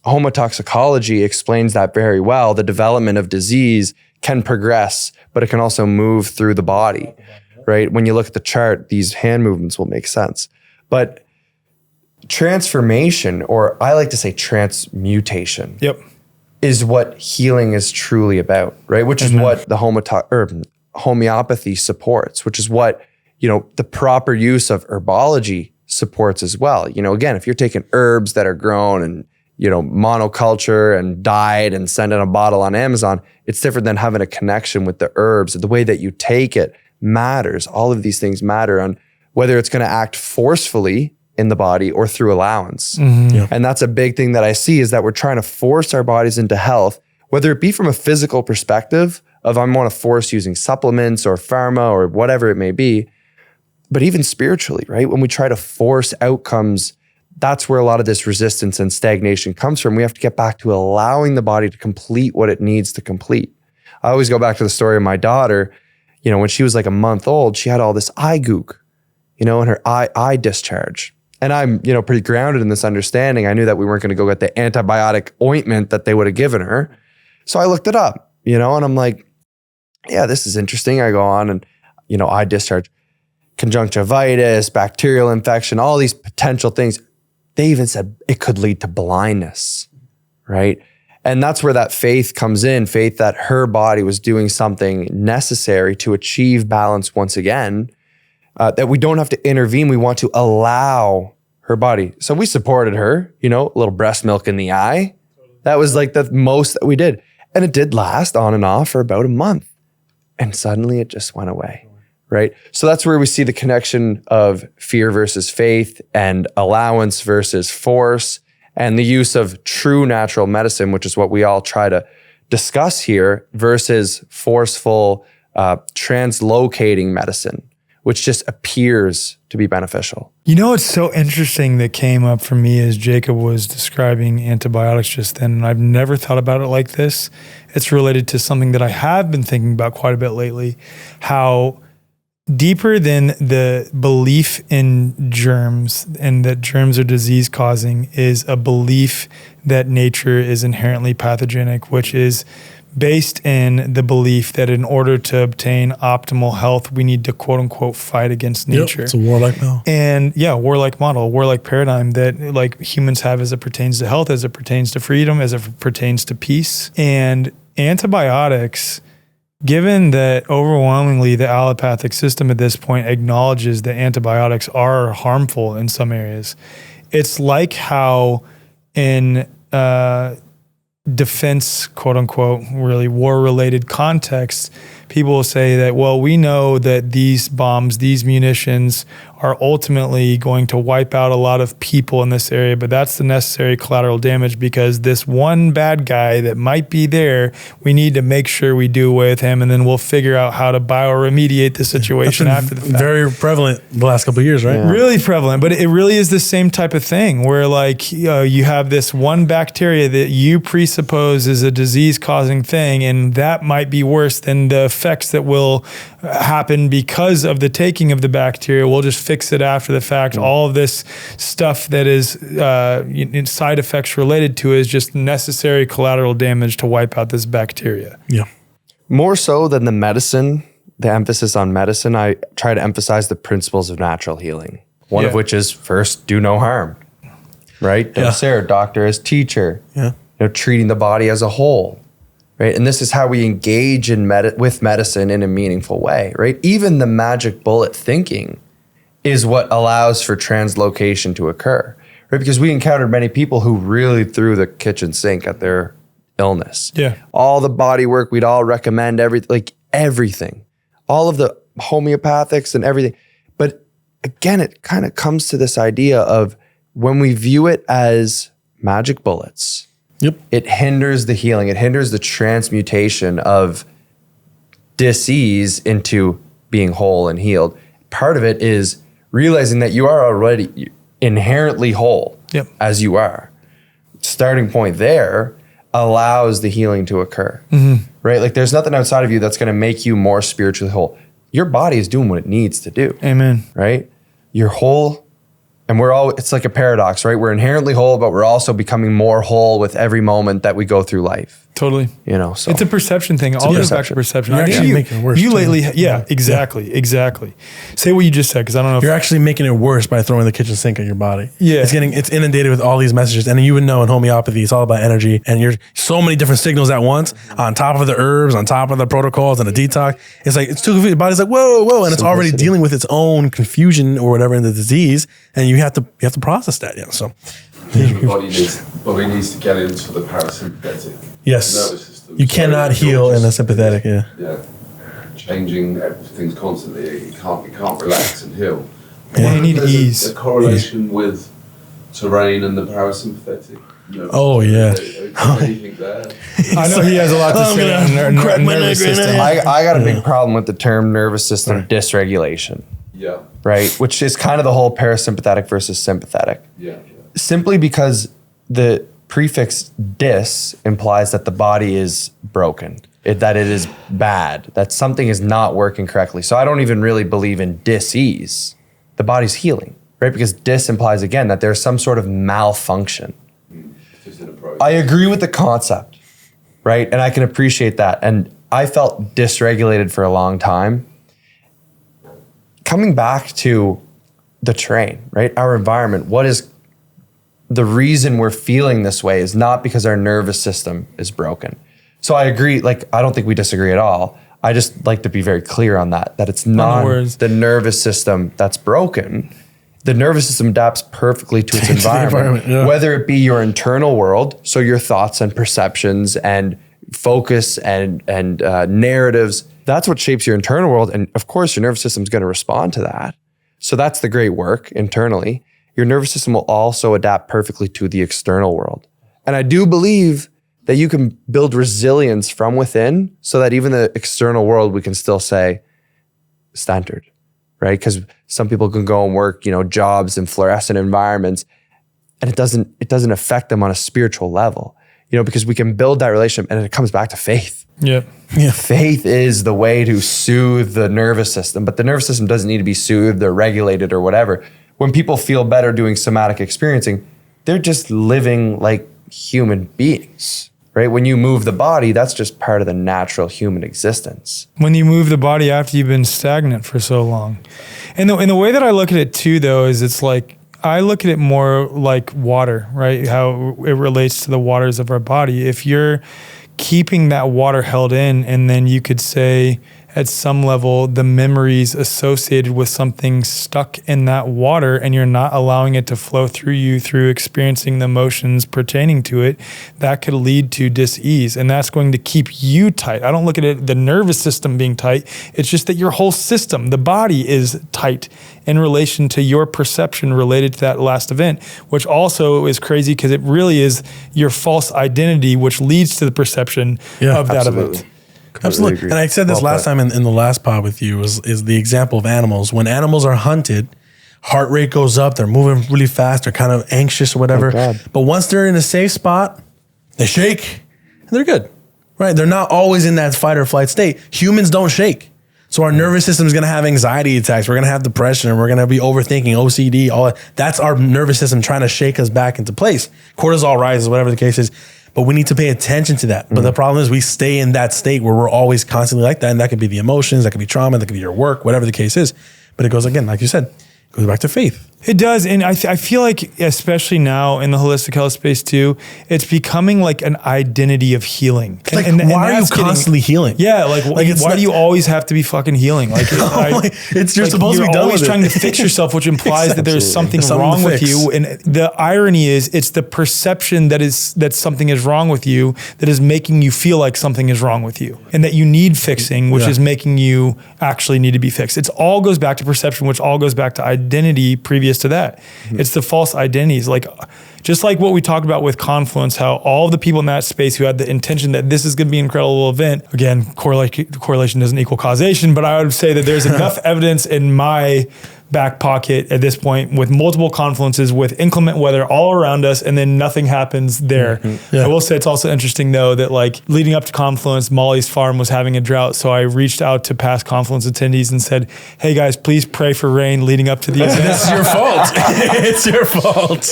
homotoxicology explains that very well. The development of disease can progress, but it can also move through the body, right? When you look at the chart, these hand movements will make sense. But transformation, or I like to say transmutation, is what healing is truly about, right? Which is what the homeopathy supports, which is what, you know, the proper use of herbology supports as well. You know, again, if you're taking herbs that are grown and, you know, monoculture and dyed and sent in a bottle on Amazon, it's different than having a connection with the herbs. The way that you take it matters. All of these things matter on whether it's going to act forcefully in the body or through allowance. Mm-hmm. Yeah. And that's a big thing that I see, is that we're trying to force our bodies into health, whether it be from a physical perspective of I want to force using supplements or pharma or whatever it may be, but even spiritually, right? When we try to force outcomes, that's where a lot of this resistance and stagnation comes from. We have to get back to allowing the body to complete what it needs to complete. I always go back to the story of my daughter. You know, when she was like a month old, she had all this eye gook, you know, in her eye discharge. And I'm, you know, pretty grounded in this understanding. I knew that we weren't going to go get the antibiotic ointment that they would have given her. So I looked it up, you know, and I'm like, yeah, this is interesting. I go on and, you know, eye discharge, conjunctivitis, bacterial infection, all these potential things. They even said it could lead to blindness, right? And that's where that faith comes in, faith that her body was doing something necessary to achieve balance once again, that we don't have to intervene. We want to allow her body. So we supported her, you know, a little breast milk in the eye. That was like the most that we did. And it did last on and off for about a month. And suddenly it just went away, right? So that's where we see the connection of fear versus faith and allowance versus force, and the use of true natural medicine, which is what we all try to discuss here, versus forceful translocating medicine, which just appears to be beneficial. You know, it's so interesting that came up for me as Jacob was describing antibiotics just then, and I've never thought about it like this. It's related to something that I have been thinking about quite a bit lately, how deeper than the belief in germs and that germs are disease causing is a belief that nature is inherently pathogenic, which is based in the belief that in order to obtain optimal health, we need to quote unquote fight against nature. Yep, it's a warlike model. And yeah, warlike model, warlike paradigm that like humans have as it pertains to health, as it pertains to freedom, as it pertains to peace. And antibiotics, given that overwhelmingly the allopathic system at this point acknowledges that antibiotics are harmful in some areas, it's like how in defense, quote unquote, really war-related context, people will say that, well, we know that these bombs, these munitions are ultimately going to wipe out a lot of people in this area, but that's the necessary collateral damage because this one bad guy that might be there, we need to make sure we do away with him, and then we'll figure out how to bioremediate the situation after the fact. Very prevalent the last couple of years, right? Yeah. Really prevalent, but it really is the same type of thing where like you have this one bacteria that you presuppose is a disease-causing thing, and that might be worse than the effects that will happen because of the taking of the bacteria. We'll just fix it after the fact. All of this stuff that is side effects related to it is just necessary collateral damage to wipe out this bacteria. Yeah. More so than the medicine, the emphasis on medicine, I try to emphasize the principles of natural healing. One of which is first, do no harm, right? Sarah, doctor as teacher, treating the body as a whole. Right? And this is how we engage in with medicine in a meaningful way, right? Even the magic bullet thinking is what allows for translocation to occur, right? Because we encountered many people who really threw the kitchen sink at their illness. Yeah. All the body work, we'd all recommend everything, all of the homeopathics and everything. But again, it kind of comes to this idea of when we view it as magic bullets, it hinders the healing. It hinders the transmutation of disease into being whole and healed. Part of it is realizing that you are already inherently whole as you are. Starting point there allows the healing to occur, right? Like there's nothing outside of you that's going to make you more spiritually whole. Your body is doing what it needs to do. Amen. Right? You're whole. And it's like a paradox, right? We're inherently whole, but we're also becoming more whole with every moment that we go through life. Totally. So it's a perception thing. All goes back to perception. You're actually making it worse. You lately, exactly. Say what you just said, because I don't know if you're actually making it worse by throwing the kitchen sink at your body. Yeah. It's inundated with all these messages. And you would know in homeopathy, it's all about energy. And you're so many different signals at once on top of the herbs, on top of the protocols and the detox. It's like, it's too confusing. The body's like, whoa. And it's already dealing with its own confusion or whatever in the disease. And you have to process that. Yeah. So the body needs to get into the parasympathetic nervous system. You cannot heal in a sympathetic. Yeah. Changing everything's constantly. You can't relax and heal. Yeah, you need ease. A correlation with terrain and the parasympathetic. Anything there? I know he has a lot to say on nervous system. I got a big problem with the term nervous system dysregulation. Yeah. Right? Which is kind of the whole parasympathetic versus sympathetic. Yeah. Simply because the prefix dis implies that the body is broken, that it is bad, that something is not working correctly. So I don't even really believe in dis-ease. The body's healing, right? Because dis implies, again, that there's some sort of malfunction. I agree with the concept, right? And I can appreciate that. And I felt dysregulated for a long time. Coming back to the terrain, right? Our environment, what is the reason we're feeling this way is not because our nervous system is broken. So I agree, I don't think we disagree at all. I just like to be very clear on that it's not the nervous system that's broken. The nervous system adapts perfectly to its environment, whether it be your internal world, so your thoughts and perceptions and focus and narratives, that's what shapes your internal world. And of course, your nervous system is going to respond to that. So that's the great work internally. Your nervous system will also adapt perfectly to the external world. And I do believe that you can build resilience from within so that even the external world, we can still say centered, right? Because some people can go and work, jobs in fluorescent environments, and it doesn't affect them on a spiritual level, because we can build that relationship, and it comes back to faith. Yeah. Faith is the way to soothe the nervous system, but the nervous system doesn't need to be soothed or regulated or whatever. When people feel better doing somatic experiencing, they're just living like human beings, right? When you move the body, that's just part of the natural human existence. When you move the body after you've been stagnant for so long. And the way that I look at it too, though, is it's like, I look at it more like water, right? How it relates to the waters of our body. If you're keeping that water held in, and then you could say, at some level the memories associated with something stuck in that water, and you're not allowing it to flow through you through experiencing the emotions pertaining to it, that could lead to dis-ease. And that's going to keep you tight. I don't look at it, the nervous system being tight. It's just that your whole system, the body, is tight in relation to your perception related to that last event, which also is crazy because it really is your false identity, which leads to the perception of that event. Absolutely. And I said this last time in the last pod with you is the example of animals. When animals are hunted, heart rate goes up, they're moving really fast, they're kind of anxious or whatever. But once they're in a safe spot, they shake and they're good, right? They're not always in that fight or flight state. Humans don't shake. So our nervous system is going to have anxiety attacks. We're going to have depression. We're going to be overthinking, OCD, all that. That's our nervous system trying to shake us back into place. Cortisol rises, whatever the case is. But we need to pay attention to that. But the problem is we stay in that state where we're always constantly like that. And that could be the emotions, that could be trauma, that could be your work, whatever the case is. But it goes, again, like you said, it goes back to faith. It does. And I feel like, especially now in the holistic health space too, it's becoming like an identity of healing. Like, why are you constantly healing? Yeah. Like why do you always have to be fucking healing? Like, you're supposed to be done always with trying to fix yourself, which implies that there's something wrong with you. And the irony is it's the perception that something is wrong with you that is making you feel like something is wrong with you and that you need fixing, which is making you actually need to be fixed. It all goes back to perception, which all goes back to identity previous to that. It's the false identities. Like, just like what we talked about with Confluence, how all of the people in that space who had the intention that this is going to be an incredible event, again, correlation doesn't equal causation, but I would say that there's enough evidence in my back pocket at this point with multiple confluences with inclement weather all around us, and then nothing happens there. I will say it's also interesting though that like leading up to Confluence, Molly's farm was having a drought. So I reached out to past Confluence attendees and said, hey guys, please pray for rain leading up to the event. This is your fault. It's your fault.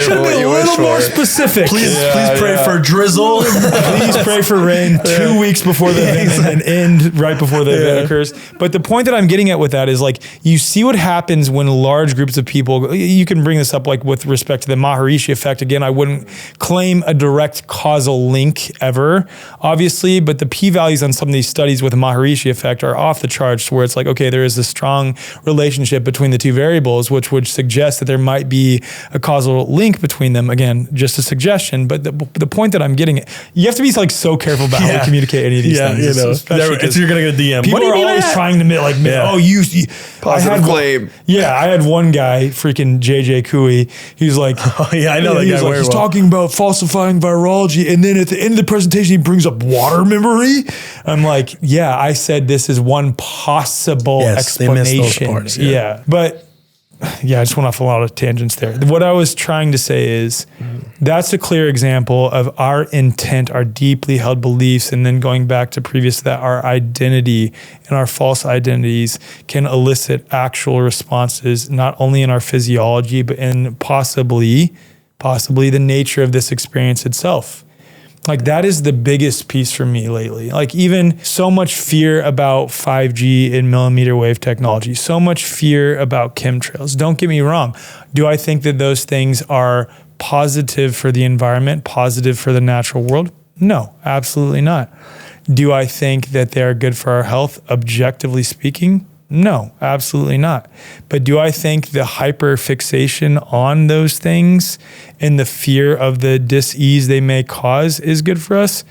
Should be a little more specific. Please pray for drizzle. Please pray for rain 2 weeks before the event and end right before the event occurs. But the point that I'm getting at with that is like, you see what happens when large groups of people, you can bring this up like with respect to the Maharishi effect. Again, I wouldn't claim a direct causal link ever, obviously, but the p-values on some of these studies with the Maharishi effect are off the charts where it's like, okay, there is a strong relationship between the two variables, which would suggest that there might be a causal link between them. Again, just a suggestion, but the point that I'm getting at, you have to be like so careful about how we communicate any of these things. You know, you're going to get a DM. People are always trying to like, positive claim. Yeah, I had one guy, freaking JJ Cooey. He's like, I know that guy. He's talking about falsifying virology, and then at the end of the presentation, he brings up water memory. I'm like, yeah, I said this is one possible explanation. They missed those parts, But I just went off a lot of tangents there. What I was trying to say is that's a clear example of our intent, our deeply held beliefs, and then going back to previous to that, our identity and our false identities can elicit actual responses, not only in our physiology, but in possibly the nature of this experience itself. Like that is the biggest piece for me lately. Like even so much fear about 5G and millimeter wave technology, so much fear about chemtrails. Don't get me wrong. Do I think that those things are positive for the environment, positive for the natural world? No, absolutely not. Do I think that they're good for our health, objectively speaking? No, absolutely not. But do I think the hyperfixation on those things and the fear of the dis-ease they may cause is good for us?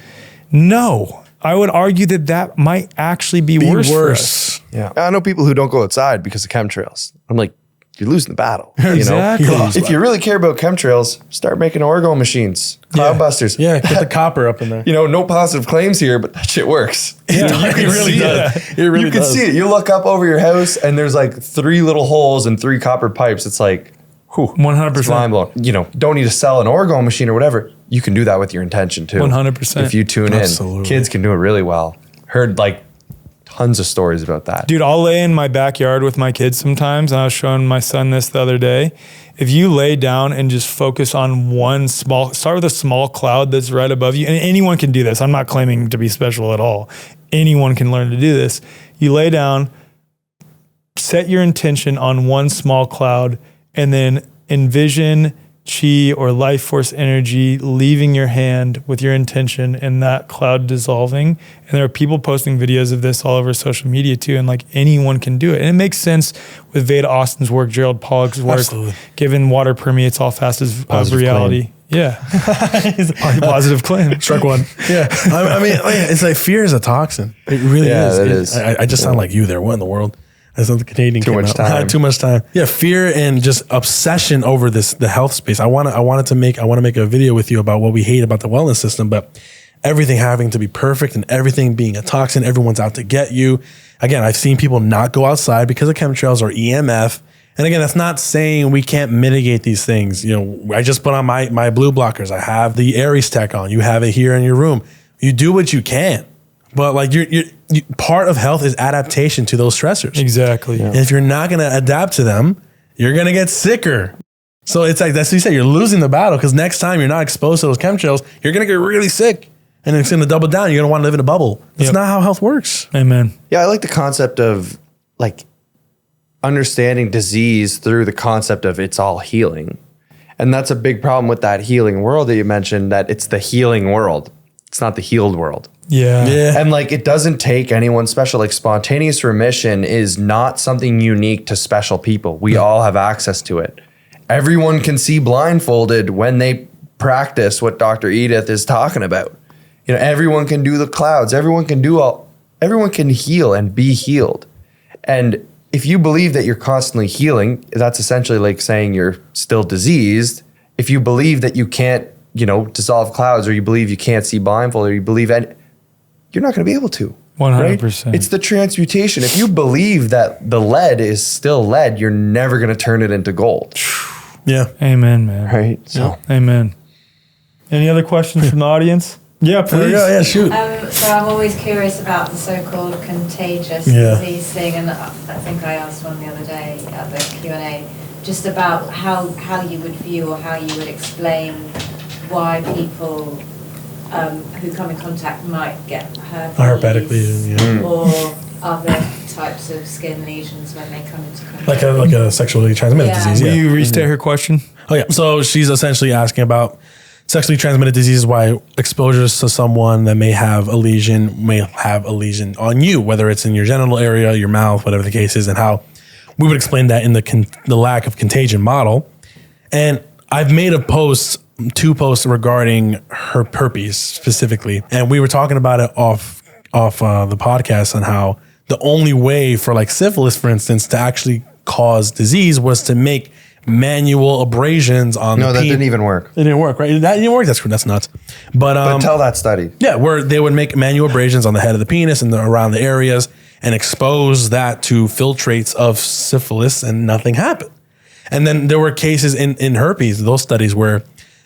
No. I would argue that might actually be worse for us. Yeah. I know people who don't go outside because of chemtrails. I'm like, you're losing the battle. Exactly. If you really care about chemtrails, start making orgone machines, cloudbusters. Yeah, get the copper up in there. No positive claims here, but that shit works. It really does. It really you can does. see it. You look up over your house and there's like 3 little holes and 3 copper pipes. It's like, 100%. Mind blowing. Don't need to sell an orgone machine or whatever. You can do that with your intention too. 100%. If you tune in, kids can do it really well. Heard like tons of stories about that. Dude, I'll lay in my backyard with my kids sometimes, and I was showing my son this the other day. If you lay down and just focus on start with a small cloud that's right above you, and anyone can do this. I'm not claiming to be special at all. Anyone can learn to do this. You lay down, set your intention on one small cloud, and then envision chi or life force energy leaving your hand with your intention and that cloud dissolving. And there are people posting videos of this all over social media too. And like anyone can do it. And it makes sense with Veda Austin's work, Gerald Pollack's work, given water permeates all facets of reality. Claim. Yeah. Positive claim. Shrek one. Yeah. I mean, it's like fear is a toxin. It really is. It is. I just sound like you there. What in the world? That's not the Canadian. Too much time. Too much time. Yeah, fear and just obsession over the health space. I want to make a video with you about what we hate about the wellness system, but everything having to be perfect and everything being a toxin. Everyone's out to get you. Again, I've seen people not go outside because of chemtrails or EMF. And again, that's not saying we can't mitigate these things. You know, I just put on my blue blockers. I have the Aries tech on. You have it here in your room. You do what you can. But like you part of health is adaptation to those stressors. Exactly. Yeah. And if you're not going to adapt to them, you're going to get sicker. So it's like, that's what you say, you're losing the battle because next time you're not exposed to those chemtrails, you're going to get really sick and it's going to double down. You're going to want to live in a bubble. That's not how health works. Amen. Yeah. I like the concept of like understanding disease through the concept of it's all healing. And that's a big problem with that healing world that you mentioned, that it's the healing world. It's not the healed world. Yeah. And like, it doesn't take anyone special. Like spontaneous remission is not something unique to special people. We all have access to it. Everyone can see blindfolded when they practice what Dr. Edith is talking about. You know, everyone can do the clouds. Everyone can heal and be healed. And if you believe that you're constantly healing, that's essentially like saying you're still diseased. If you believe that you can't, dissolve clouds, or you believe you can't see blindfolded, or you believe you're not going to be able to. 100%. Right? It's the transmutation. If you believe that the lead is still lead, you're never going to turn it into gold. Yeah. Amen, man. Right? So. Amen. Any other questions from the audience? Yeah, please. Yeah, shoot. So I'm always curious about the so-called contagious disease thing, and I think I asked one the other day at the Q&A, just about how you would view or how you would explain why people who come in contact might get herpes. Herpetic lesion, or other types of skin lesions when they come into contact. Like a sexually transmitted disease. Will you restate her question? Oh yeah. So she's essentially asking about sexually transmitted diseases, why exposures to someone that may have a lesion on you, whether it's in your genital area, your mouth, whatever the case is, and how we would explain that in the lack of contagion model. And I've made two posts regarding herpes specifically, and we were talking about it off the podcast on how the only way for like syphilis, for instance, to actually cause disease was to make manual abrasions on that didn't even work. It didn't work, right? That didn't work. That's nuts. But tell that study. Yeah, where they would make manual abrasions on the head of the penis and around the areas and expose that to filtrates of syphilis, and nothing happened. And then there were cases in herpes, those studies where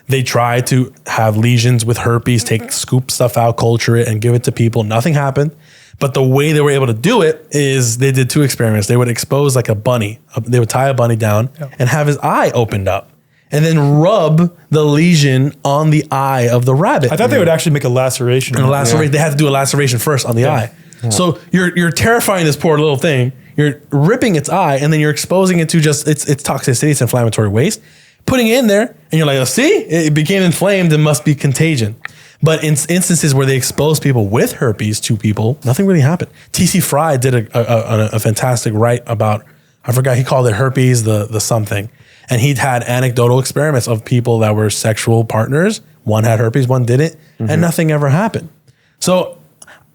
they tried to have lesions with herpes, scoop stuff out, culture it, and give it to people. Nothing happened. But the way they were able to do it is they did two experiments. They would expose like a bunny. They would tie a bunny down and have his eye opened up and then rub the lesion on the eye of the rabbit. I thought they would actually make a laceration. They had to do a laceration first on the eye. Yeah. So you're terrifying this poor little thing. You're ripping its eye, and then you're exposing it to just its toxicity, its inflammatory waste, putting it in there, and you're like, oh, see, it became inflamed. It must be contagion. But in instances where they exposed people with herpes to people, nothing really happened. T.C. Fry did a fantastic write about, I forgot, he called it herpes, the something. And he'd had anecdotal experiments of people that were sexual partners. One had herpes, one didn't, and nothing ever happened. So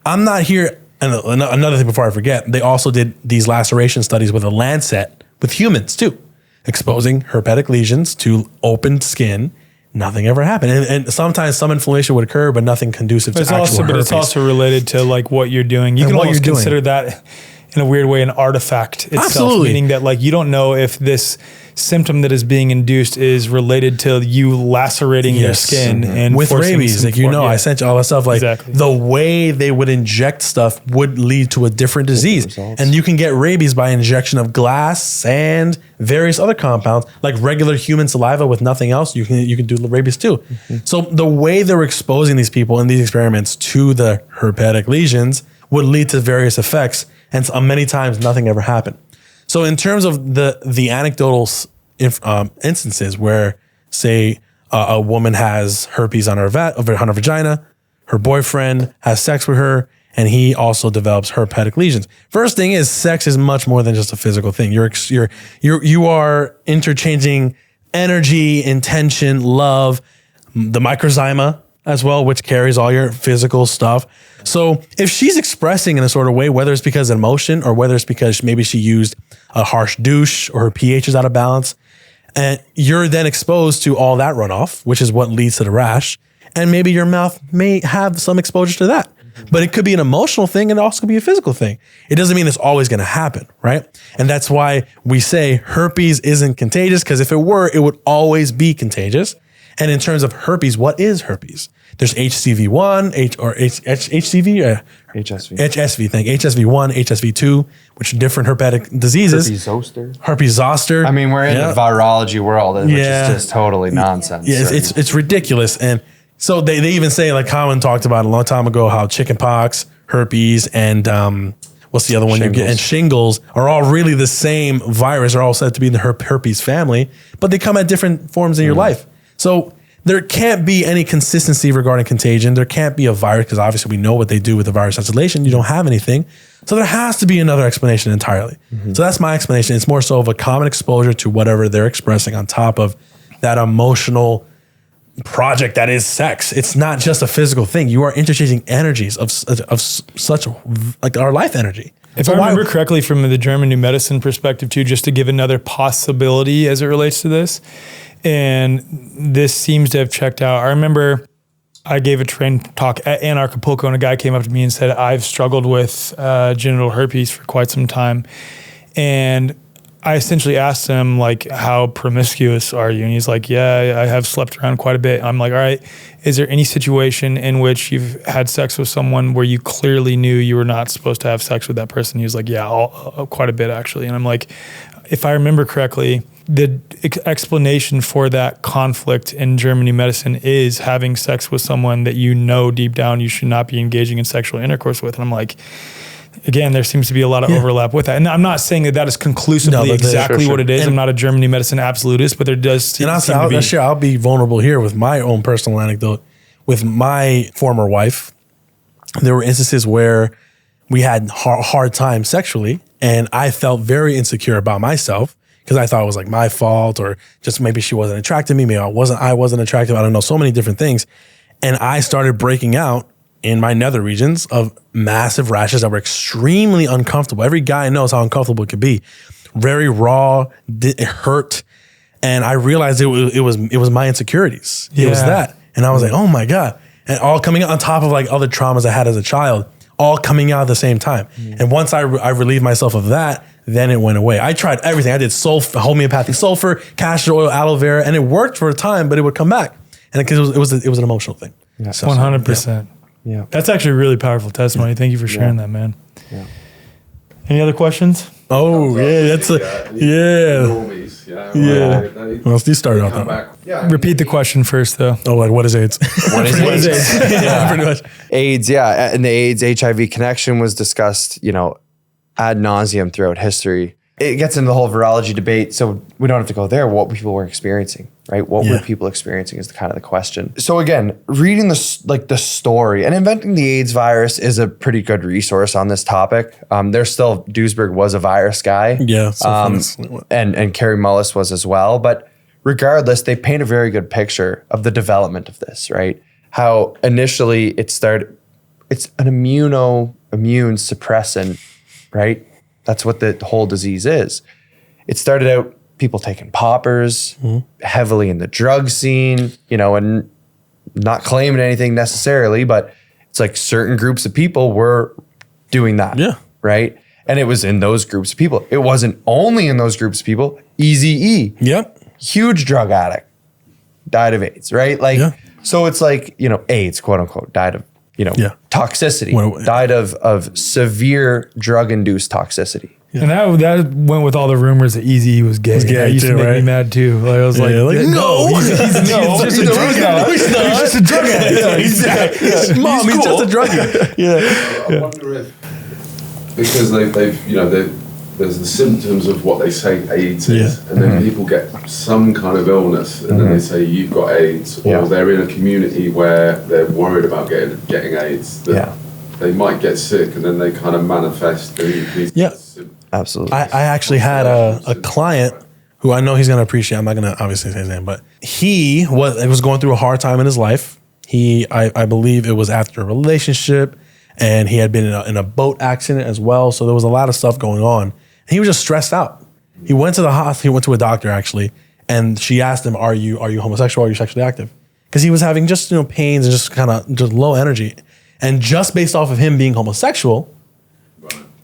I'm not here. And another thing before I forget, they also did these laceration studies with a Lancet with humans too, exposing herpetic lesions to open skin. Nothing ever happened. And sometimes some inflammation would occur, but nothing conducive to actual herpes. But it's also related to like what you're doing. You can almost consider that in a weird way an artifact itself. Absolutely. Meaning that like you don't know if this symptom that is being induced is related to you lacerating your skin and with rabies. Like I sent you all that stuff. Like the way they would inject stuff would lead to a different disease. And you can get rabies by injection of glass, sand, various other compounds, like regular human saliva with nothing else. You can do rabies too. So the way they're exposing these people in these experiments to the herpetic lesions would lead to various effects. And many times nothing ever happened. So in terms of the anecdotal instances where say a woman has herpes on her vagina, her boyfriend has sex with her, and he also develops herpetic lesions. First thing is, sex is much more than just a physical thing. You are interchanging energy, intention, love, the microzyma as well, which carries all your physical stuff. So if she's expressing in a sort of way, whether it's because of emotion or whether it's because maybe she used a harsh douche or her pH is out of balance, and you're then exposed to all that runoff, which is what leads to the rash. And maybe your mouth may have some exposure to that. But it could be an emotional thing and it also could be a physical thing. It doesn't mean it's always going to happen, right? And that's why we say herpes isn't contagious, because if it were, it would always be contagious. And in terms of herpes, what is herpes? There's HCV1, HCV, HSV, HSV1, HSV2, which are different herpetic diseases. Herpes zoster. I mean, we're in the virology world, which is just totally nonsense. Yeah, it's ridiculous. And so they even say, like Cowan talked about a long time ago, how chickenpox, herpes, and what's the other one you get? And shingles are all really the same virus, are all said to be in the herpes family, but they come at different forms in your life. So there can't be any consistency regarding contagion. There can't be a virus, because obviously we know what they do with the virus isolation. You don't have anything. So there has to be another explanation entirely. So that's my explanation. It's more so of a common exposure to whatever they're expressing on top of that emotional project that is sex. It's not just a physical thing. You are interchanging energies of such like our life energy. If I remember correctly from the German New Medicine perspective too, just to give another possibility as it relates to this, and this seems to have checked out. I remember I gave a trained talk at Acapulco, and a guy came up to me and said, I've struggled with genital herpes for quite some time. And I essentially asked him, like, how promiscuous are you? And he's like, yeah, I have slept around quite a bit. I'm like, all right, is there any situation in which you've had sex with someone where you clearly knew you were not supposed to have sex with that person? He was like, yeah, quite a bit actually. And I'm like, if I remember correctly, the explanation for that conflict in German New Medicine is having sex with someone that you know deep down you should not be engaging in sexual intercourse with. And I'm like, again, there seems to be a lot of overlap with that. And I'm not saying that is conclusively exactly what it is. And I'm not a German New Medicine absolutist, but there does seem to be. I'll be vulnerable here with my own personal anecdote. With my former wife, there were instances where we had hard time sexually, and I felt very insecure about myself because I thought it was like my fault, or just maybe she wasn't attracted to me. Maybe I wasn't attractive. I don't know, so many different things. And I started breaking out in my nether regions of massive rashes that were extremely uncomfortable. Every guy knows how uncomfortable it could be. Very raw, it hurt. And I realized it was my insecurities. Yeah. It was that. And I was like, oh my God. And all coming out on top of like other traumas I had as a child, all coming out at the same time. And once I relieved myself of that, then it went away. I tried everything. I did homeopathic sulfur, castor oil, aloe vera, and it worked for a time, but it would come back. And because it was an emotional thing. Yeah. 100%. Yeah. That's actually a really powerful testimony. Thank you for sharing that, man. Yeah. Any other questions? Oh, yeah. That's Well, you started off that. Yeah. Repeat the question first, though. Oh, like, what is AIDS? What is AIDS? Yeah, pretty much. AIDS, yeah. And the AIDS-HIV connection was discussed, ad nauseum throughout history. It gets into the whole virology debate, so we don't have to go there. What people were experiencing, right? What were people experiencing is kind of the question. So again, reading the story and inventing the AIDS virus is a pretty good resource on this topic. Duesberg was a virus guy. Yeah. And Carey Mullis was as well. But regardless, they paint a very good picture of the development of this, right? How initially it's an immune suppressant, right? That's what the whole disease is. It started out people taking poppers, heavily in the drug scene, and not claiming anything necessarily, but it's like certain groups of people were doing that, right? And it was in those groups of people. It wasn't only in those groups of people. Eazy-E, huge drug addict, died of AIDS, right? So it's like, AIDS, quote unquote, died of toxicity, died of severe drug-induced toxicity. Yeah. And that went with all the rumors that Eazy-E was gay. That used to make me mad too. Like, I was like, no, he's just a drug addict. He's just a drug addict. Mom, he's just a drug addict. I wonder if, because they've there's the symptoms of what they say AIDS is, and then people get some kind of illness, and then they say you've got AIDS, or they're in a community where they're worried about getting AIDS. They might get sick, and then they kind of manifest. Absolutely. I actually had a client who I know he's going to appreciate. I'm not going to obviously say his name, but he was going through a hard time in his life. I believe it was after a relationship, and he had been in a boat accident as well. So there was a lot of stuff going on. And he was just stressed out. He went to the hospital. He went to a doctor actually, and she asked him, "Are you homosexual? Are you sexually active?" Because he was having just pains and just low energy, and just based off of him being homosexual,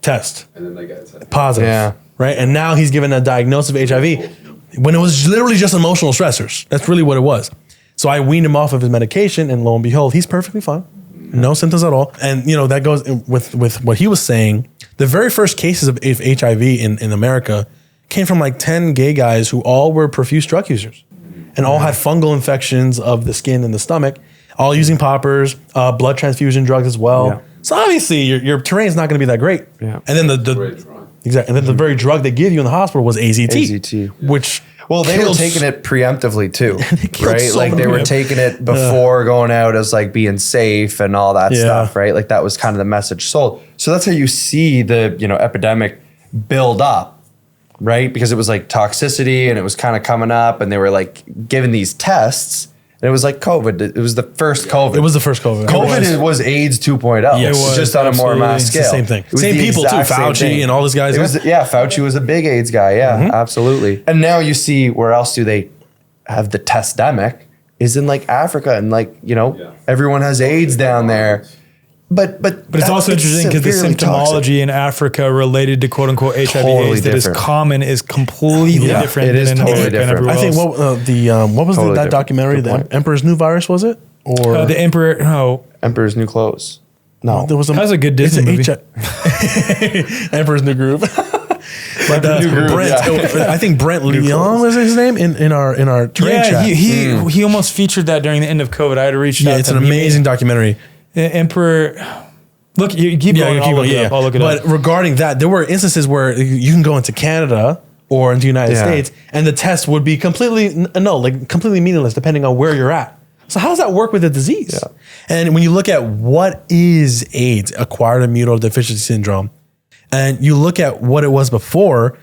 test, and then they get a test positive, right? And now he's given a diagnosis of HIV when it was literally just emotional stressors. That's really what it was. So I weaned him off of his medication, and lo and behold, he's perfectly fine. No symptoms at all. And, that goes with what he was saying. The very first cases of HIV in America came from like 10 gay guys who all were profuse drug users and all had fungal infections of the skin and the stomach, all using poppers, blood transfusion drugs as well. Yeah. So obviously your terrain's not going to be that great. Yeah. And then exactly. And then the very drug they give you in the hospital was AZT. Which... Well, they were taking it preemptively too, right? So like they were taking it before going out as like being safe and all that stuff, right? Like that was kind of the message sold. So that's how you see the, epidemic build up, right? Because it was like toxicity and it was kind of coming up, and they were like giving these tests. And it was like COVID. It was the first COVID. It was the first COVID. COVID was AIDS 2.0. Yes, it was just on a more mass scale. It's the same thing. Same people too. Fauci and all those guys. Fauci was a big AIDS guy. Yeah, absolutely. And now you see where else do they have the testdemic is in like Africa, and like everyone has AIDS down there. But it's also interesting because the symptomology in Africa related to quote unquote HIV/AIDS that is common is completely different. It is totally different. I think what was that documentary? The Emperor's New Virus, was it? Or the Emperor? No, Emperor's New Clothes. No, there was that was a good Disney movie. Emperor's New Groove. But Brent, I think Brent Leon was his name in our terrain chat. He almost featured that during the end of COVID. I had to reach out. Yeah, it's an amazing documentary. The Emperor, look, you keep going. I'll look it up. But regarding that, there were instances where you can go into Canada or into the United States, and the test would be completely meaningless depending on where you're at. So how does that work with the disease? Yeah. And when you look at what is AIDS, acquired immunodeficiency syndrome, and you look at what it was before,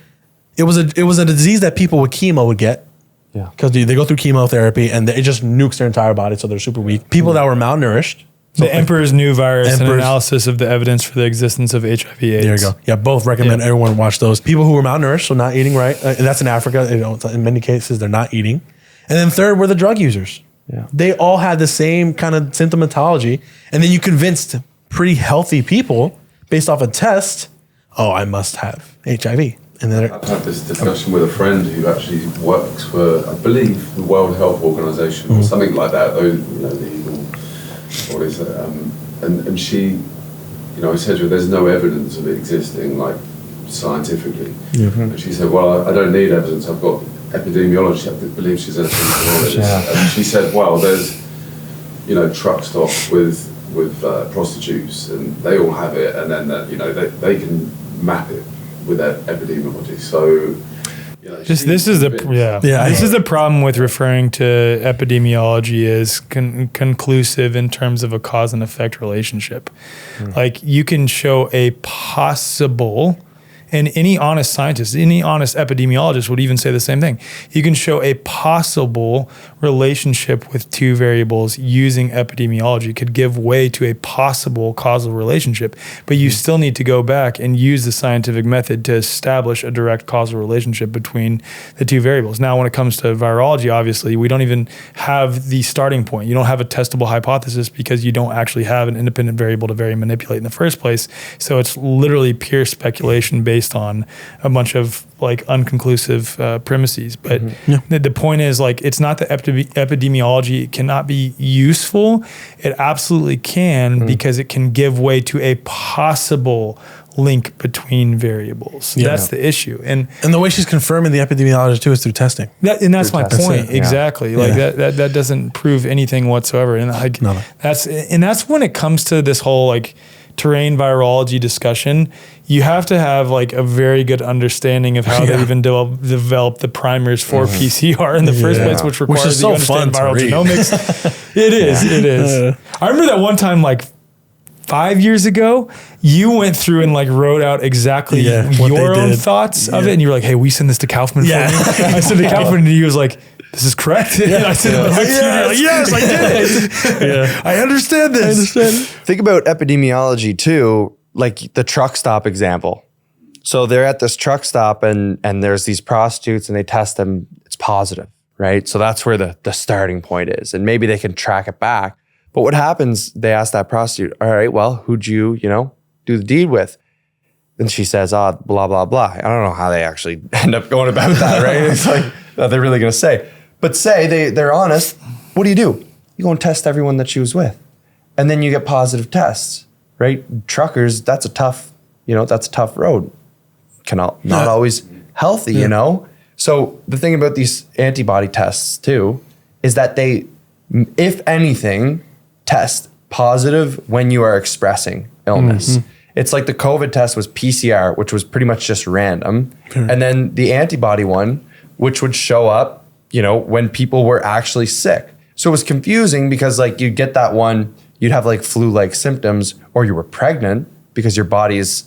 it was a disease that people with chemo would get. Yeah. Because they go through chemotherapy and it just nukes their entire body, so they're super weak. People that were malnourished. The Emperor's New Virus, an analysis of the evidence for the existence of HIV/AIDS. There you go. Yeah, both recommend everyone watch those. People who were malnourished, so not eating right, and that's in Africa. In many cases, they're not eating. And then third were the drug users. Yeah. They all had the same kind of symptomatology, and then you convinced pretty healthy people based off a test, I must have HIV. And then I've had this discussion with a friend who actually works for, I believe, the World Health Organization or something like that. What is it? And she, I said to her, there's no evidence of it existing, like, scientifically. Mm-hmm. And she said, well, I don't need evidence. I've got epidemiology. I believe she's an epidemiologist. Yeah. And she said, well, there's, truck stops with prostitutes, and they all have it, and then, they can map it with that epidemiology. So... This is the problem with referring to epidemiology as conclusive in terms of a cause and effect relationship. Like you can show a possible, and any honest scientist, any honest epidemiologist would even say the same thing. You can show a possible relationship with two variables using epidemiology could give way to a possible causal relationship, but you still need to go back and use the scientific method to establish a direct causal relationship between the two variables. Now, when it comes to virology, obviously, we don't even have the starting point. You don't have a testable hypothesis because you don't actually have an independent variable to manipulate in the first place. So it's literally pure speculation based on a bunch of like unconclusive premises. But the point is, like, it's not that epidemiology cannot be useful. It absolutely can, because it can give way to a possible link between variables. That's the issue. And the way she's confirming the epidemiology too is through testing. That's my point. Exactly. Like that doesn't prove anything whatsoever. And like that's when it comes to this whole like terrain virology discussion, you have to have like a very good understanding of how they even develop the primers for PCR in the first place, which requires that you understand viral genomics. It is. I remember that one time, like 5 years ago, you went through and like wrote out exactly your own thoughts of it. And you were like, hey, we send this to Kaufman for me. I sent it to Kaufman and he was like, this is correct. And I sent it back to you. You're like, yes, I did it. I understand this. Think about epidemiology too, like the truck stop example. So they're at this truck stop and there's these prostitutes and they test them, it's positive, right? So that's where the starting point is. And maybe they can track it back. But what happens, they ask that prostitute, all right, well, who'd you do the deed with? And she says, blah, blah, blah. I don't know how they actually end up going about that, right? It's like, what they're really going to say. But say they're honest, what do? You go and test everyone that she was with. And then you get positive tests, right? Truckers, that's a tough road. Not always healthy, So the thing about these antibody tests too, is that they, if anything, test positive when you are expressing illness. It's like the COVID test was PCR, which was pretty much just random. And then the antibody one, which would show up, when people were actually sick. So it was confusing because like you'd get that one, you'd have like flu-like symptoms, or you were pregnant because your body is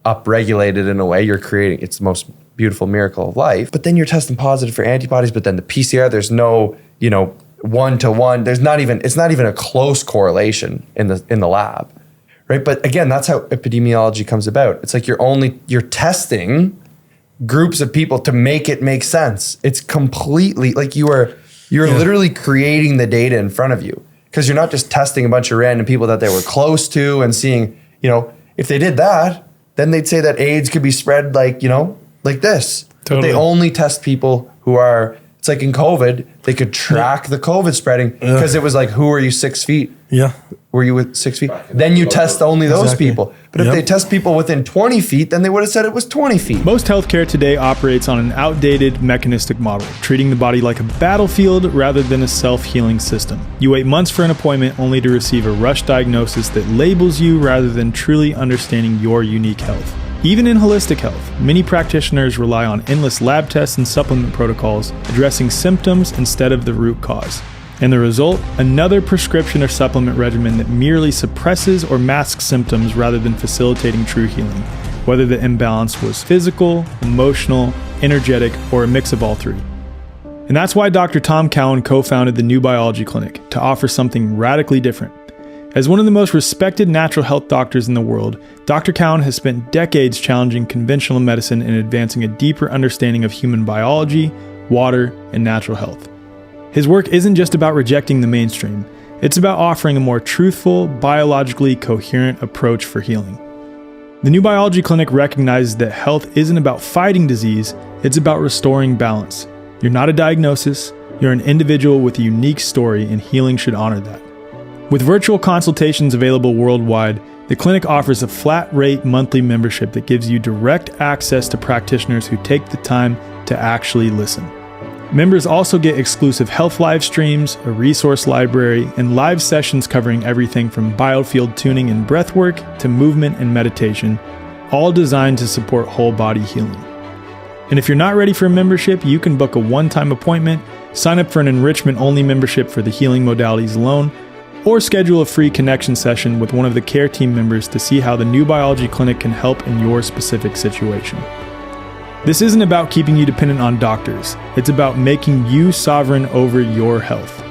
upregulated in a way you're creating. It's the most beautiful miracle of life. But then you're testing positive for antibodies, but then the PCR, there's no, one-to-one. It's not even a close correlation in the lab, right? But again, that's how epidemiology comes about. It's like you're testing groups of people to make it make sense. It's completely like you're literally creating the data in front of you, because you're not just testing a bunch of random people that they were close to and seeing, if they did that, then they'd say that AIDS could be spread like this. Totally. But they only test people who are. It's like in COVID, they could track the COVID spreading because it was like, who are you 6 feet? Yeah. Were you with 6 feet? Then you test only those people. But if they test people within 20 feet, then they would have said it was 20 feet. Most healthcare today operates on an outdated mechanistic model, treating the body like a battlefield rather than a self-healing system. You wait months for an appointment only to receive a rush diagnosis that labels you rather than truly understanding your unique health. Even in holistic health, many practitioners rely on endless lab tests and supplement protocols, addressing symptoms instead of the root cause. And the result, another prescription or supplement regimen that merely suppresses or masks symptoms rather than facilitating true healing, whether the imbalance was physical, emotional, energetic, or a mix of all three. And that's why Dr. Tom Cowan co-founded the New Biology Clinic, to offer something radically different. As one of the most respected natural health doctors in the world, Dr. Cowan has spent decades challenging conventional medicine and advancing a deeper understanding of human biology, water, and natural health. His work isn't just about rejecting the mainstream, it's about offering a more truthful, biologically coherent approach for healing. The New Biology Clinic recognizes that health isn't about fighting disease, it's about restoring balance. You're not a diagnosis, you're an individual with a unique story, and healing should honor that. With virtual consultations available worldwide, the clinic offers a flat-rate monthly membership that gives you direct access to practitioners who take the time to actually listen. Members also get exclusive health live streams, a resource library, and live sessions covering everything from biofield tuning and breathwork to movement and meditation, all designed to support whole body healing. And if you're not ready for a membership, you can book a one-time appointment, sign up for an enrichment-only membership for the healing modalities alone, or schedule a free connection session with one of the care team members to see how the New Biology Clinic can help in your specific situation. This isn't about keeping you dependent on doctors. It's about making you sovereign over your health.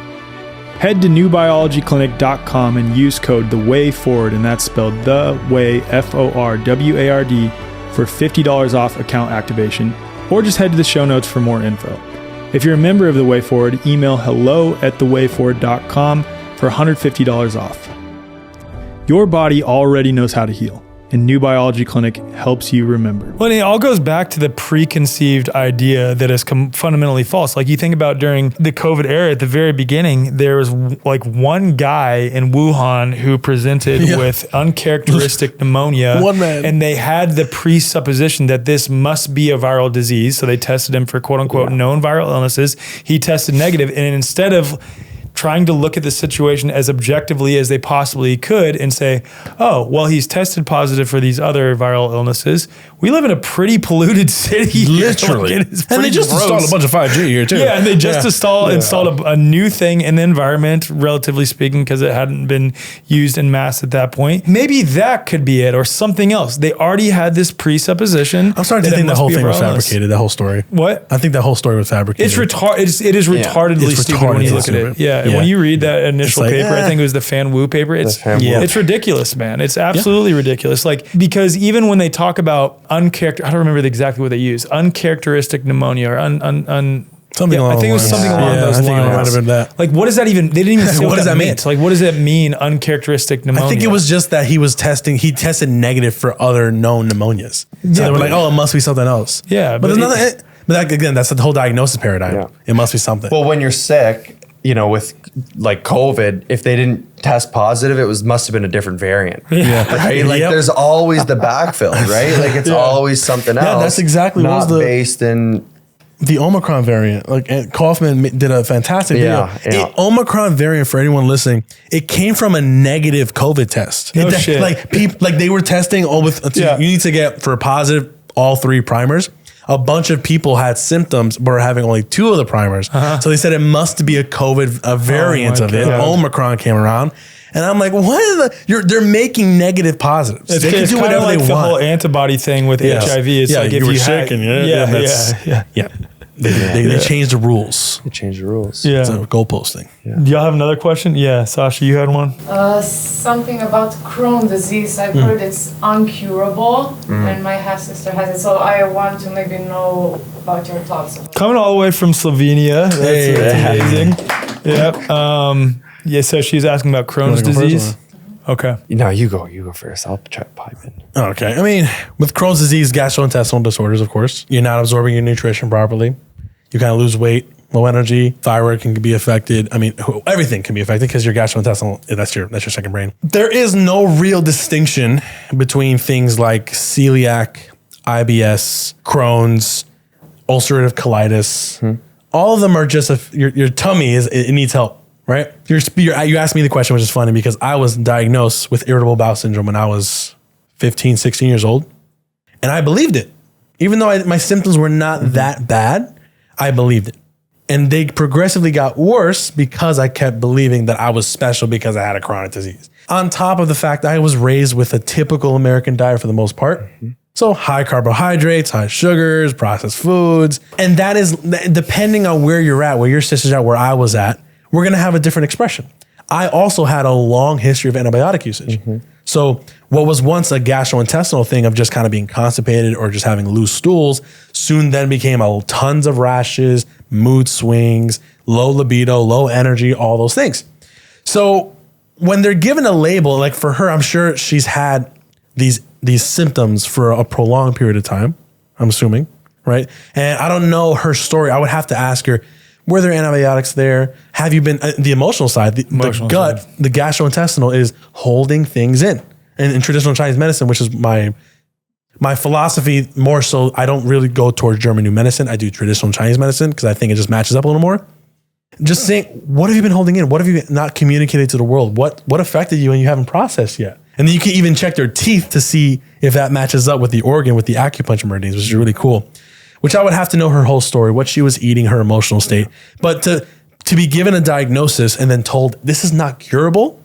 Head to newbiologyclinic.com and use code THEWAYFORWARD, and that's spelled The Way, F-O-R-W-A-R-D, for $50 off account activation, or just head to the show notes for more info. If you're a member of The Way Forward, email hello@thewayforward.com for $150 off. Your body already knows how to heal, and New Biology Clinic helps you remember. Well, it all goes back to the preconceived idea that is fundamentally false. Like you think about during the COVID era, at the very beginning, there was like one guy in Wuhan who presented with uncharacteristic pneumonia. One man. And they had the presupposition that this must be a viral disease. So they tested him for quote unquote known viral illnesses. He tested negative, and instead of trying to look at the situation as objectively as they possibly could and say, oh, well, he's tested positive for these other viral illnesses. We live in a pretty polluted city. Literally. Like, and they just installed a bunch of 5G here too. Yeah, and they just installed a new thing in the environment, relatively speaking, because it hadn't been used in mass at that point. Maybe that could be it or something else. They already had this presupposition. I'm starting to think the whole thing was fabricated, the whole story. What? I think the whole story was fabricated. It is retardedly stupid when you look at it. Yeah. When you read that initial paper, I think it was the Fan Wu paper. It's ridiculous, man. It's absolutely ridiculous. Like, because even when they talk about I don't remember exactly what they use, uncharacteristic pneumonia or something along I think it was something along those lines. It might have been that. Like, what does that even? They didn't even say what does that mean. Like, what does that mean? Uncharacteristic pneumonia. I think it was just that he tested negative for other known pneumonias. So they were like, oh, it must be something else. Yeah, but there's nothing. But that, again, that's the whole diagnosis paradigm. Yeah. It must be something. Well, when you're sick, with like COVID, if they didn't test positive, must have been a different variant. Yeah. Right? Like there's always the backfill, right? Like it's always something else. Yeah, that's exactly not based in the Omicron variant. Like Kaufman did a fantastic video. The Omicron variant, for anyone listening, it came from a negative COVID test. No shit. Like people, like they were testing all with. You need to get for positive all 3 primers. A bunch of people had symptoms, but were having only 2 of the primers. So they said it must be a COVID variant of it. Omicron came around. And I'm like, what is they're making negative positives. They can do whatever they want. The whole antibody thing with HIV. It's like if you sick They changed the rules. They changed the rules. Yeah. It's a goalposting. Yeah. Do y'all have another question? Yeah, Sasha, you had one? Something about Crohn disease. I've heard it's uncurable, and my half sister has it. So I want to maybe know about your thoughts about it. Coming all the way from Slovenia. That's amazing. Yeah. So she's asking about Crohn's disease. Okay. No, you go first. I'll try to pipe in. Okay. I mean, with Crohn's disease, gastrointestinal disorders, of course, you're not absorbing your nutrition properly. You kind of lose weight, low energy, thyroid can be affected. I mean, everything can be affected because your gastrointestinal, that's your second brain. There is no real distinction between things like celiac, IBS, Crohn's, ulcerative colitis. All of them are just, your tummy it needs help. Right? You asked me the question, which is funny because I was diagnosed with irritable bowel syndrome when I was 15, 16 years old. And I believed it. Even though my symptoms were not that bad, I believed it. And they progressively got worse because I kept believing that I was special because I had a chronic disease. On top of the fact that I was raised with a typical American diet for the most part. So high carbohydrates, high sugars, processed foods. And that is, depending on where you're at, where your sister's at, where I was at, we're going to have a different expression. I also had a long history of antibiotic usage. So what was once a gastrointestinal thing of just kind of being constipated or just having loose stools soon then became tons of rashes, mood swings, low libido, low energy, all those things. So when they're given a label, like for her, I'm sure she's had these symptoms for a prolonged period of time, I'm assuming, right? And I don't know her story. I would have to ask her, were there antibiotics there? Have you been, the emotional side, the gut, the gastrointestinal is holding things in. And in traditional Chinese medicine, which is my philosophy more so, I don't really go towards German New Medicine. I do traditional Chinese medicine because I think it just matches up a little more. Just saying, what have you been holding in? What have you not communicated to the world? What affected you and you haven't processed yet? And then you can even check their teeth to see if that matches up with the organ, with the acupuncture meridians, which is really cool. Which I would have to know her whole story, what she was eating, her emotional state. But to be given a diagnosis and then told this is not curable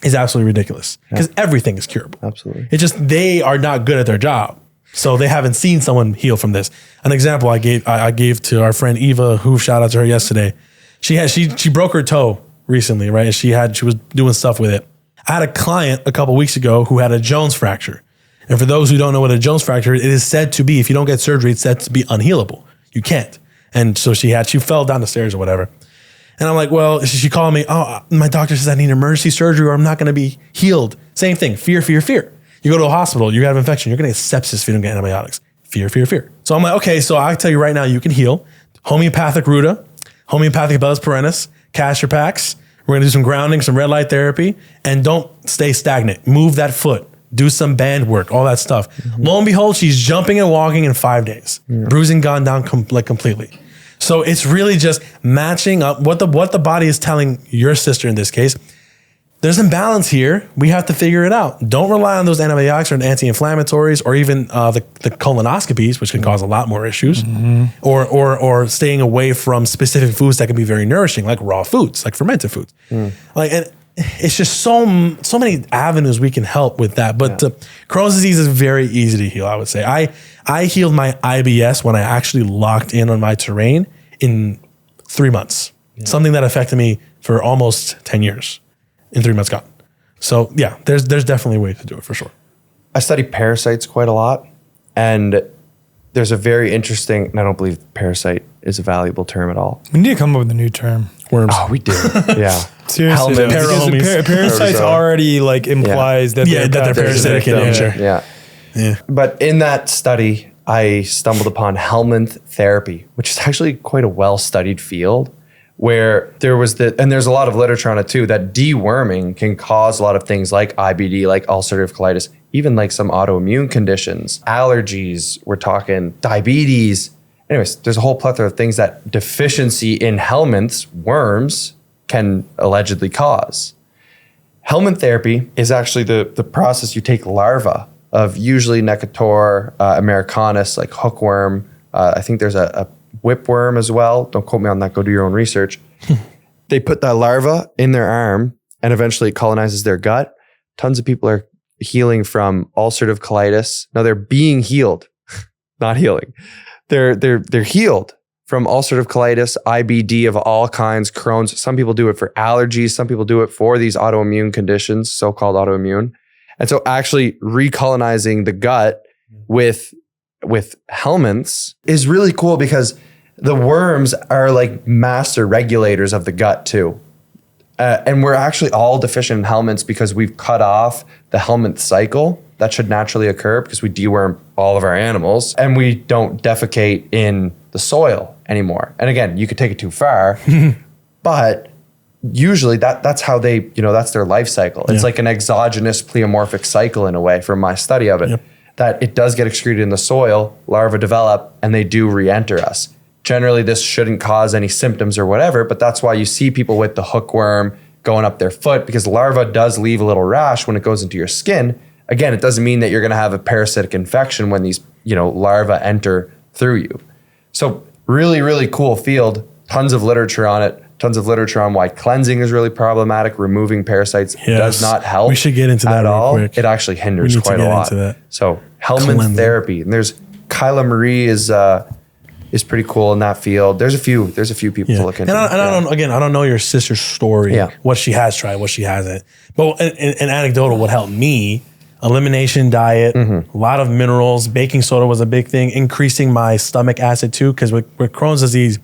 is absolutely ridiculous. Because everything is curable. Absolutely. It's just they are not good at their job. So they haven't seen someone heal from this. An example I gave to our friend Eva, who shout out to her yesterday. She broke her toe recently, right? And she was doing stuff with it. I had a client a couple weeks ago who had a Jones fracture. And for those who don't know what a Jones fracture is, it is said to be, if you don't get surgery, it's said to be unhealable. You can't. And so she fell down the stairs or whatever. And I'm like, well, she called me, oh, my doctor says I need emergency surgery or I'm not going to be healed. Same thing, fear. You go to a hospital, you have an infection, you're going to get sepsis if you don't get antibiotics. Fear. So I'm like, okay, so I tell you right now, you can heal. Homeopathic Ruta, homeopathic Bellus perennis, Castor Pax. We're going to do some grounding, some red light therapy, and don't stay stagnant. Move that foot. Do some band work, all that stuff. Lo and behold, she's jumping and walking in 5 days. Bruising gone down completely. So it's really just matching up what the body is telling your sister in this case. There's imbalance here. We have to figure it out. Don't rely on those antibiotics or anti-inflammatories or even the colonoscopies, which can cause a lot more issues, or staying away from specific foods that can be very nourishing, like raw foods, like fermented foods. And it's just so many avenues we can help with that. But Crohn's disease is very easy to heal, I would say. I healed my IBS when I actually locked in on my terrain in 3 months. Something that affected me for almost 10 years. In 3 months gone. So yeah, there's definitely a way to do it for sure. I study parasites quite a lot, and there's a very interesting, and I don't believe parasite is a valuable term at all. We need to come up with a new term. Worms. Oh, we do. Yeah. Seriously, though, because parasites already like implies that they're parasitic in nature. Yeah. But in that study, I stumbled upon helminth therapy, which is actually quite a well-studied field, where there was and there's a lot of literature on it too, that deworming can cause a lot of things like IBD, like ulcerative colitis, even like some autoimmune conditions, allergies, we're talking diabetes. Anyways, there's a whole plethora of things that deficiency in helminths, worms, can allegedly cause. Helminth therapy is actually the process. You take larvae of usually Necator, americanus, like hookworm. I think there's a whipworm as well. Don't quote me on that. Go do your own research. They put that larva in their arm and eventually it colonizes their gut. Tons of people are healing from ulcerative colitis. Now they're being healed, not healing. They're healed from ulcerative colitis, IBD of all kinds, Crohn's. Some people do it for allergies. Some people do it for these autoimmune conditions, so-called autoimmune. And so actually recolonizing the gut with helminths is really cool because the worms are like master regulators of the gut too. And we're actually all deficient in helminths because we've cut off the helminth cycle that should naturally occur because we deworm all of our animals and we don't defecate in the soil anymore. And again, you could take it too far, but usually that's how they, that's their life cycle. It's like an exogenous pleomorphic cycle in a way from my study of it, that it does get excreted in the soil, larvae develop, and they do re-enter us. Generally, this shouldn't cause any symptoms or whatever, but that's why you see people with the hookworm going up their foot because larva does leave a little rash when it goes into your skin. Again, it doesn't mean that you're going to have a parasitic infection when these, larvae enter through you. So really, really cool field. Tons of literature on it. Tons of literature on why cleansing is really problematic. Removing parasites does not help. We should get into that at all. Quick. It actually hinders quite a lot. So helminth therapy, and there's Kyla Marie is pretty cool in that field. There's a few people to look into. And I don't know your sister's story, what she has tried, what she hasn't. But an anecdotal would help me. Elimination diet, a lot of minerals, baking soda was a big thing, increasing my stomach acid too, because with Crohn's disease,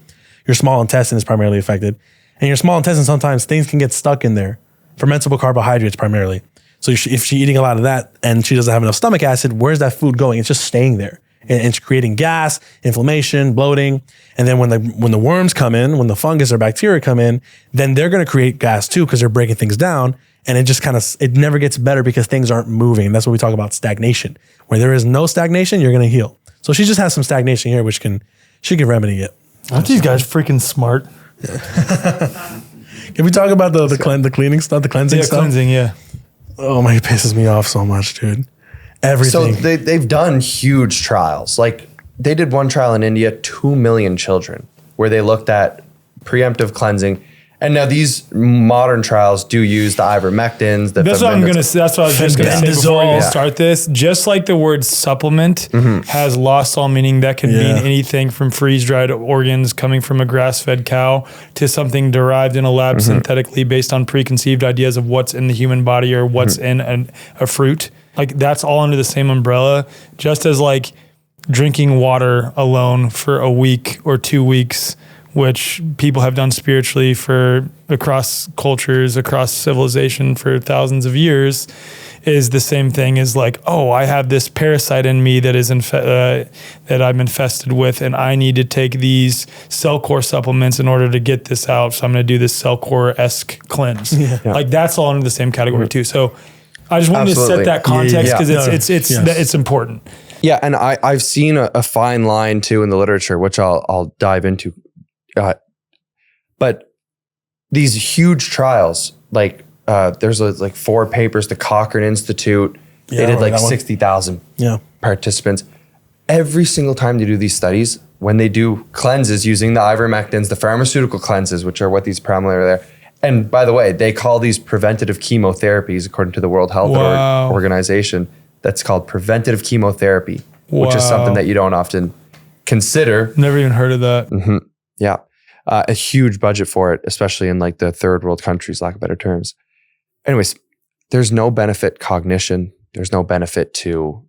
your small intestine is primarily affected. And your small intestine, sometimes things can get stuck in there. Fermentable carbohydrates primarily. So if she's eating a lot of that and she doesn't have enough stomach acid, where's that food going? It's just staying there. And it's creating gas, inflammation, bloating. And then when the worms come in, when the fungus or bacteria come in, then they're going to create gas too because they're breaking things down. And it just it never gets better because things aren't moving. And that's what we talk about stagnation. Where there is no stagnation, you're going to heal. So she just has some stagnation here, which she can remedy it. Aren't these guys freaking smart? Can we talk about the cleaning stuff, the cleansing stuff? Cleansing, yeah. Oh my, it pisses me off so much, dude. Everything. So they've done huge trials. Like they did one trial in India, 2 million children, where they looked at preemptive cleansing. And now these modern trials do use the ivermectins. That's what I was just going to say before you start this. Just like the word supplement has lost all meaning, that can mean anything from freeze-dried organs coming from a grass-fed cow to something derived in a lab synthetically based on preconceived ideas of what's in the human body or what's in a fruit. Like that's all under the same umbrella. Just as like drinking water alone for a week or 2 weeks, which people have done spiritually for across cultures, across civilization for thousands of years, is the same thing as like, oh, I have this parasite in me that is that I'm infested with, and I need to take these cell core supplements in order to get this out. So I'm going to do this cell core-esque cleanse. Like that's all under the same category too. So I just wanted to set that context because it's important. Yeah, and I've seen a fine line too in the literature, which I'll dive into But these huge trials, like there's like 4 papers, the Cochrane Institute, they did like 60,000 participants. Every single time they do these studies, when they do cleanses using the ivermectins, the pharmaceutical cleanses, which are what these primarily are there. And by the way, they call these preventative chemotherapies, according to the World Health Organization. That's called preventative chemotherapy, which is something that you don't often consider. Never even heard of that. Yeah. A huge budget for it, especially in like the third world countries, lack of better terms. Anyways, there's no benefit cognition. There's no benefit to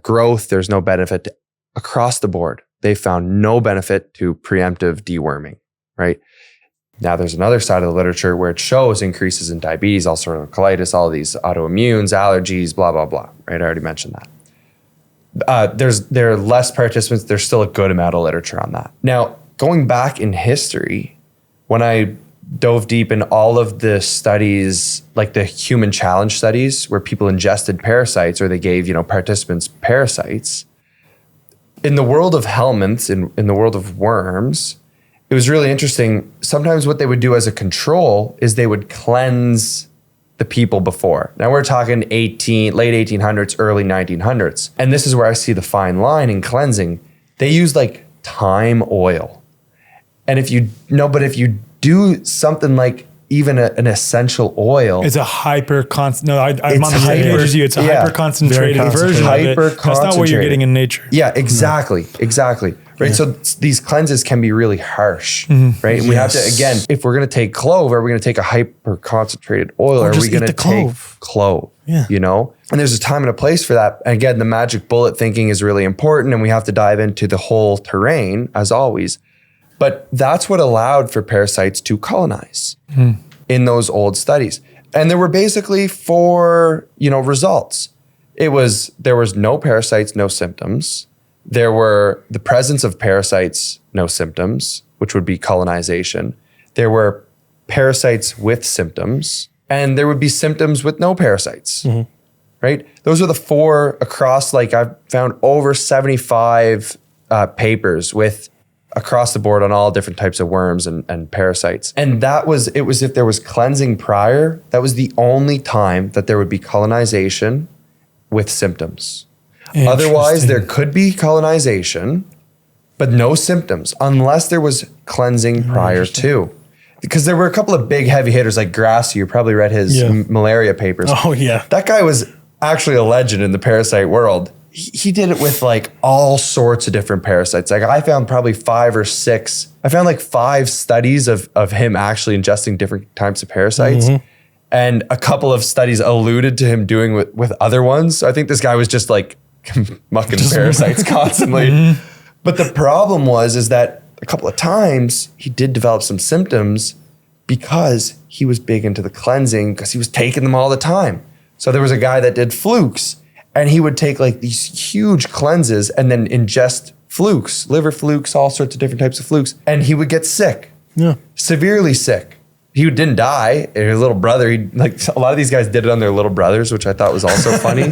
growth. There's no benefit across the board. They found no benefit to preemptive deworming, right? Now there's another side of the literature where it shows increases in diabetes, ulcerative colitis, all of these autoimmunes, allergies, blah, blah, blah, right? I already mentioned that. There are less participants. There's still a good amount of literature on that. Now, going back in history, when I dove deep in all of the studies, like the human challenge studies where people ingested parasites or they gave, participants parasites, in the world of helminths, in the world of worms, it was really interesting. Sometimes what they would do as a control is they would cleanse the people before. Now we're talking late 1800s, early 1900s. And this is where I see the fine line in cleansing. They use like thyme oil. And if you do something like even an essential oil. It's a hyper concentrated version of it. That's not what you're getting in nature. Yeah, exactly. Right. Yeah. So these cleanses can be really harsh, right? And we have to, again, if we're going to take clove, are we going to take a hyper concentrated oil? Or are we going to take clove? Yeah. And there's a time and a place for that. And again, the magic bullet thinking is really important, and we have to dive into the whole terrain as always. But that's what allowed for parasites to colonize in those old studies. And there were basically 4, results. There was no parasites, no symptoms. There were the presence of parasites, no symptoms, which would be colonization. There were parasites with symptoms, and there would be symptoms with no parasites, right? Those are the 4 across, like I've found over 75 papers with across the board on all different types of worms and parasites. And it was if there was cleansing prior, that was the only time that there would be colonization with symptoms. Otherwise, there could be colonization, but no symptoms, unless there was cleansing prior to. Because there were a couple of big heavy hitters like Grassi, you probably read his malaria papers. Oh, yeah. That guy was actually a legend in the parasite world. He did it with like all sorts of different parasites. Like I found probably 5 or 6. I found like 5 studies of him actually ingesting different types of parasites. And a couple of studies alluded to him doing with other ones. So I think this guy was just like mucking parasites constantly. But the problem is that a couple of times he did develop some symptoms because he was big into the cleansing because he was taking them all the time. So there was a guy that did flukes, and he would take like these huge cleanses and then ingest flukes, liver flukes, all sorts of different types of flukes. And he would get sick, severely sick. He didn't die. His little brother, a lot of these guys did it on their little brothers, which I thought was also funny.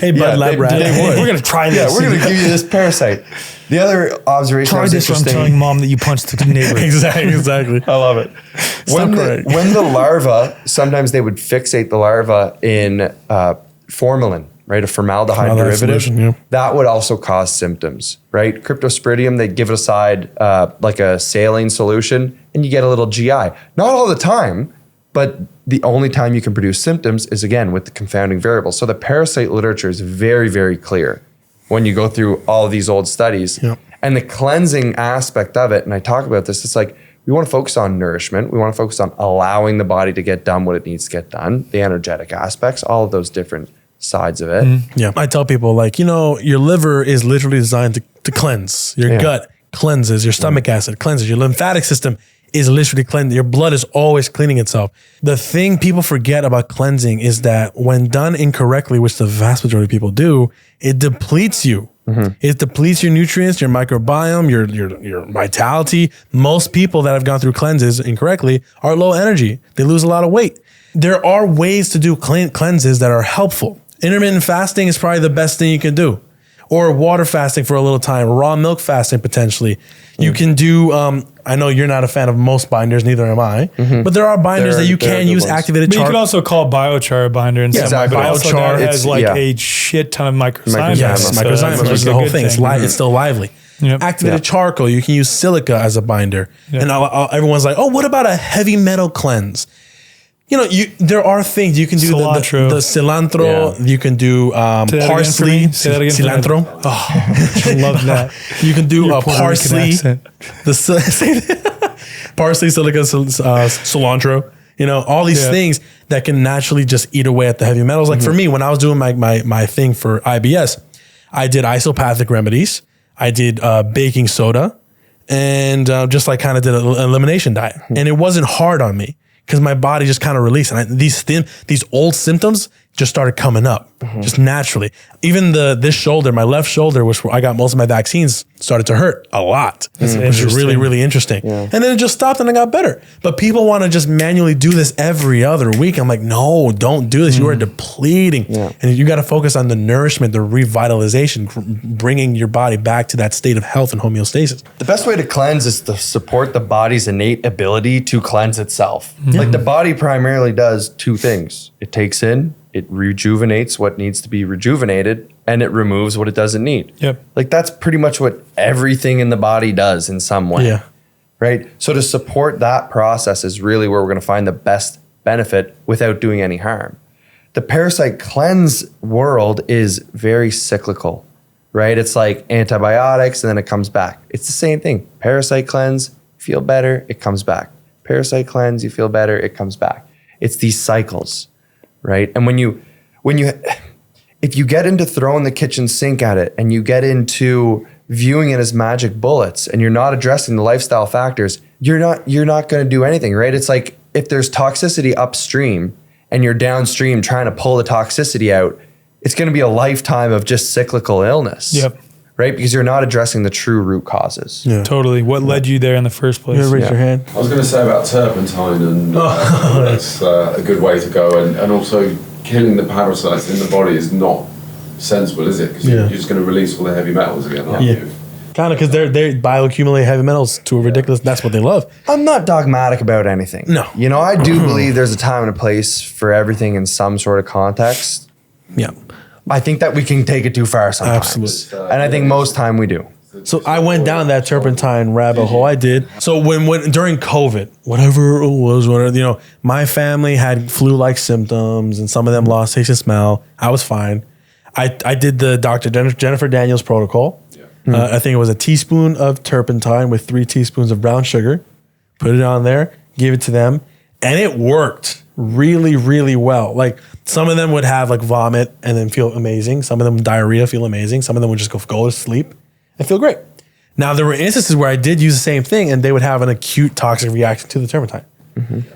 Hey, bud, lab rat. We're going to try this. Yeah, we're going to give you this parasite. The other observation try this from telling mom that you punched the neighbor. Exactly. I love it. When the larva, sometimes they would fixate the larva in formalin, right? A formaldehyde derivative. Solution, that would also cause symptoms, right? Cryptosporidium, they'd give it aside like a saline solution, and you get a little GI. Not all the time, but the only time you can produce symptoms is, again, with the confounding variable. So the parasite literature is very, very clear when you go through all of these old studies. And the cleansing aspect of it, and I talk about this, it's like we want to focus on nourishment. We want to focus on allowing the body to get done what it needs to get done, the energetic aspects, all of those different sides of it. Yeah. I tell people your liver is literally designed to cleanse. Your gut cleanses, your stomach acid cleanses, your lymphatic system is literally cleansed. Your blood is always cleaning itself. The thing people forget about cleansing is that when done incorrectly, which the vast majority of people do, it depletes you. It depletes your nutrients, your microbiome, your vitality. Most people that have gone through cleanses incorrectly are low energy. They lose a lot of weight. There are ways to do cleanses that are helpful. Intermittent fasting is probably the best thing you can do. or water fasting for a little time, raw milk fasting potentially. You can do, I know you're not a fan of most binders, neither am I, but there are binders that you can use activated But char. you could also call biochar a binder in some way. exactly. But also Biochar, that has a shit ton of microzymas. Yes, So microzymas, that's which is a the whole good thing. It's still lively. Yep. Activated charcoal, you can use silica as a binder. And everyone's like, oh, what about a heavy metal cleanse? You know, there are things you can do. Cilantro. The cilantro. You can do parsley. Say that again. Cilantro. Oh, I love that. You can do Your a Puerto Rican parsley. accent. Parsley, silica, cilantro. You know, all these things that can naturally just eat away at the heavy metals. Like for me, when I was doing my thing for IBS, I did isopathic remedies. I did baking soda, and just like kind of did an elimination diet. And it wasn't hard on me, because my body just kind of released. And these old symptoms just started coming up just naturally. Even this shoulder, my left shoulder, which I got most of my vaccines, started to hurt a lot, which is really, really interesting. And then it just stopped and I got better. But people want to just manually do this every other week. I'm like, no, don't do this. You are depleting. And you got to focus on the nourishment, the revitalization, bringing your body back to that state of health and homeostasis. The best way to cleanse is to support the body's innate ability to cleanse itself. Like the body primarily does two things. It takes in, it rejuvenates what needs to be rejuvenated, and it removes what it doesn't need. Like that's pretty much what everything in the body does in some way. Right? So to support that process is really where we're going to find the best benefit without doing any harm. The parasite cleanse world is very cyclical, right? It's like antibiotics and then it comes back. It's the same thing. Parasite cleanse, feel better, it comes back. Parasite cleanse, you feel better, it comes back. It's these cycles, right? And if you get into throwing the kitchen sink at it and you get into viewing it as magic bullets and you're not addressing the lifestyle factors, you're not going to do anything, right? It's like if there's toxicity upstream and you're downstream trying to pull the toxicity out, it's going to be a lifetime of just cyclical illness. Right? Because you're not addressing the true root causes. Totally. What led you there in the first place? You raise your hand. I was going to say about turpentine, and that's a good way to go. And also, killing the parasites in the body is not sensible, is it? Because you're just going to release all the heavy metals again, aren't you? Kind of, because they bioaccumulate heavy metals to a ridiculous. That's what they love. I'm not dogmatic about anything. No. You know, I do believe there's a time and a place for everything in some sort of context. I think that we can take it too far sometimes. Absolutely. And I think most time we do. So I went down that turpentine rabbit hole. I did. So when during COVID, whatever it was, you know, my family had flu-like symptoms and some of them lost taste and smell. I was fine. I did the Dr. Jennifer Daniels protocol. I think it was a teaspoon of turpentine with 3 teaspoons of brown sugar. Put it on there, gave it to them, and it worked really, really well. Like some of them would have like vomit and then feel amazing. Some of them diarrhea, feel amazing. Some of them would just go to sleep and feel great. Now there were instances where I did use the same thing and they would have an acute toxic reaction to the turpentine.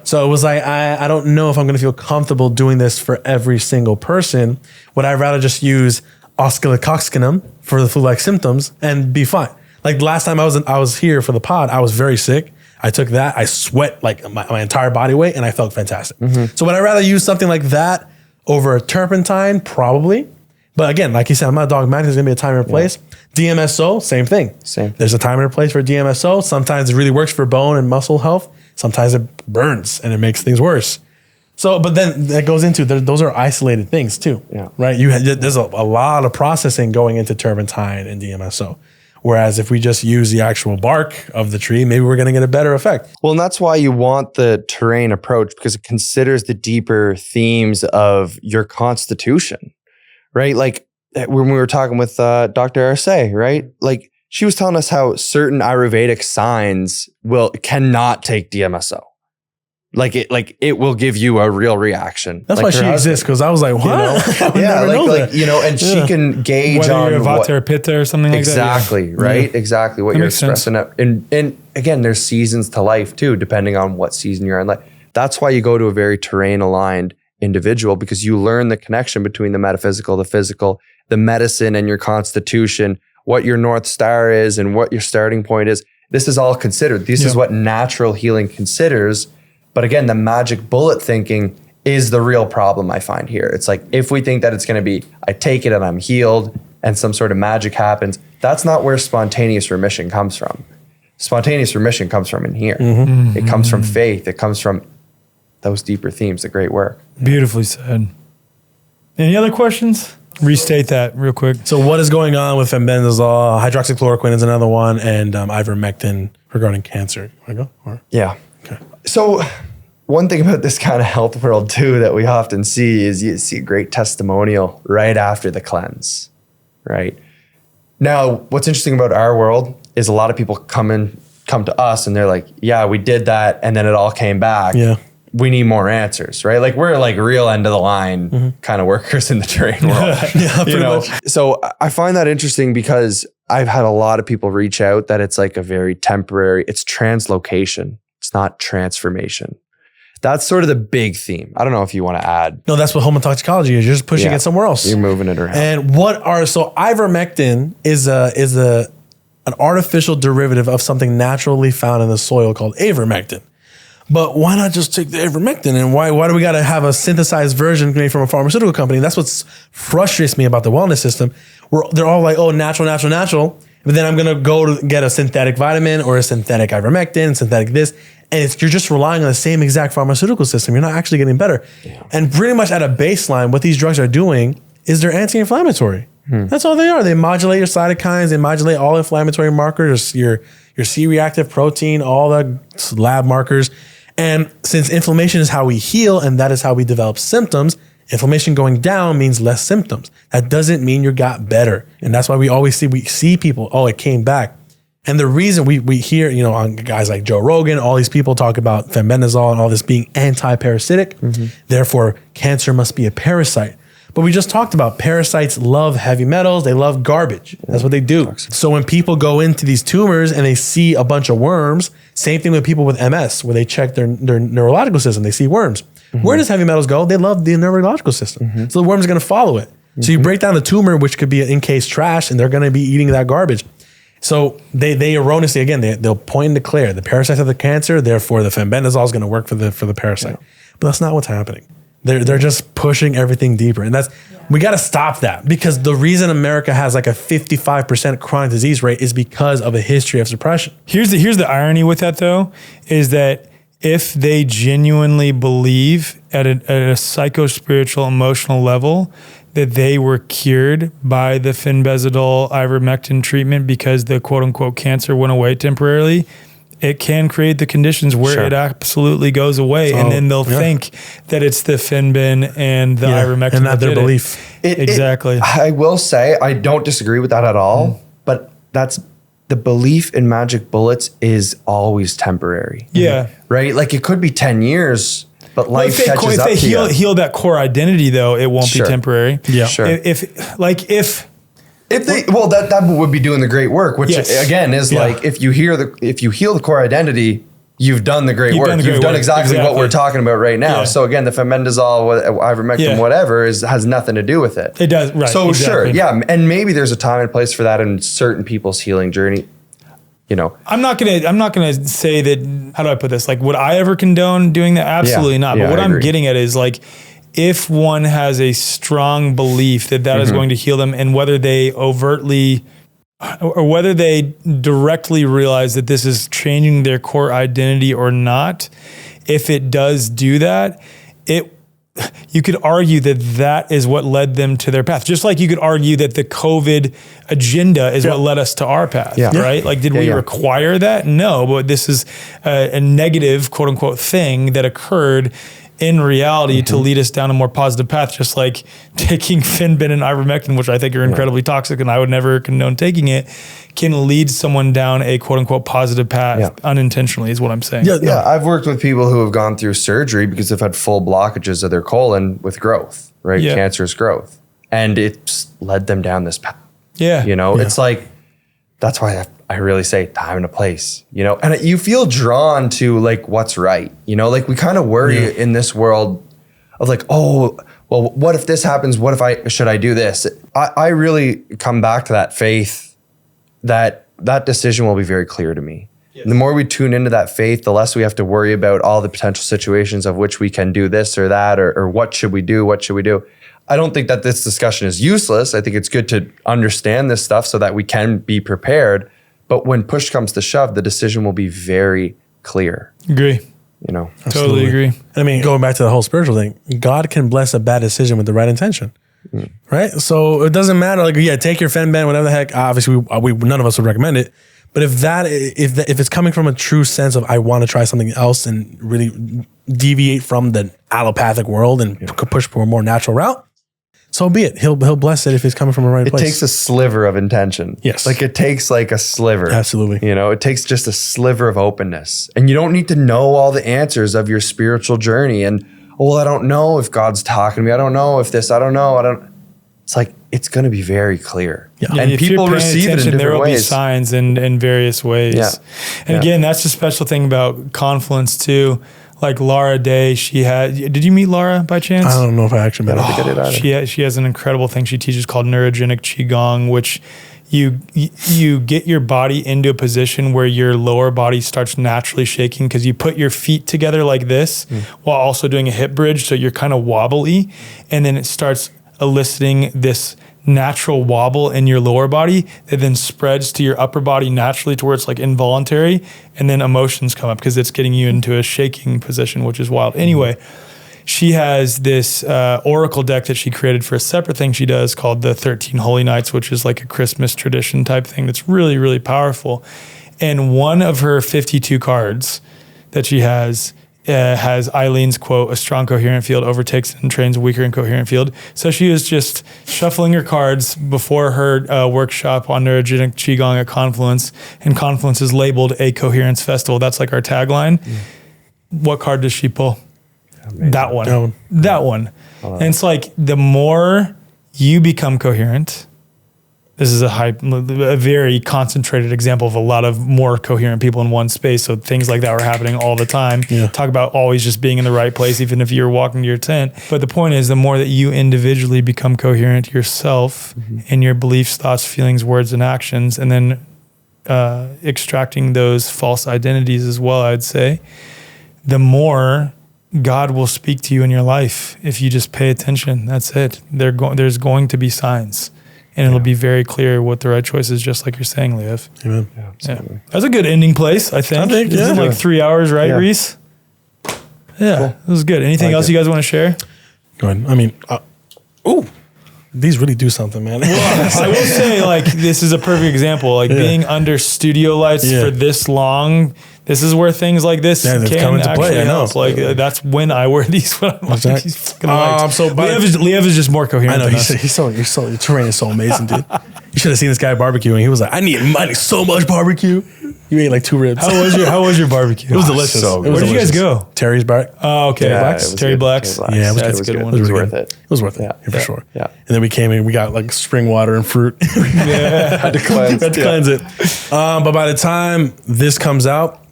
So it was like, I don't know if I'm going to feel comfortable doing this for every single person. Would I rather just use oscillococcinum for the flu-like symptoms and be fine? Like the last time I was here for the pod, I was very sick. I took that, I sweat like my entire body weight and I felt fantastic. So would I rather use something like that over a turpentine? Probably. But again, like you said, I'm not dogmatic. There's going to be a time and a place. DMSO, same thing. There's a time and a place for DMSO. Sometimes it really works for bone and muscle health. Sometimes it burns and it makes things worse. So, but then that goes into, those are isolated things too, right? There's a lot of processing going into turpentine and DMSO. Whereas if we just use the actual bark of the tree, maybe we're going to get a better effect. Well, and that's why you want the terrain approach, because it considers the deeper themes of your constitution, right? Like when we were talking with Dr. Arce, right? Like she was telling us how certain Ayurvedic signs cannot take DMSO. Like it will give you a real reaction. That's why she exists, because I was like, what? You know? You know, and she can gauge whether on you're Vata or Pitta or something like that. Exactly, right? Exactly what That you're makes sense. expressing. And again, there's seasons to life too, depending on what season you're in life. That's why you go to a very terrain aligned individual, because you learn the connection between the metaphysical, the physical, the medicine and your constitution, what your North Star is and what your starting point is. This is all considered. This is what natural healing considers. But again, the magic bullet thinking is the real problem I find here. It's like, if we think that it's going to be, I take it and I'm healed, and some sort of magic happens. That's not where spontaneous remission comes from. Spontaneous remission comes from in here. It comes from faith. It comes from those deeper themes, the great work. Beautifully said. Any other questions? Restate that real quick. So what is going on with fenbendazole? Hydroxychloroquine is another one, and ivermectin regarding cancer. Want to go? Or? Yeah. Okay. So one thing about this kind of health world too that we often see is you see a great testimonial right after the cleanse, right? Now, what's interesting about our world is a lot of people come to us and they're like, yeah, we did that and then it all came back. Yeah. We need more answers, right? Like we're like real end of the line kind of workers in the terrain world. You know? So I find that interesting because I've had a lot of people reach out that it's like a very temporary, it's translocation. It's not transformation. That's sort of the big theme. I don't know if you want to add. No, that's what homotoxicology is. You're just pushing it somewhere else. You're moving it around. And so ivermectin is an artificial derivative of something naturally found in the soil called avermectin. But why not just take the ivermectin? And why do we got to have a synthesized version made from a pharmaceutical company? That's what frustrates me about the wellness system. They're all like, oh, natural. But then I'm going to go to get a synthetic vitamin or a synthetic ivermectin, synthetic this. And you're just relying on the same exact pharmaceutical system. You're not actually getting better. Yeah. And pretty much at a baseline, what these drugs are doing is they're anti-inflammatory. That's all they are. They modulate your cytokines. They modulate all inflammatory markers, your C-reactive protein, all the lab markers. And since inflammation is how we heal and that is how we develop symptoms, inflammation going down means less symptoms. That doesn't mean you got better. And that's why we see people, oh, it came back. And the reason we hear, on guys like Joe Rogan, all these people talk about fenbendazole and all this being anti-parasitic. Therefore, cancer must be a parasite. But we just talked about parasites love heavy metals. They love garbage. That's what they do. So when people go into these tumors and they see a bunch of worms, same thing with people with MS, where they check their neurological system, they see worms. Where does heavy metals go? They love the neurological system. So the worm's going to follow it. So you break down the tumor, which could be an encased trash, and they're going to be eating that garbage. So they erroneously, again, they'll point and declare the parasites have the cancer, therefore the fenbendazole is going to work for the parasite. But that's not what's happening. They're just pushing everything deeper. And we got to stop that, because the reason America has like a 55% chronic disease rate is because of a history of suppression. Here's the irony with that though, is that if they genuinely believe at a psycho-spiritual, emotional level that they were cured by the fenbendazole ivermectin treatment because the quote unquote cancer went away temporarily, it can create the conditions where it absolutely goes away. And then they'll think that it's the fenben and the ivermectin. And not their belief. Exactly. I will say, I don't disagree with that at all, but that's the belief in magic bullets is always temporary. Yeah. Right? Like it could be 10 years, but life catches up to you. If they heal that core identity though, it won't be temporary. Yeah. Sure. If that would be doing the great work, which again is like if you heal the core identity, you've done the great work. You've done exactly what we're talking about right now. Yeah. So again, the fenbendazole, ivermectin, whatever has nothing to do with it. It does, right? So sure, and maybe there's a time and place for that in certain people's healing journey. I'm not gonna say that. How do I put this? Like, would I ever condone doing that? Absolutely not. But what I'm getting at is like, if one has a strong belief that is going to heal them, and whether they overtly or whether they directly realize that this is changing their core identity or not, if it does do that, you could argue that is what led them to their path. Just like you could argue that the COVID agenda is what led us to our path, right? Like, did we require that? No, but this is a negative, quote unquote, thing that occurred in reality to lead us down a more positive path, just like taking fenben and ivermectin, which I think are incredibly toxic and I would never condone taking it, can lead someone down a quote unquote positive path unintentionally is what I'm saying. Yeah, I've worked with people who have gone through surgery because they've had full blockages of their colon with growth, right? Yeah. Cancerous growth. And it's led them down this path. Yeah. It's like, that's why I really say time and a place, and you feel drawn to like what's right, like we kind of worry in this world of like, oh, well, what if this happens? What if should I do this? I really come back to that faith that decision will be very clear to me. The more we tune into that faith, the less we have to worry about all the potential situations of which we can do this or that, or what should we do? What should we do? I don't think that this discussion is useless. I think it's good to understand this stuff so that we can be prepared. But when push comes to shove, the decision will be very clear. Agree. You know, Totally agree. I mean, going back to the whole spiritual thing, God can bless a bad decision with the right intention. Right? So it doesn't matter. Like, yeah, take your fenben, whatever the heck. Obviously, we none of us would recommend it. But if it's coming from a true sense of I want to try something else and really deviate from the allopathic world and push for a more natural route, so be it. He'll bless it if it's coming from the right place. It takes a sliver of intention. Yes. Like it takes like a sliver. Absolutely. You know, it takes just a sliver of openness. And you don't need to know all the answers of your spiritual journey. And, oh, well, I don't know if God's talking to me. I don't know if this, I don't know. It's like, it's going to be very clear. Yeah. And if people receive it in different there will ways. be signs in various ways. Yeah. And again, that's the special thing about Confluence too. Like Laura Day, did you meet Laura by chance? I don't know if I actually met her. I don't think I did either. She has an incredible thing she teaches called neurogenic Qigong, which you get your body into a position where your lower body starts naturally shaking because you put your feet together like this while also doing a hip bridge. So you're kind of wobbly. And then it starts eliciting this natural wobble in your lower body that then spreads to your upper body naturally to where it's like involuntary. And then emotions come up because it's getting you into a shaking position, which is wild. Anyway, she has this oracle deck that she created for a separate thing she does called the 13 Holy Nights, which is like a Christmas tradition type thing that's really, really powerful. And one of her 52 cards that she has Eileen's quote, "A strong coherent field overtakes and trains a weaker incoherent field." So she was just shuffling her cards before her workshop on neurogenic Qigong at Confluence, and Confluence is labeled a coherence festival. That's like our tagline. What card does she pull? That one. That one. And it's like the more you become coherent, this is a very concentrated example of a lot of more coherent people in one space. So things like that were happening all the time. Yeah. Talk about always just being in the right place, even if you're walking to your tent. But the point is, the more that you individually become coherent yourself in your beliefs, thoughts, feelings, words, and actions, and then extracting those false identities as well, I'd say, the more God will speak to you in your life if you just pay attention. That's it. There's going to be signs. And it'll be very clear what the right choice is, just like you're saying, Liev. Amen. Yeah. That's a good ending place, I think. It's in like 3 hours, right, Reese? Yeah, cool. That was good. Anything else you guys want to share? Go ahead. I mean, these really do something, man. Well, I will say, like, this is a perfect example. Like, being under studio lights for this long, this is where things like this can actually help. Like, that's when I wear these. When I'm like, these fucking lights. Liev is just more coherent. I know. Your terrain is so amazing, dude. You should have seen this guy barbecuing. He was like, I need so much barbecue. You ate like 2 ribs. How was your barbecue? It was delicious. So where did you guys go? Terry's Bar. Oh, okay. Terry Black's. Yeah, it was a good one. It was worth it. It was worth it, for sure. Yeah. And then we came in, we got like spring water and fruit. Had to cleanse it. But by the time this comes out,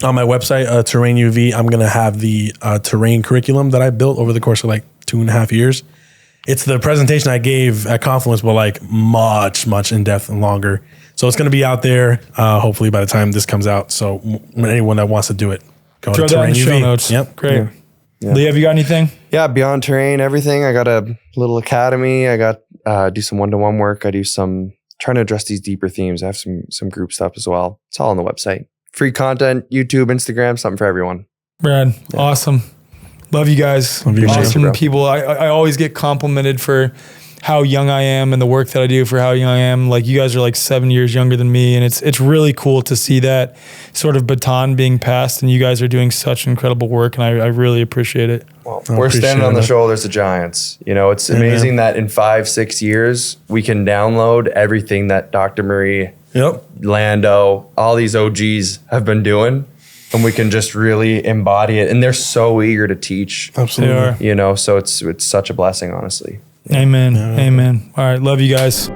on my website, Terrain UV, I'm going to have the terrain curriculum that I built over the course of like 2.5 years. It's the presentation I gave at Confluence, but like much in depth and longer. So it's going to be out there, hopefully by the time this comes out. So anyone that wants to do it, go to Terrain UV. Show notes. Yep. Great. Yeah. Lee, have you got anything? Yeah, beyond terrain, everything. I got a little academy. I got do some one-to-one work. I do some trying to address these deeper themes. I have some group stuff as well. It's all on the website. Free content, YouTube, Instagram, something for everyone. Brad, awesome. Love you guys. Love you, awesome people. I always get complimented for how young I am and the work that I do for how young I am. Like, you guys are like 7 years younger than me, and it's really cool to see that sort of baton being passed, and you guys are doing such incredible work, and I really appreciate it. Well, we're standing on the shoulders of giants. You know, it's amazing that in 5-6 years we can download everything that Dr. Marie, Lando, all these OGs have been doing, and we can just really embody it. And they're so eager to teach. Absolutely. You know, so it's such a blessing, honestly. Amen. Amen. All right. Love you guys.